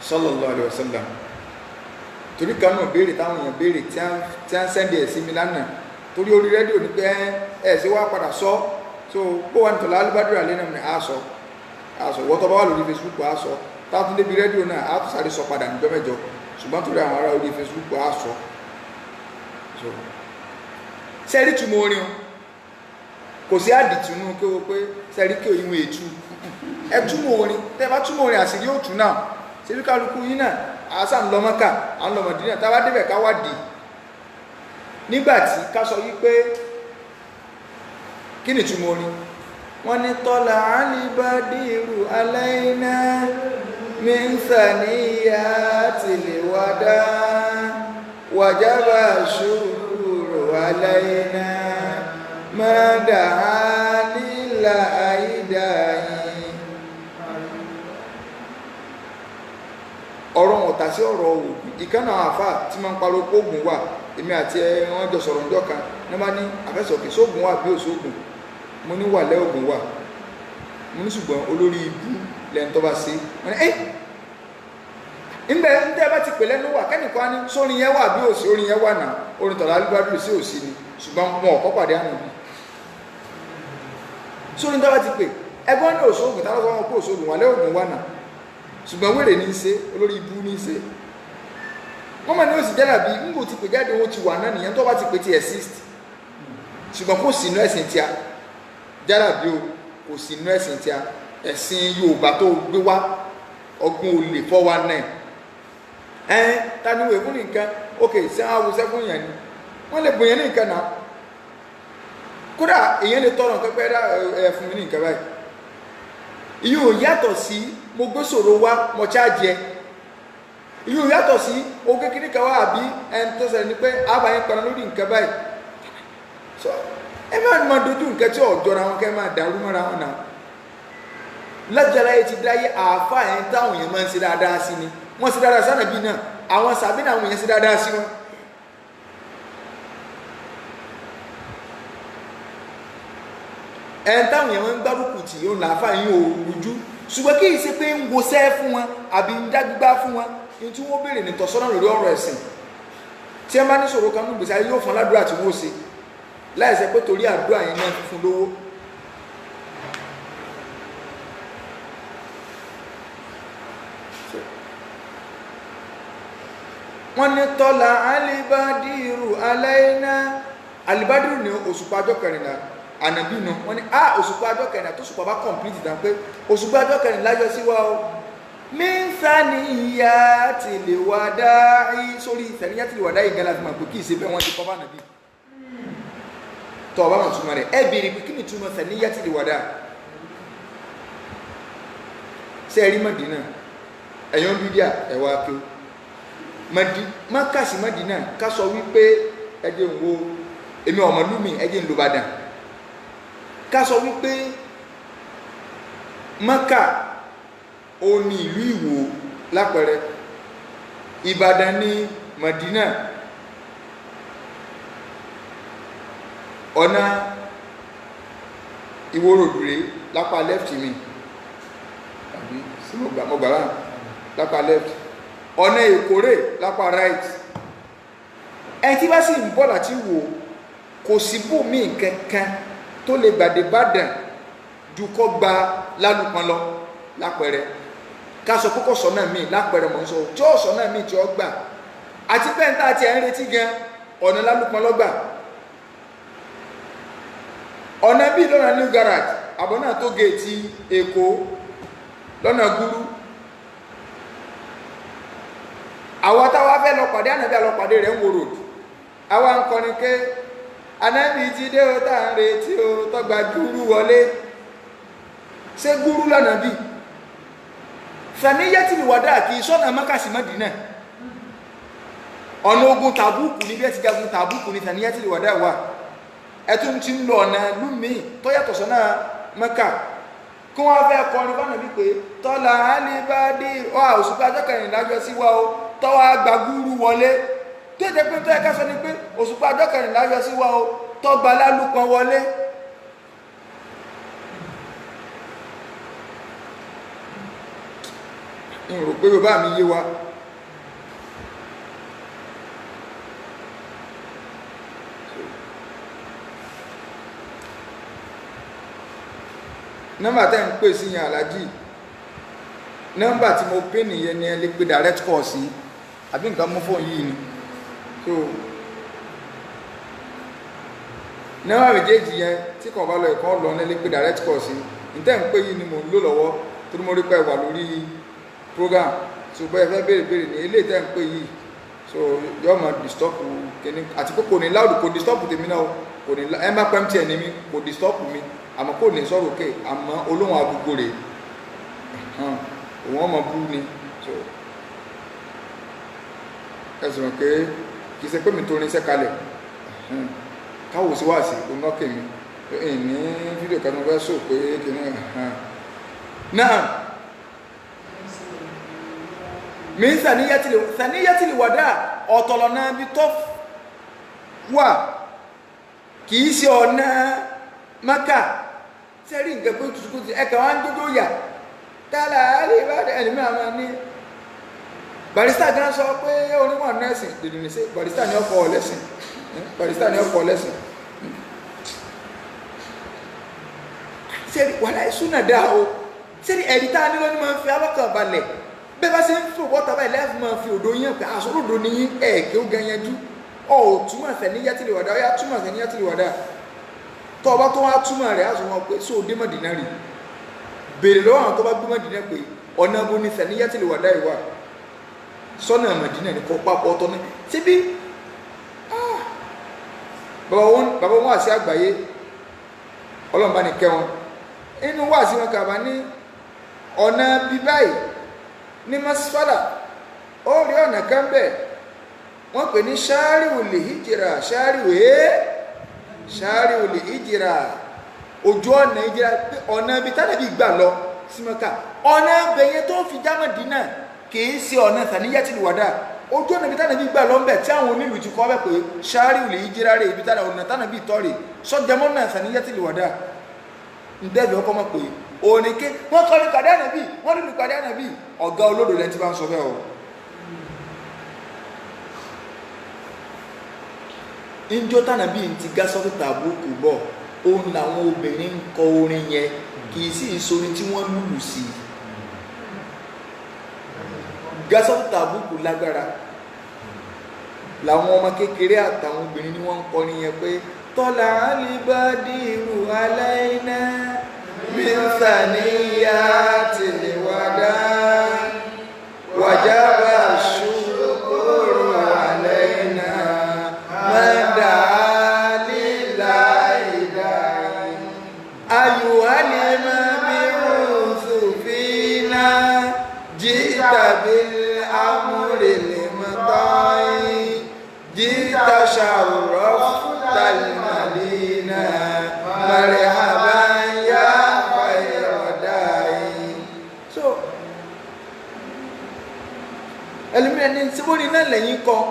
sallallahu alaihi wasallam torí kan náà béèrè táwọn èèyàn béèrè tí a ń sẹ́ndì ẹ̀ sí mi lánàá torí orí rédíò ní pé ẹ̀ sí wá padà sọ so bó wà ní tọ̀lá alúbádùrà lẹ́nà ní àásọ wọ́n tọ́ bá wà lórí Facebook àásọ táàtún débi rédíò náà á tún sáré sọ padà níjọ́ mẹ́jọ ṣùgbọ́n torí àwọn ará orí Facebook àásọ so sẹ́rí túmọ̀ orin o kò sí àdìtúnú kí o pé sẹ́rí kí òyìnbó ètú ẹ túmọ̀ orin tẹ́ bá túmọ̀ orin àṣírí òtú náà ṣe bí kálukú yín náà àásà ń lọ Mọ́kà à ń lọ Mọ̀dínà tá a bá débẹ̀ ká wádìí nígbàtí ká sọ wípé kí ni túmọ̀ orin wọ́n ní tọ́lá alìbádìrù aláìná min saniyatil wada wàjábà ṣùkúrò aláìná mọ́dà lílà àìdáyìn ọ̀rọ̀ ọ̀tà sí ọ̀rọ̀ ògùn ìkánà àfà tí ma ń parọ́ pógùn wà èmi àti wọ́n jọ sọ̀rọ̀ ǹjọ́ kan ní bá ní àfẹ́sọ̀kì sóògùn wà bí òṣògùn mo ní wà lẹ́ ògùn wà mo ní ṣùgbọ́n olórí ibú lẹ́n tó bá sí wọ́n ní ìgbẹ́ ń tẹ́ bá ti pè lẹ́nu wà kẹ́nìkan ní sórin yẹn wà bí òsì orin yẹn wà náà orin tọ̀lá alúbádùn sí òsì ni ṣùgbọ́n wọn ọ̀kọ́ pàdé Ànábì sórin tó bá ti pè ẹgbọ́n ní òṣògùn tá lọ́sọ́ wọn kó òṣògùn wà lẹ́ ògùn wà náà ṣùgbọ́n wèrè ní í ṣe olórí ibú ní í ṣe wọ́n mọ̀ ní òsì jẹ́là bí ń kò ti pè jáde wọ́n ti wà náà nìyẹn tó bá ti pè ti exist ṣùgbọ́n kò sí inú ẹ̀sìn tí a jẹ́là bí o kò sí inú ẹ̀sìn tí a ẹ̀sìn Yorùbá tó gbé wá ọgbọ́n olè 419 ta ni wèé fún nìkan ok sí àwọn awùsẹ́ fún yẹn ni wọ́n lè bùn yẹn ní nǹkan náà kódà èyàn lè tọrọ nǹkan pẹ́ ẹ̀ fún mi ní nǹkan báyìí ìyóò yàtọ̀ sí mo gbé ṣòro wá mo ṣáàjẹ ìyóò yàtọ̀ sí o kékeré kan wá àbí ẹni tó ṣẹlẹ̀ ní pé àbáyé kan lórí nǹkan báyìí so ẹ máa dojú nǹkan tí ọ̀jọ́ra wọn kẹ́ máa dàrú mọ́ra wọn náà lọ́jọ́ra yìí ti dáyé àáfà ẹ̀ ń táwọn èèyàn máa ń ṣe dáadáa sí ni wọ́n ṣe dáadáa sánà bí náà àwọn sàbí náà àwọn èèyàn ṣe dáadáa sí wọn ẹ̀ ń táwọn èèyàn máa ń gbárùkù tì yóò láàfà yín ò rújú ṣùgbọ́n kí ìṣe pé ń wọṣẹ́ fún wọn àbí ń dágbígbá fún wọn ní tí wọ́n béèrè ní tọ̀sọ́nà lórí ọ̀rọ̀ ẹ̀sìn tí ẹ bá ní ṣòro kan ní gbèsè ayé yóò fún aládùúrà tí wọ́n ṣe láìsẹ́ pé torí àdúrà yẹn náà fún lówó wọ́n ní tọ́lá alìbádìrù aláìná alìbádìrù ní òṣùpá ọjọ́ kẹrìnlá Ànábì náà wọ́n ní òṣùpá ọjọ́ kẹrìnlá tó ṣùpá bá kọ̀m̀plìtì dá pé òṣùpá ọjọ́ kẹrìnlá yọ sí wa o mínsàníyàtìl wàdáì sórí ìsàníyàtìl wàdáì gẹ́lá fi máa pè kí ìṣe bẹ́ wọ́n ti kọ́ bá Ànábì tọ́ ọba mọ̀ túnmọ̀ rẹ̀ ẹ bèèrè pé kí ni túnmọ̀ sàníyàtìl wàdáì sẹ́ẹ̀rí Mádínà ẹ̀yọ́n bídíà ẹ̀wà pé mákàsí Mádínà ká sọ wípé ẹjẹ́ ń wo èmi ọmọlúmi ẹjẹ́ ń lo Ìbàdàn ká sọ wípé Mákà ó ní ìlú Ìwó lápẹẹrẹ Ìbàdàn ní Mádínà ọ̀nà Ìwó ròdùrẹ́ lápá left mi àbí sí mo gbà lápá left ọ̀nà Ìkórè lápá right ẹni tí bá sì ń bọ̀ láti wò kò sí bòmí kankan tó lè gbàdé Ìbàdàn ju kọ́ gba Lálùpọ̀n lọ lápẹẹrẹ ká sọ púpọ̀ sọ náà míì lápẹẹrẹ mọ̀ ń sọ tí ó sọ náà míì tí ó gbà àti pẹ́ntà àti ẹ̀ ń retí gan ọ̀nà Lálùpọ̀n lọ́gbà ọ̀nà bíi lọ́nà New Garage àbọ̀nà tó gẹ̀ẹ́tì Èkó lọ́nà Gúrú àwọn táwa fẹ́ lọ pàdé Ànábì àlọ́pàdé rẹ̀ ń wo road àwa ń kọrin ké Ànábì ti dé o tá à ń retí o tọ́gbà Gúrú wọlé ṣé Gúrú l'Ànábì sàníyàtìl wàdáà kì í sọ́nà Mákà sí Mádínà ọ̀nà ogun Tàbúkù ní bí ẹ ti jagun Tàbúkù ní Thaniyatul Wada wà ẹtún ti ń lọ ọ̀nà lúmi tó yàtọ̀ sọ́nà Mẹ́kà kí wọ́n fẹ́ kọrin fánà wípé tọ́lá alibadi òṣùpá ọjọ́ kẹrìnlá yọ sí wa o tọ́wọ́ agbagúrú wọlé tó jẹ́ pé tó ẹ̀ká sọ ni pé òṣùpá ọjọ́ kẹrìnlá yọ sí wa o tọ́gbà lálùpọ̀ wọlé. n rò pé bàbá mi yé wa. nọ́mbà tẹ́ ń pè sí yẹn alájì nọ́mbà tí mo pè nìyẹn ni ẹ lè pe direct call sí àbí nǹkan mú fóònù yìí ni so nọ́mbà méjèèjì yẹn tí kò bá lọ ẹ̀kọ́ lọ ní ẹ lè pe direct call sí ntẹ́ ń pè yìí ni mò ń lò lọ́wọ́ torí mo rí pé wà lórí program so bẹ́ẹ̀ fẹ́ béèrè ní eléyìí tẹ́ ń pè yìí so yóò máa disturb kìíní àti pé kò ní loud kò disturb tèmi náà kò ní ẹ má pẹ́ mtn ní mi kò disturb mi àmọ́ kò ní sọ̀rọ̀ òkè àmọ́ olóhùn agogo rẹ̀ òun ọmọ bú ni so ẹ̀sùn pé kì í ṣe pé mi tó rinṣẹ́ kalẹ̀ káwò sí wáàsí onọ́kè mi ní fídíò kan tó fẹ́ sọ pé kìíní náà mi ń Thaniyatul Wada ọ̀tọ̀lọ̀ náà bí tó wà kì í ṣe ọ̀nà Mẹ́kà sẹ́rí nǹkan pé tuntun ẹ̀kà wá ń dúdú yà tálà àríwáde ẹ̀lẹ́mí àwọn ní Barrister gan sọ pé onímọ̀ nẹ́ẹ̀sìn dìdìní sí Barrister ní ọkọ̀ ọ̀lẹ́sìn Barrister ní ọkọ̀ ọ̀lẹ́sìn sẹ́rí wàhálà ìṣúná dá o sẹ́rí ẹ̀rí tá a nílò ní máa ń fi alọ́kàn balẹ̀ bẹ́ẹ̀ bá ṣe ń fò bọ́ta báyìí lẹ́ẹ̀fì máa fi òdo yẹn pé àsọ̀rọ̀dọ̀ ní ẹ̀ẹ́kẹ́ ó gan yanjú ọ̀ túmọ̀ Thaniyatul Wada ó yá túmọ̀ Thaniyatul Wada tó ọba tó wá túmọ̀ rẹ̀ á sọ wọn pé sóò dé Mọ̀dínà rí béèrè lọ́wọ́ àwọn tó bá gbé Mọ̀dínà pé ọ̀nà bó ní Thaniyatul Wada ìwà sọ́nà Mọ̀dínà ní kọ́ pápọ̀ ọ̀tọ̀ ní síbí bàbá wọn àti àgbáyé ọlọ́mọba ní kẹ́ wọn inú wà sí wọn kàbá ní ọ̀nà bíbáyìí ní Masfala ó rí ọ̀nà kan bẹ́ẹ̀ wọ́n pè ní Shari'ul Hijra Shari'ul Hijra ojú ọ̀nà ìjìrà ọ̀nà ibi tánàbí gbà lọ sí Mẹ́kà ọ̀nà bẹ̀yẹ tó fi já Mádínà kìí ṣe ọ̀nà Thaniyatul Wada ojú ọ̀nà ibi tánàbí gbà lọ ń bẹ̀ tí àwọn onílù ti kọ́ bẹ̀ pé Shari'ul Hijra rẹ̀ ibi tánàbí tọ́ rẹ̀ sọ́jàmọ́ náà Thaniyatul Wada ń dẹ́bẹ̀ ọkọ̀ mọ̀ pé òníké wọ́n kọ́ ní kàdé ànàbí wọ́n nílùú kàdé ànàbí ọ̀gá olódò lẹ́ni tí bá ń sọ bẹ́ẹ̀ o. ìjọ tànàbí ti gásọ́tò Tàbúkù bọ̀ òun làwọn obìnrin ń kọ orin yẹn kì í sì ìsorin tí wọ́n lùlù sí i. gásọ́tò Tàbúkù lágbára làwọn ọmọ kékeré àtàwọn obìnrin ni wọ́n ń kọrin yẹn pé tọ́lá alibadiru aláìná min Thaniyatil Wada wajaba shukuru aláìná mada lillahi da'i ayuhalima bi'uthu fina jita bil amril mata'i jita sharraftal madina marhaban ya khayra da'i. So ẹlẹ́mìíràn ní síbóni náà lẹ́yìn kan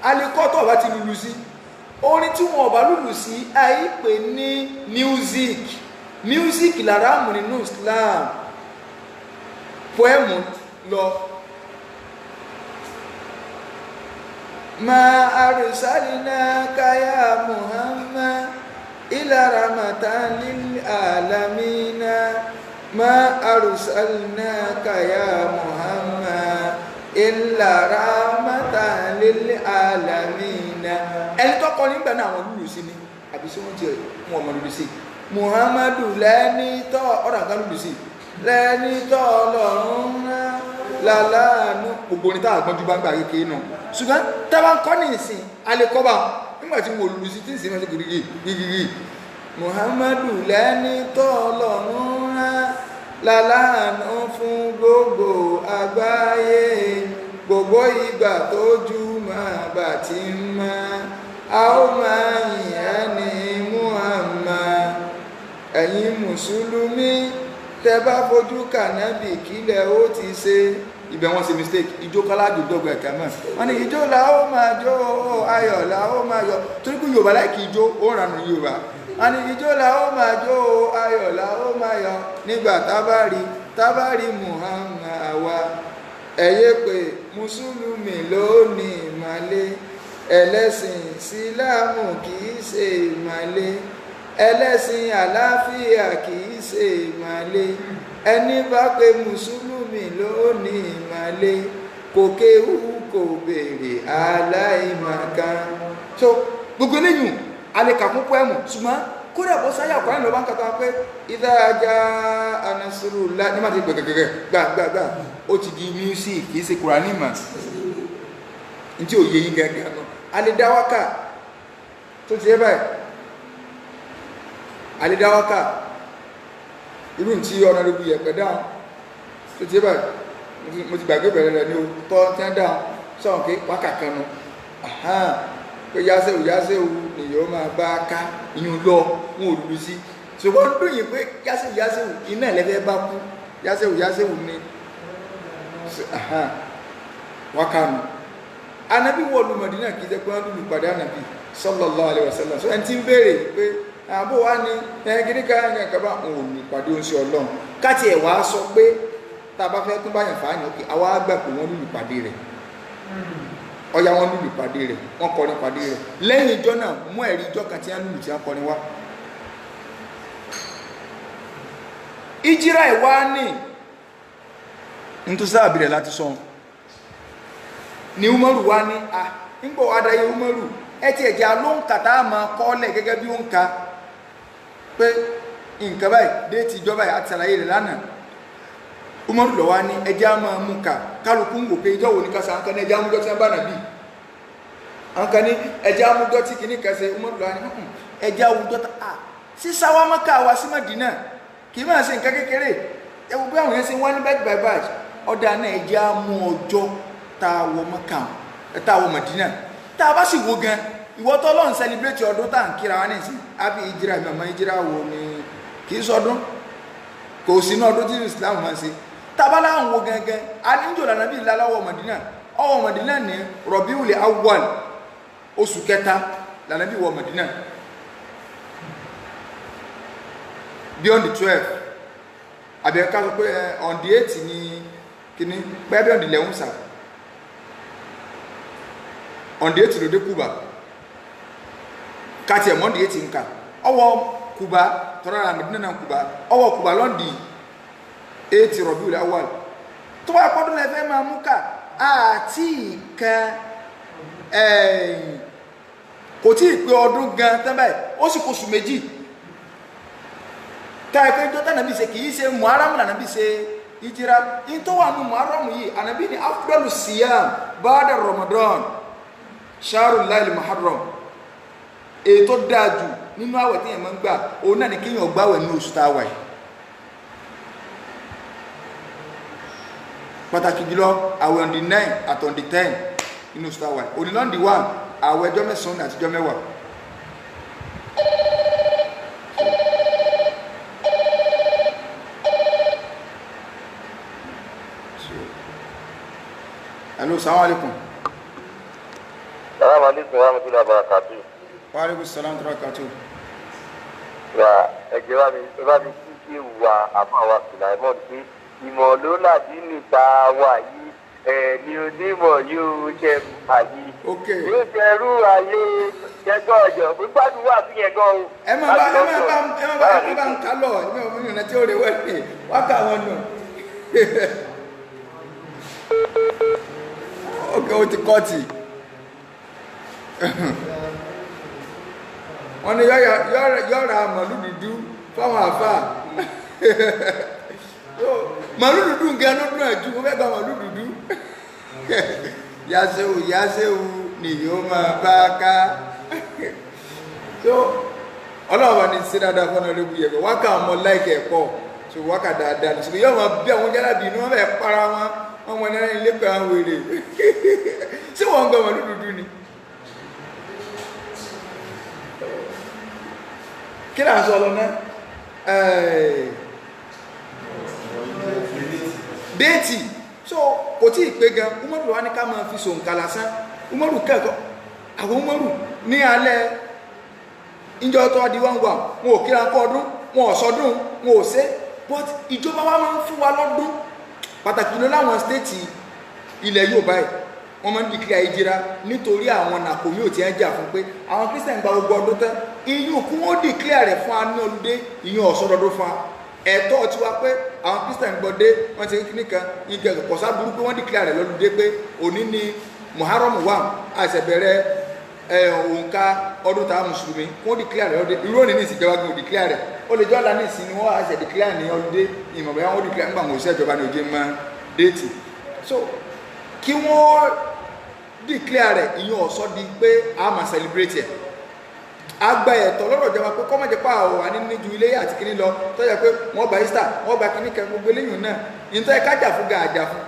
alikọ́ tó bá ti lùlù sí orin tí wọn bá lùlù sí àìpé ní music lára mú nínú Islam poemu lọ ma arsalnaka ya Muhammad ila rahmatan lil alamina ma arsalnaka ya Muhammad illa rahmatan lil alamina ẹni tó kọ nígbà náà àwọn lùlù sí ni àbí sí wọ́n ti wọn ọmọ lùlù sí Muhammadu lẹ́ni tó ọ̀rọ̀ àgbà lùlù sí lẹ́ni tó Ọlọ́run rán láláàánú gbogbo ní táwọn àgbọ́njú bá ń gbà kékeré náà ṣùgbọ́n tẹ́wà ń kọ́ ní ìsìn alẹ́kọ́bà nígbàtí mo lùlù sí tí ìsìn mẹ́sí gírígí Muhammadu lẹ́ni tó Ọlọ́run rán láláàánú fún gbogbo àgbáyé gbogbo ìgbà tó jùmọ̀ bàtí máa a ó máa yìn ní Muhammad. Ẹ̀yin mùsùlùmí tẹ́ bá fojú kànábì kílẹ̀ ó ti ṣe. Ibẹ̀ wọ́n ṣe mistake, ijó kọ́lájò dọ́gba ẹ̀ka mọ́ wọ́n ní ijó la ó máa jó ayọ̀ la ó máa yọ̀ torí pé Yorùbá láìkí ijó ó rànù Yorùbá wọ́n ní ijó la ó máa jó ayọ̀ la ó máa yọ̀ nígbà tábàrí Muhammad wa. Ẹ̀yẹ́ pé mùsùlùmí ló ní ìmàle ẹlẹ́sìn sílámù kìí ṣe ìmàle ẹlẹ́sìn àlàáfíà kìí ṣe ìmàle ẹni bá pé mùsùlùmí ló ní ìmàle kò kéwú kò béèrè aláìmọ̀kan. So gbogbo eléyìí alẹ́kà fún pọ́ẹ̀mù ṣùgbọ́n kódà bọ́ sáyà kọ́rin ló bá ń kàtà pé ìdájá anasirula ní máa ti gbẹ̀gẹ̀gẹ̀ gbàgbàgbà ó ti di music kìí ṣe Kùránì mà ní tí ò yẹ yí gẹ́gẹ́ náà alẹ́dáwákà tó ti yẹ báyìí alẹ́dáwákà irú tí ọ̀nà ló bí ẹ̀pẹ̀ dáhùn tó ti yẹ báyìí mo ti gbàgbé bẹ̀rẹ̀ rẹ̀ ní o tọ́ tí wọ́n dáhùn sọ̀rọ̀ pé wákà kan nu pé yáṣẹ́wù nìyó máa bá ká ìyún lọ wọn ò lù sí ṣùgbọ́n dùn yìí pé yáṣẹ́wù iná ẹ̀lẹ́fẹ́ bá kú yáṣẹ́wù ní wákànù. Ànábì wọ̀lú Mádínà kìí jẹ́ pé wọ́n lùlù pàdé Ànábì sallallahu alaihi wasallam. So ẹni tí ń béèrè pé àbò wá ní ẹgbẹ̀rẹ̀ kàbá òun ìpàdé oúnjẹ Ọlọ́run káti ẹ̀ wá sọ pé tàbá fẹ́ tún báyàn fàáyàn òkè àwọn àgbà pé wọ́n lùlù pàdé rẹ̀ ọya wọn lùlù pàdé rẹ̀ wọ́n kọrin pàdé rẹ̀ lẹ́yìn ìjọ náà mú ẹ̀rí ìjọ kan tí wọ́n lùlù tí wọ́n kọrin wá. Ìjírà ìwá ní nítorí sáàbì rẹ̀ láti sọ ni Umaru wá ní nígbà wá dáyé Umaru ẹ ti ẹ̀jẹ̀ alóǹkàtà máa kọ́lẹ̀ gẹ́gẹ́ bí ó ń ka pé nǹkan báyìí dé ti ìjọba àti àlàyé rẹ̀ lánàá. Umaru lọ wá ní ẹjẹ́ á máa mú ka kálukú ń wò pé ìjọ wo ní kásá nǹkan ní ẹjẹ́ amújọ́ tí wọ́n bá nàbí nǹkan ní ẹjẹ́ amújọ́ tí kìíní kẹsẹ̀. Umaru lọ wá ní ẹjẹ́ awùjọ́ tá sísá wa Mákà wá sí Mádínà kì í máa ṣe nǹkan kékeré ẹwù bí àwọn yẹn ṣe wá ní batch by batch ọ̀dà náà ẹjẹ́ á mú ọjọ́ tá a wọ Mákà tá a wọ Mádínà tá a bá sì wo gan ìwọ tó lọ́n celebrate ọdún tá à ń kíra wa ní ìsìn àbí ìjírà ìmọ̀ ìjírà wo ni kì í sọdún kò sínú ọdún tí Islam máa ń ṣe tabala ń wo gangan aníjò lànàbí ìlàláwọ̀ Mádínà ọwọ́ Mádínà ní Rabiul Awwal oṣù kẹta lànàbí wọ Mádínà beyond the 12 àbẹ̀ká sọ pé on the 8 ní kíní pẹ́ẹ́bẹ́ on the 11 sáà on the 8 ló dé Kúbà káàtì ẹ̀mọ́ on the 8 nǹka ọwọ́ Kúbà tọ́rọ Mádínà náà Kúbà ọwọ́ Kúbà lọ́ndì 8 Rabiul Awwal tó wá pọ́dún lẹ́fẹ́ máa mú ká àti ìkan kò tí ì pé ọdún gan tẹ́bẹ̀ ó sì kóṣù méjì káàkiri tó tánàbí ṣe kìí ṣe Muharram lànàbí ṣe ìjìra in tó wà ní Muharram yìí ànàbí ní afdalu siyam ba'da Ramadan shahrul lail Muharram èyí tó dáa jù nínú àwẹ̀ tí yẹn máa ń gbà òun náà ni kíyàn gbáwẹ̀ ní oṣù táwà yìí pàtàkì jùlọ àwẹ̀ on the 9 àti on the 10 nínú oṣù táwà yìí òní lọ́n the 1 àwẹ̀ ọjọ́ mẹ́sàn-án àti ọjọ́ mẹ́wàá. Hello, salaam alaikum. Salaam alaikum wa rahmatullahi wa barakatuh. Wa alaikum salam wa barakatuh. Wa ẹgbẹ́ wa mi kí wà àfàwà Sùláìmọ́n pé ìmọ̀ ló làdí níta wà yìí ni onímọ̀ yóò ṣe àyè. Yóò ṣerú ayé jẹgọ́ ọjọ́ gbígbádùn wà sí yẹn gan o. Ẹ má bá ń kálọ̀ ẹ̀mí ọmọ ìrìnà tí ó rẹ̀ wẹ́pẹ̀ wákà wọn nù. Okay, ó ti kọ́ọ̀tì. Wọ́n ní yọ́ra màálù dúdú fáwọn àfà. Màálù dúdú nǹkan ló dún ẹ̀jú mo fẹ́ gba màálù dúdú. Yáṣẹ́wù ni yóò máa bá ká. So ọlọ́wọ́ ni sí dáadáa fọ́nà lóbi yẹ̀kọ́ wákà ọmọ láìkẹ̀ pọ̀ so wákà dáadáa ní ṣùgbọ́n yóò máa bí àwọn jálàbí inú wọn fẹ́ para wọn mọ̀ náà ilé pẹ̀ àwọn wèrè tí wọ́n ń gbọ́ màálù dúdú ni kí là ń sọ lọ náà déètì so kò tí ì pé gan Umaru wa ní ká máa fi sòǹkà lásán Umaru kẹ́kọ̀ọ́ àwọn Umaru ní alẹ́ ìjọ tó di wọ́n wà wọn ò kíra kọ́ ọdún wọn ò sọdún wọn ò ṣe but ìjọba wa máa ń fún wa lọ́dún pàtàkì ló láwọn stéètì ilẹ̀ Yorùbá yìí wọ́n máa ń dìkìlẹ̀ ìjìra nítorí àwọn nàkómi ò ti ń jà fún pé àwọn Christian gba gbogbo ọdún tán iyún kún ó dìkìlẹ̀ rẹ̀ fún aní olùdé ìyún ọ̀sọ́dọ̀dún fún wa ẹ̀tọ́ ti wá pé àwọn Christian gbọ́dé wọ́n ti kíní kan ìgbẹ́ kọ̀sá burúkú wọ́n dìkìlẹ̀ rẹ̀ lọ́lùdé pé òní ni Muharram wà àṣẹbẹ̀rẹ̀ òǹkà ọdún tá a mùsùlùmí wọ́n dìkìlẹ̀ rẹ̀ lọ́dẹ irú òní ní ìsìnjọba gbọ́n dìkìlẹ̀ rẹ̀ ó lè jọ́ ọ̀la ní ìsìn ni wọ́n àṣẹ dìkìlẹ̀ ní ọlùdé ìmọ̀bẹ̀ wọn dìkìlẹ̀ ńgbà wọn ò ṣèjọba ní ojú mọ́ déètì so kí wọ́n declare rẹ̀ ìyẹn ọ̀sọ́ di pé a máa celebrate ẹ̀ agba ẹ̀tọ́ lọ́rọ̀ jẹba pé kọ́mọ̀jẹ́ pa àwọn wà nínú ju ilé àti kíní lọ tó yẹ pé wọ́n gba Easter wọ́n gba kíní kan gbogbo eléyìn náà nítorí ẹ̀ka jà fún ga àjà fún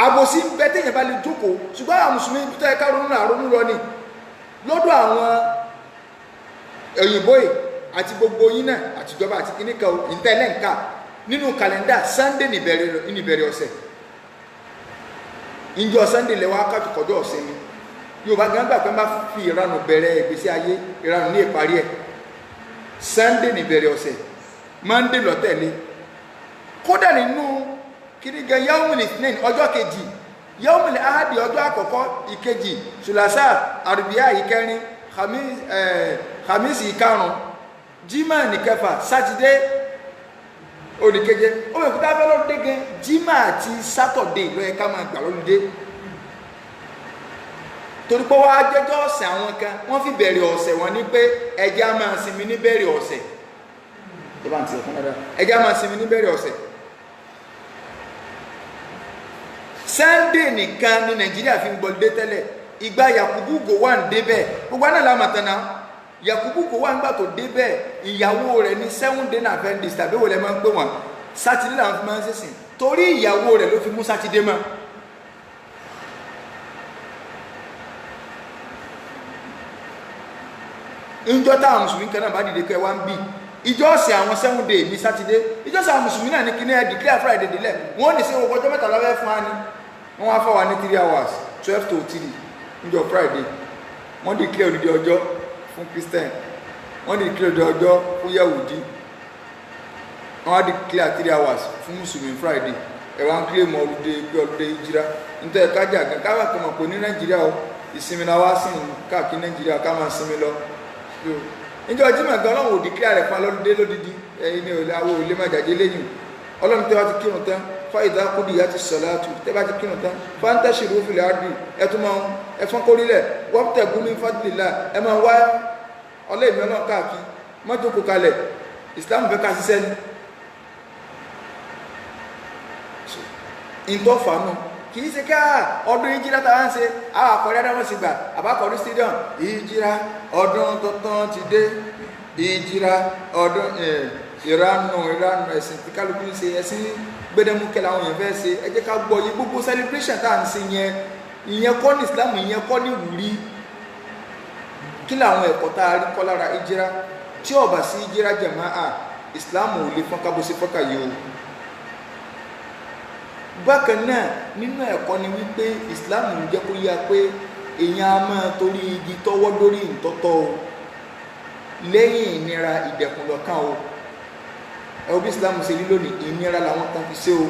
àbòsí bẹ́ẹ̀ téèyàn bá lè jókòó ṣùgbọ́n àwọn mùsùlùmí tó yẹ ká ronú náà ronú lọ ni lọ́dọ̀ àwọn òyìnbó yìí àti gbogbo yín náà àtijọba àti kíní kan ìtẹ́lẹ̀ǹkà nínú kàlẹ́ndà Sunday níbẹ̀rẹ̀ ọ̀sẹ̀ ìjọ Sunday lẹ́wọ́ akátùkọ̀jọ́ ọ̀sẹ̀ ni Yorùbá gan gbà pé má fi ìranù bẹ̀rẹ̀ ìgbésí ayé ìranù ní ìparí ẹ̀ Sunday níbẹ̀rẹ̀ ọ̀sẹ̀ Monday lọ́tẹ̀lé kódà nínú kíní gan yaumul ithnain ọjọ́ kejì yaumul ahadi ọjọ́ àkọ́kọ́ ìkejì sulasa àrùbíyá ìkẹrin khamisi ìkarùn jimá nìkẹfà sátidé olùkeje ó yẹ kúta fẹ́ lọ́dún dégé jimá àti sátọ̀dé ló yẹ ká máa gbà lọ́dún torí pé wọ́n á jẹ́jọ́ ọ̀sẹ̀ àwọn kan wọ́n fi bẹ̀rẹ̀ ọ̀sẹ̀ wọn ní pé ẹjẹ́ á máa sinmi ní bẹ̀rẹ̀ ọ̀sẹ̀ ẹjẹ́ á máa sinmi ní bẹ̀rẹ̀ ọ̀sẹ̀ Sunday nìkan ní Nàìjíríà fi ń gbọ́dé tẹ́lẹ̀ ìgbà Yakubu Gowon débẹ̀ gbogbo àná làmàtánà Yakubu Gowon gbà tó débẹ̀ ìyàwó rẹ̀ ní 7 day Adventist tàbí wọlé máa ń pè wọ́n sátidé làwọn fi máa ń ṣẹ̀sìn torí ìyàwó rẹ̀ ló fi mú sátidé mọ́ ìjọ táwọn mùsùlùmí kan náà bá dìde kẹ́ wá ń bì ìjọ ọ̀sẹ̀ àwọn 7 day ní sátidé ìjọ ọ̀sẹ̀ àwọn mùsùlùmí náà ní kíní ẹ̀ declare Friday délẹ̀ wọ́n ní sí ọjọ́ mẹ́ta lọ́wọ́ fún wa ní wọ́n wá fọ́ wa ní 3 hours 12 to 3 níjọ Friday wọ́n declare olùdí ọjọ́ fún Christian wọ́n declare olùdí ọjọ́ fún Yahudi wọ́n wá declare 3 hours fún mùsùlùmí Friday ẹ̀ wá ń claim olùdí pé olùdí ìjìrá nítorí kájà gan káwà kan mọ̀ pé ní Nàìjíríà ìsinmi la wá sí káàkiri Nàìjíríà ká máa sinmi lọ níjọ́ Jímọ̀ gan Ọlọ́run ò declare rẹ̀ fún alọ́dúndé lódìdí ẹ̀yin ní àwọn olè má jàjé lẹ́yìn Ọlọ́run tẹ́ bá ti kírun tán fáìdá kúdì yá ti sọ̀láàtù tẹ́ bá ti kírun tán fantashiru fil ardi ẹtún máa ẹfọ́n kórílẹ̀ wabtagu min fadlillah ẹ máa wá ọlẹ́ẹ̀mí Ọlọ́run káàkiri mọ́tòkò kalẹ̀ Islam fẹ́ ká ṣiṣẹ́ ní ìtọ́fà náà kì í ṣe ká ọdún ìjírá tàbí ń ṣe àwọn àkọrí adámọ̀ sí gbà àbákọrí stadium ìjírá ọdún tuntun ti dé ìjírá ọdún ìranù ẹ̀sìn tí kálukú ń ṣe ẹ̀sìn gbẹdẹmúkẹ́ làwọn èèyàn fẹ́ ṣe ẹ jẹ́ ká gbọ́ yí gbogbo celebration tá à ń ṣe yẹn ìyẹn kọ́ ní Islam ìyẹn kọ́ ní wùrí kí làwọn ẹ̀kọ́ tá a rí kọ́ lára ìjírá tí ó bá sí ìjírá jàmáà Islam ò lè fọ́nká bó ṣe fọ́nká yìí o bákan náà nínú ẹ̀kọ́ ni wípé Islam ń jẹ́ kó yá pé èèyàn a máa torí igi tọ́wọ́ lórí ìtọ́tọ́ o lẹ́yìn ìnira ìdẹ̀kùn lọ́kàn o ẹ bí Islam ṣe rí lónìí ìnira làwọn kan fi ṣe o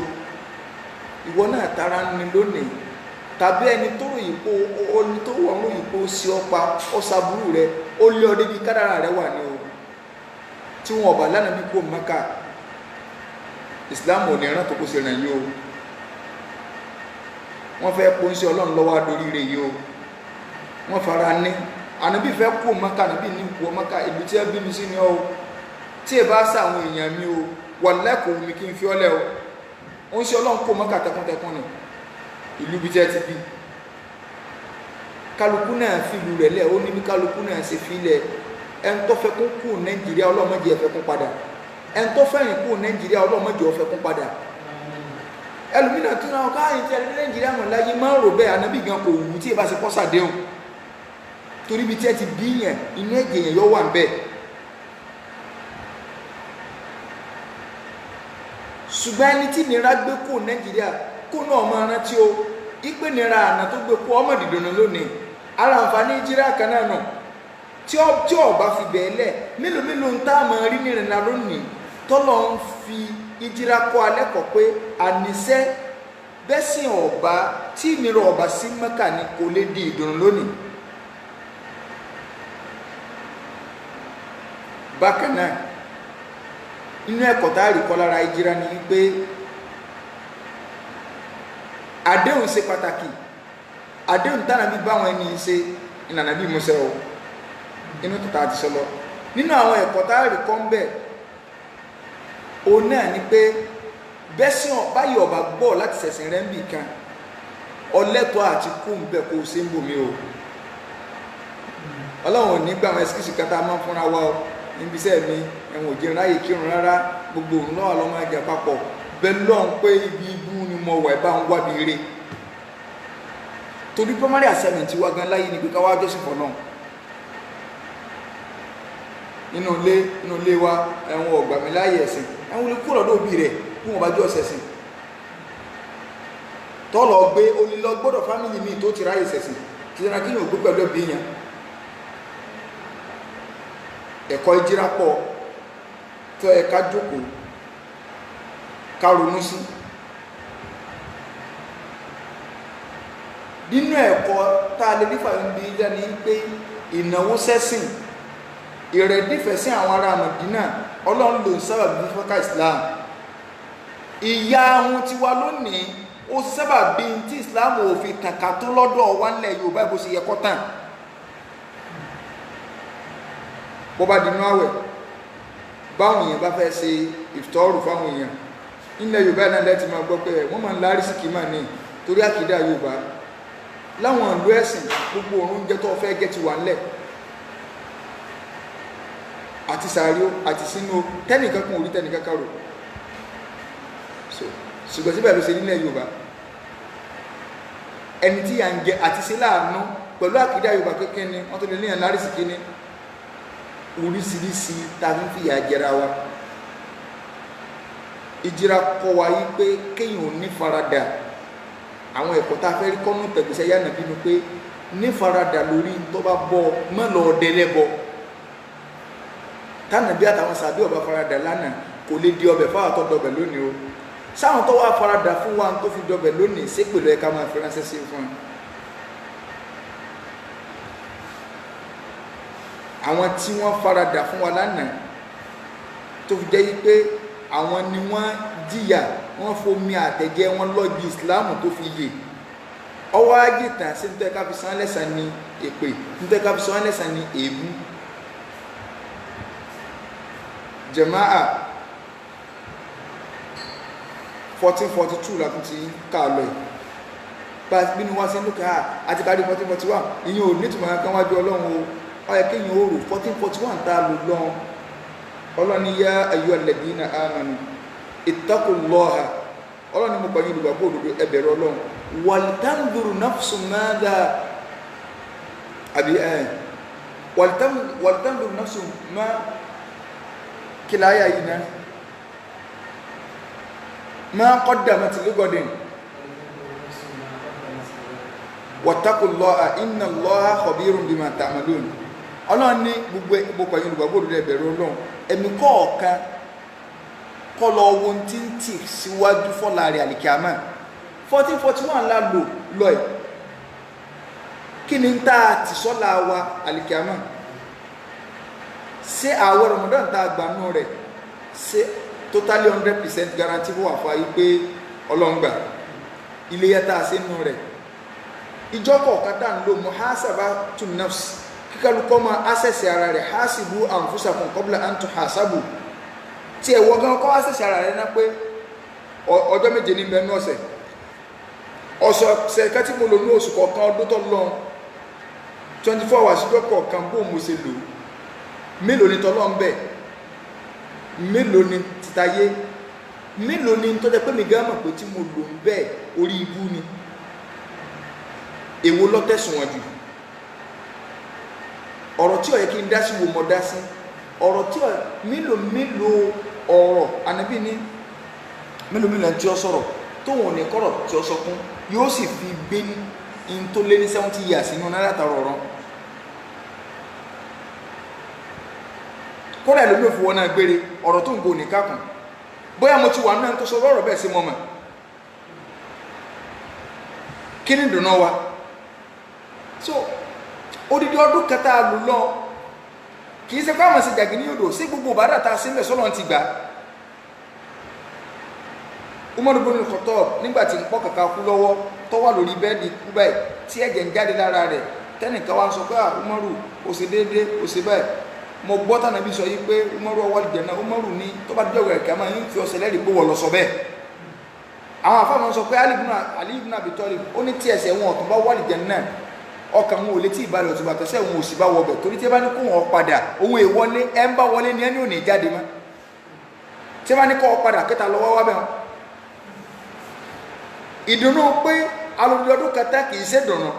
ìwọ náà tara ní lónìí tàbí ẹni tó ròyìn pé oní tó wọ́n ròyìn pé ó sí ọpa ó ṣàbúrú rẹ ó lé ọ débi kádàrà rẹ wà ní o tí wọn ọba lánàá bí kò Mẹ́kà Islam ò ní ìrántó kó ṣe ràn yí o wọ́n fẹ́ kó ń ṣe Ọlọ́run lọ́wọ́ adorí rẹ̀ yìí o wọ́n fara ní ànábì fẹ́ kó Mẹ́kà níbi ní ìkó Mẹ́kà ìlú tí ẹ bí mi sí ni ọ́ tí ẹ bá sáwọn èèyàn mi o wà lẹ́kọ̀ọ́ mi kí n fi ọ́lẹ̀ o ó ń ṣe Ọlọ́run kó Mẹ́kà tẹkùntẹkùn ni ìlú bí jẹ́ ti bí kálukú náà fi ìlú rẹ̀ lẹ̀ ó ní bí kálukú náà ṣe fi lẹ̀ ẹn tó fẹ́ kó kú Nàìjíríà Ọlọ́mọdé ẹ fẹ́ kún padà ẹn tó fẹ́rìn kú Nàìjíríà Ọlọ́mọdé ọ fẹ́ kún padà ẹlòmínà tó náà káàyìn tí ẹni Nàìjíríà mọ̀ láyé máa ń rò bẹ́ẹ̀ ànábì gan kò wù tí ẹ bá ṣe kọ́ sàdéhùn torí bí tí ẹ ti bí yẹn inú ẹ̀jẹ̀ yẹn yọ wà ń bẹ́ẹ̀. ṣùgbọ́n ẹni tí nira gbé kó Nàìjíríà kó náà máa rántí o ìpè nira àná tó gbé kó ọmọ ìdìdòna lónìí ara àǹfààní ìjírà kan náà nù tí ọba fi bẹ́ẹ̀ lẹ̀ mélòó ń tá àmọ́ rí nìrìnà lónìí tọ́lọ́ ń fi ìjírà kọ́ alẹ́ kọ̀ pé àníṣẹ́ bẹ́sìn ọba tí ìnira ọba sí Mẹ́kà ni kò lè di ìdùnnú lónìí. bákan náà inú ẹ̀kọ́ tá a rí kọ́ lára ìjírà ni pé àdéhùn ṣe pàtàkì àdéhùn tánàbí báwọn ẹni ṣe ìlànà bí Mùsá o inú tó ta ti sọ lọ nínú àwọn ẹ̀kọ́ tá a rí kọ́ ń bẹ̀ òun náà ni pé bẹ́sìn báyìí ọba gbọ́ láti ṣẹ̀sìn rẹ̀ ń bì kan ọlẹ́tọ̀ àti kú ń bẹ̀ kó o ṣe ń bòmí o Ọlọ́run ò ní gbà àwọn ẹ̀sìkìsì kan tá a máa ń fúnra wa o níbi iṣẹ́ mi ẹ̀wọ̀n òjì ráyè kírun rárá gbogbo òun náà lọ́mọ ẹ̀jẹ̀ papọ̀ bẹ́ẹ̀ lọ́n pé ibi ibú ni mo wà ẹ̀ bá ń wábi eré torí primary assignment wa gan láyé ni pé ká wá jọ́sìn fọ́ náà nínú ilé wa ẹ̀wọ̀n ọ̀gbà mi láyé ẹ̀sìn ẹ̀wọ̀n lè kúrò lọ́dọ̀ òbí rẹ̀ kí wọ́n bá jọ́ ṣẹ̀sìn tọ́lọ̀ gbé olílọ gbọ́dọ̀ fámìlì mi tó ti ráyè ṣẹ̀sìn kí lẹ́nà kí ní ògbé pẹ̀lú ẹbí yẹn ẹ̀kọ́ ìjírá pọ̀ tó ẹ ká jókòó ká ronú sí nínú ẹ̀kọ́ tá a lè nífà ń bí jẹ́ ní pé ìnáwó sẹ́sìn ìrẹ̀dífẹ̀ sí àwọn ará Mẹdínà Ọlọ́run ló ń sábà bí fọ́ká Islam ìyá ahun tiwa lónìí ó sábà bí tí Islam ò fi kàkà tó lọ́dọ̀ wa nílẹ̀ Yorùbá bó ṣe yẹ kọ́ tán bó bá dínú àwẹ̀ báwọn èèyàn bá fẹ́ ṣe ìfitọ́rù fáwọn èèyàn nílẹ̀ Yorùbá náà lẹ́tì máa gbọ́ pé wọ́n máa ń lárí sí kìímà ní torí àkìdá Yorùbá láwọn ìlú ẹ̀sìn gbogbo oúnjẹ tó fẹ́ gẹ́ ti wà nílẹ̀ àti sàárò àti sínú tẹ́nìkan kún orí tẹ́nìkan kárò ṣùgbọ́n síbẹ̀ ló ṣe nílẹ̀ Yorùbá ẹni tí à ń jẹ àti sí láàánú pẹ̀lú àkìdá Yorùbá kékeré ni wọ́n tó lè níyàn lárí sí kíní oríṣiríṣi tàbí fìyà jẹra wa ìjìra kọ́ wa yí pé kéèyàn ò ní faradà àwọn ẹ̀kọ́ tá a fẹ́ rí kọ́nù tẹ̀gbẹ́sẹ̀ yánà bínú pé ní faradà lórí tó bá bọ́ mọ́lọ ọdẹlẹ́bọ tánàbí àtàwọn sàbí ọba faradà lánàá kò lè di ọbẹ̀ fáwọn tó dọbẹ̀ lónìí o sáwọn tó wá faradà fún wa tó fi dọbẹ̀ lónìí sépèlú ẹ̀ka máa fi ránṣẹ́ sí fún wa. àwọn tí wọ́n faradà fún wa lánàá tó fi jẹ́ pé àwọn ni wọ́n jìyà wọ́n fomi àtẹ̀jẹ́ wọn lọ́jú ìsìláàmù tó fi yè ọwọ́ ajé tàn sí nítorí ká fi san lẹ́sàn ní èpè nítorí ká fi san lẹ́sàn ní èébú jẹ̀máà 1442 la tún ti ká lọ yìí bá bínú wá sí lókè àti kárí 1441 ìyẹn ò nítumọ̀ kankan wájú Ọlọ́run o ọyẹ kéyìn oòrùn 1441 tá a lò lọ́n ọlọ́ni yá ayyuhal ladina amanu ittaqullaha ọlọ́ni mo pẹ̀lú olùgbàgbọ́ òdodo ẹ bẹ̀rù Ọlọ́run walitanzur nafsun madha àbí walitanzur nafsun ma kìláyà yìí náà ma qaddamat ligadin wattaqullaha innallaha khabirun bima ta'malun Ọlọ́run ní gbogbo pẹ̀lú olùgbàgbọ́ òdodo ẹ bẹ̀rù Ọlọ́run ẹ̀mí kọ̀ọ̀kan kọ́ lọ ohun tí ń tì síwájú fọ́la rẹ̀ àlìkíámà 1441 la lò lọ ẹ̀ kí ni ń tá a ti sọ́la wa àlìkíámà ṣé àwọ̀ Ramadan tá a gbà nù rẹ̀ ṣé totally 100% guarantee fún wà fún ayé pé Ọlọ́run gbà iléyà tá a ṣe nù rẹ̀ ìjọ kọ̀ọ̀kan tá à ń lò muhasabatu nafs kíkálukọ́ máa access ara rẹ̀ hasibu anfusakum qabla an tuhasabu tí ẹ̀wọ̀ gan kọ́ access ara rẹ̀ náà pé ọjọ́ méje ní bẹ́ẹ̀ ní ọ̀sẹ̀ kẹ́tí mo lò ní oṣù kọ̀ọ̀kan ọdún tó lọ 24 hours ìjọ kọ̀ọ̀kan bó mo ṣe lò mélòó ni tọ́lọ́ ń bẹ̀ mélòó ni títayé mélòó ni tó jẹ́ pé mi gan mọ̀ pé tí mo lò ń bẹ́ẹ̀ orí ibú ni èwo ló tẹ̀sùn wọn jù ọ̀rọ̀ tí ó yẹ kí n dá sí wo mọ̀ dá sí ọ̀rọ̀ tí ó mélòó ọ̀rọ̀ ànábì ní mélòó tí ó sọ̀rọ̀ tóun ò ní kọ́rọ̀ tí ó sọ fún yóò sì fi gbé in tó lé ní 70 years inú náírà tààrọ̀ ọ̀rọ̀ kọ́rọ̀ ẹ̀ lómi òfin wọn náà gbére ọ̀rọ̀ tó ń go ní kákùn bóyá mo ti wà náà tó sọ ọ̀rọ̀ bẹ́ẹ̀ sí mọ́mọ́ kí ni dùnú wa so odidi ọdún kẹta lò lọ kì í ṣe pé àwọn ṣe jàgì ní odò sí gbogbo bàdà tá a sí mẹ́ sọ́lọ́ ti gbà Umar ibn al-Khattab nígbà tí ń pọ́ kàkà kú lọ́wọ́ tó wà lórí bẹ́ẹ̀dì kú báyìí tí ẹ̀jẹ̀ ń jáde lára rẹ̀ tẹ́nìkan wá ń sọ pé Umaru ó ṣe déédéé ó ṣe báyìí mo gbọ́ tánà bí sọ yí pé Umaru ọwọ́ àlùjánnà Umaru ní tó bá dẹ́wọ̀ ẹ̀kẹ́ máa ń fi ọ̀sẹ̀ lẹ́rìí pé wọ́n lọ sọ bẹ́ẹ̀ àwọn àfáàmọ́ sọ pé Ali ibn Abi Talib ó ní tí ẹsẹ̀ wọn ọ̀tún bá wà àlùjánnà ọkàn wọn ò lè tí ìbálẹ̀ ọ̀tún bá tẹ̀sẹ̀ wọn ò sì bá wọbẹ̀ torí tí ẹ bá ní kó wọn padà òun èèwọlé ẹ ń bá wọlé ní ẹni ò ní jáde mọ́ tí ẹ bá ní kó wọn padà kẹta lọ́wọ́ wá bẹ̀ wọn ìdùnnú pé alòdì kẹta kì í ṣe dùnnú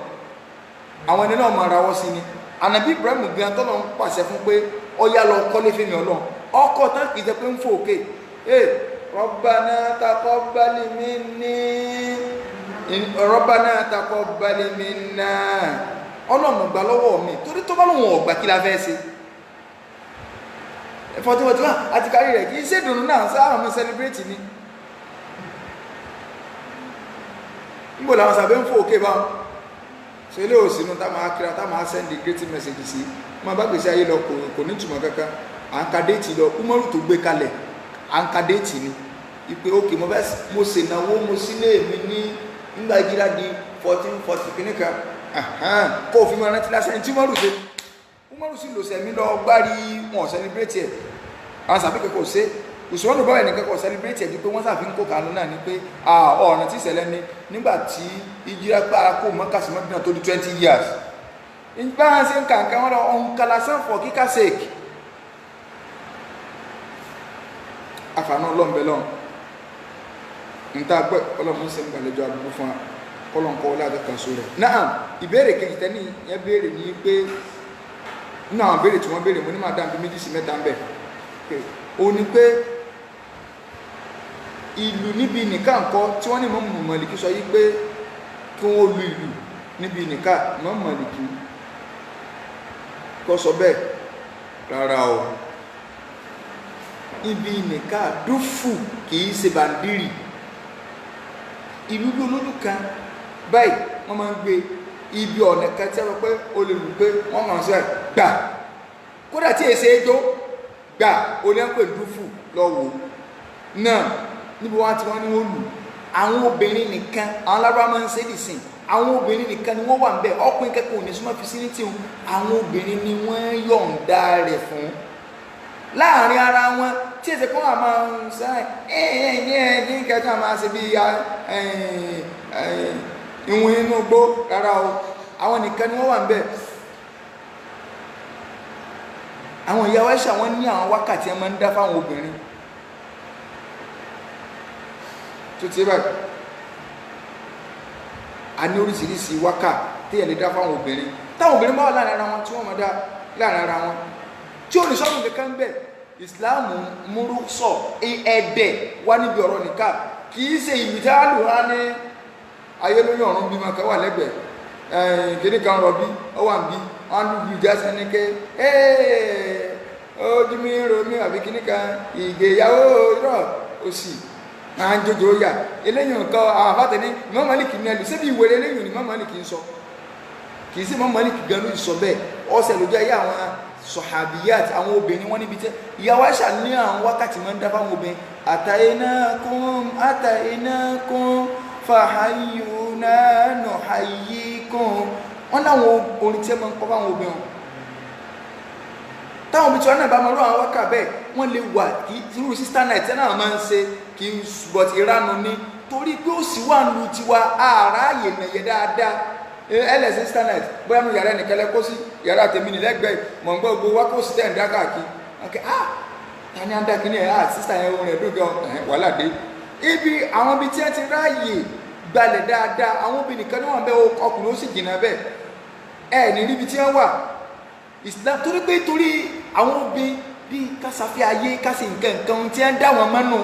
àwọn ẹni náà máa rawọ́ sí ni ànàbí Ibrahim gan tọ́lọ́ ń pàṣẹ fún pé ọyá lọ kọ́lé fèmí ọlọ́run ọkọ̀ tán kì í jẹ́ pé ń fò òkè Rabbana taqabbal minna ọlọ́run gbà lọ́wọ́ mi torí tó bá lóun ọ̀gbà kí la fẹ́ ṣe ẹ̀fọ́ tí wọ́n ti wá àti kárí rẹ̀ kì í ṣe dùnnú náà sáà mọ́ celebrate ni níbo làwọn sàbẹ̀ ń fò òkè bá wọn so ilé òsínú tá máa kíra tá máa send greeting message sí máa bá gbèsè ayé lọ kò ní túmọ̀ kankan à ń ka déètì lọ Umaru tó gbé kalẹ̀ à ń ka déètì ni ìpè òkè mo ṣe náwó mo sílé mi ní nígbà ìjìlá di 1440 kìnnìkan kó o fi máa rántí lásán tí Umaru sì lò sẹ́mi lọ gbárí wọn celebrate ẹ̀ àwọn sàbẹ̀ kẹ́kọ̀ọ́ ṣe òṣùwọ́n ló bá ẹnì kẹ́kọ̀ọ́ celebrate ẹ̀ di pé wọ́n sàfihàn kó kàánú náà ni pé ọ̀ràn tí ìṣẹ̀lẹ̀ ni nígbà tí ìjìlá pa kó mọ́kàsí mọ́dínà tó di 20 years ìgbà wọn ṣe ń kàǹkà wọn lọ ọ̀nkàlásán fọ̀ kíkà sèkì àfààní ọlọ́m̀bẹ̀lọ́n níta gbẹ́ ọlọ́mọ ṣe ń gbàlejò àbúrú fún ọlọ́nkọ́ ọlọ́dọ̀kan só rẹ̀ náà ìbéèrè kejì tẹ́ni yẹn béèrè ní pé nínú àwọn béèrè tí wọ́n béèrè mo ní máa dáńbí méjì sí mẹ́ta ń bẹ̀ ó ní pé ìlú níbi nìkan kọ́ tí wọ́n ní Ìmámù Málíkì sọ yí pé kí wọ́n lu ìlú níbi nìkan Ìmámù Málíkì kọ́ sọ bẹ́ẹ̀ rárá o ibi nìkan dúfù kìí ṣe bàndírì ìlú bí olójú kan báyìí wọ́n máa ń gbé ibi ọ̀nà kan tí a rọ pé o lè lù pé wọ́n kàn sí ẹ̀ gbà kódà tí èsè ejò gbà o ní pè dúfù lọ́wọ́ náà níbi wọ́n ti wọ́n ní wọ́n lù àwọn obìnrin nìkan àwọn lábúrò máa ń ṣe dìsìn àwọn obìnrin nìkan ni wọ́n wà ń bẹ̀ ọkùnrin kẹ́kọ̀ọ́ ní súnmọ́ fisiniti àwọn obìnrin ni wọ́n yọ̀ǹda rẹ̀ fún láàrin ara wọn tí èsè kọ́ àmà ń sáà ẹ̀yìn kẹta máa ṣe bí ìwọ̀n inú gbó rárá o àwọn nìkan ni wọ́n wà ń bẹ̀ àwọn ìyàwó ẹ̀ṣà wọ́n ní àwọn wákàtí ẹ máa ń dá fáwọn obìnrin tó ti báyìí a ní oríṣiríṣi wákà tí ẹ̀ lè dá fáwọn obìnrin táwọn obìnrin bá wà láàrin ara wọn tí wọ́n máa dá láàrin ara wọn tí ó ní sọ́run kankan bẹ̀ ìsìláàmù múrú sọ ẹ̀ẹ́dẹ̀ wá níbi ọ̀rọ̀ nìka kì í ṣe ìlú tí a lò wá ní ayélujára ọ̀run bímọ kan wà lẹ́gbẹ̀ẹ́ kìnnì kan rọ̀bí ó wà ń bí wọ́n lù bí jásẹ́ ní ké ojú mi romi àbí kìnnì kan ìgbéyàwó irọ́ òsì máa ń jójó yà eléyìí nǹkan àwọn àbátẹ ní Imam Málíkì ní ẹlù síbi ìwé eléyìí ní Imam Málíkì ń sọ kì í sí Imam Málíkì gan ló sọ bẹ́ẹ̀ ọ̀sẹ̀ lójú ayé àwọn sọ̀hábíyàt àwọn obìnrin wọ́n níbi tẹ́ ìyàwó àṣà ní àwọn wákàtí máa ń dá fáwọn obìnrin àtàyínákún fàáyúná nùháyíkún wọ́n láwọn orin tí ẹ máa ń kọ́ fáwọn obìnrin táwọn obìnrin tí wọ́n náà bá máa rú àwọn wákà bẹ́ẹ̀ wọ́n lè wà kí irú sister night náà máa ń ṣe kí but ìranu ní torí pé ó sì wà ń lu tiwa àráàyè nàyẹ dáadáa ẹlẹ́sìn starlight bóyá nù yàrá ẹnìkan lẹ́kọ́ sí yàrá tèmi ní lẹ́gbẹ̀ẹ́ mọ̀ ń gbọ́ gbogbo wá kó sí tẹ̀ ń dá káàkiri tani anda kini ẹ̀ sísà yẹn ohun rẹ̀ dùn gan wàhálà dé ibi àwọn ibi tí wọ́n ti ráàyè gbalẹ̀ dáadáa àwọn obìnrin kan ní wọ́n bẹ́ ọkùnrin ó sì jìnnà bẹ́ẹ̀ ẹ̀ ní níbi tí wọ́n wà Islam torí pé torí àwọn obìnrin bíi kásáfí ayé kásì nǹkan tí wọ́n dá wọn mọ́nù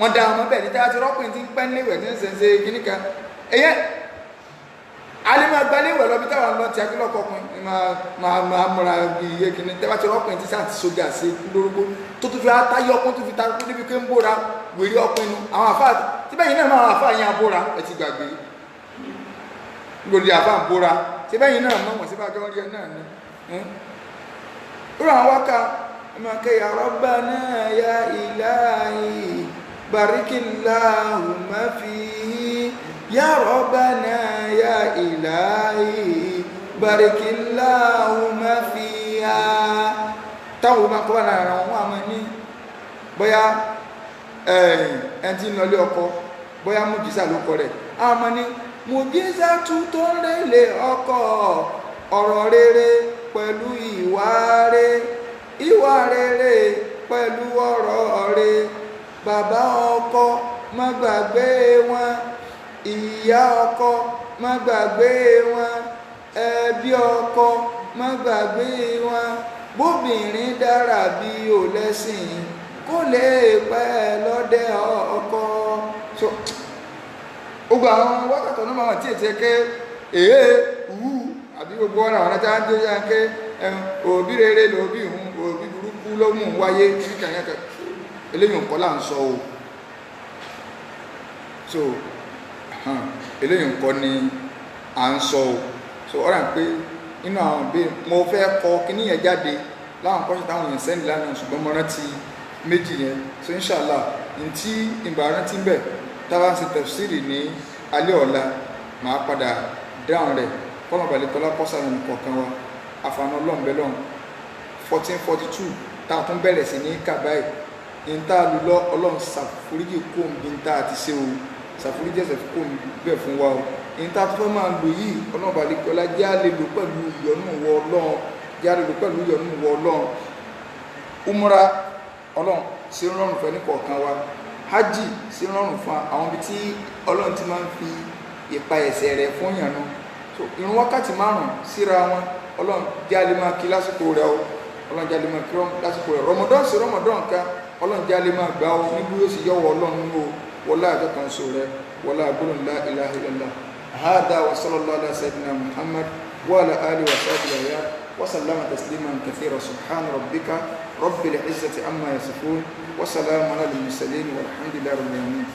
wọ́n dá wọn bẹ́ẹ̀ ní táyà tí rọ́pìn ti ń pẹ́ níwẹ̀ tí ń sẹ̀nsẹ̀ kíní kan ẹ̀yẹ alima gbalẹ̀wẹ̀ lọ bí táwọn lọ ti akílọ̀kọ̀kùn máa múra iye kíní tẹ́wà tí rọ́pìn ti sáà ti sójà sí lórúkọ tó tún fi táyọ̀ ọkùn tó fi ta kú níbi pé ń bóra wèrè ọkùnrin àwọn àfáà tí bẹ́yìn náà máa àfáà yẹn abóra ẹ ti gbàgbé gbòdì àfáà ń bóra tí bẹ́yìn náà mọ̀ wọ́n sí bá jọ rí ẹ náà ni ràn wákà ọmọ kẹyà Rabbana ya ilahi barikillahumma fihi ya Rabbana ya ilahi barikillahumma fiha táwọn ọmọ akọ́bà lára wọn àmọ́ ní bóyá ẹni tí ń lọlé ọkọ bóyá Mujiza ló kọ rẹ̀ àmọ́ ní Mujiza tún tó ń rẹ̀lẹ̀ ọkọ ọ̀rọ̀ rere pẹ̀lú ìwà rere pẹ̀lú ọ̀rọ̀ rere bàbá ọkọ má gbàgbé wọn ìyá ọkọ má gbàgbé wọn ẹbí ọkọ má gbàgbé wọn bóbìnrin dára bí ò lẹ́sìn kó lè pẹ́ lọ́dẹ ọkọ so gbogbo àwọn wákàtọ̀ náà máa tí ètí ẹkẹ́ èé wú àbí gbogbo ọ̀nà àwọn ajá ń dé yá ké òbí rere lòbí ìhun òbí burúkú ló mú wáyé kíkàyàkà eléyìn nǹkan là ń sọ o so eléyìn nǹkan ni à ń sọ o so ọ̀rà ń pé nínú àwọn ìbéèrè mo fẹ́ kọ kíní yẹn jáde láwọn kọ́ṣẹ́ táwọn èèyàn sẹ́ni lánàá ṣùgbọ́n mo rántí méjì yẹn so inshallah ntí ìgbà rántí ń bẹ̀ táwa ń ṣe tafsiri ní alẹ́ ọ̀la màá padà dáhùn rẹ̀ kọ́nà balẹ̀kọ́lá kọ́sàrùn kọ̀ọ̀kan wa àfààní ọlọ́ọ̀bẹ̀lọ́n 1442 tá a tún bẹ̀rẹ̀ sí ní kàbáyì ní tá a lù lọ ọlọ́run ṣàforíjì kóòm bí n tá a ti ṣe o ṣàforíjì ẹ̀ṣẹ̀ kóòm bẹ̀ fún wa o ní tá a tún fẹ́ máa lò yìí ọlọ́run balẹ̀kọ́lá jẹ́ a lè lò pẹ̀lú ìyọ́nú wọ ọlọ́run jẹ́ a lè lò pẹ̀lú ìyọ́nú wọ ọlọ́run umra ọlọ́run ṣe ń rọrùn fẹ́ ní kọ̀ọ̀kan wa hajj ṣe ń rọrùn fún àwọn ibi tí ọlọ́run ti máa ń fi ìpa ẹ̀ṣẹ̀ rẹ̀ fún yànnú so ìrun wákàtí márùn síra wọn ọlọ́run jẹ́ a lè máa kí lásìkò rẹ̀ o ọlọ́run jẹ́ a lè máa kí lásìkò rẹ̀ rọmọdán sí rọmọdán ká ọlọ́run jẹ́ a lè máa gbà ó níbi yóò sì yọ̀wọ̀ ọlọ́run o wọlá àjọkàn so rẹ̀ wọlá gbólóhùn la ilaha illallah hada wa sallallahu ala sayyidina muhammad wa ala alihi wa sahbihi wa sallama tasliman kathira subhana rabbika rabbil izzati amma yasifun wa salamun ala al mursalin walhamdulillahi rabbil alamin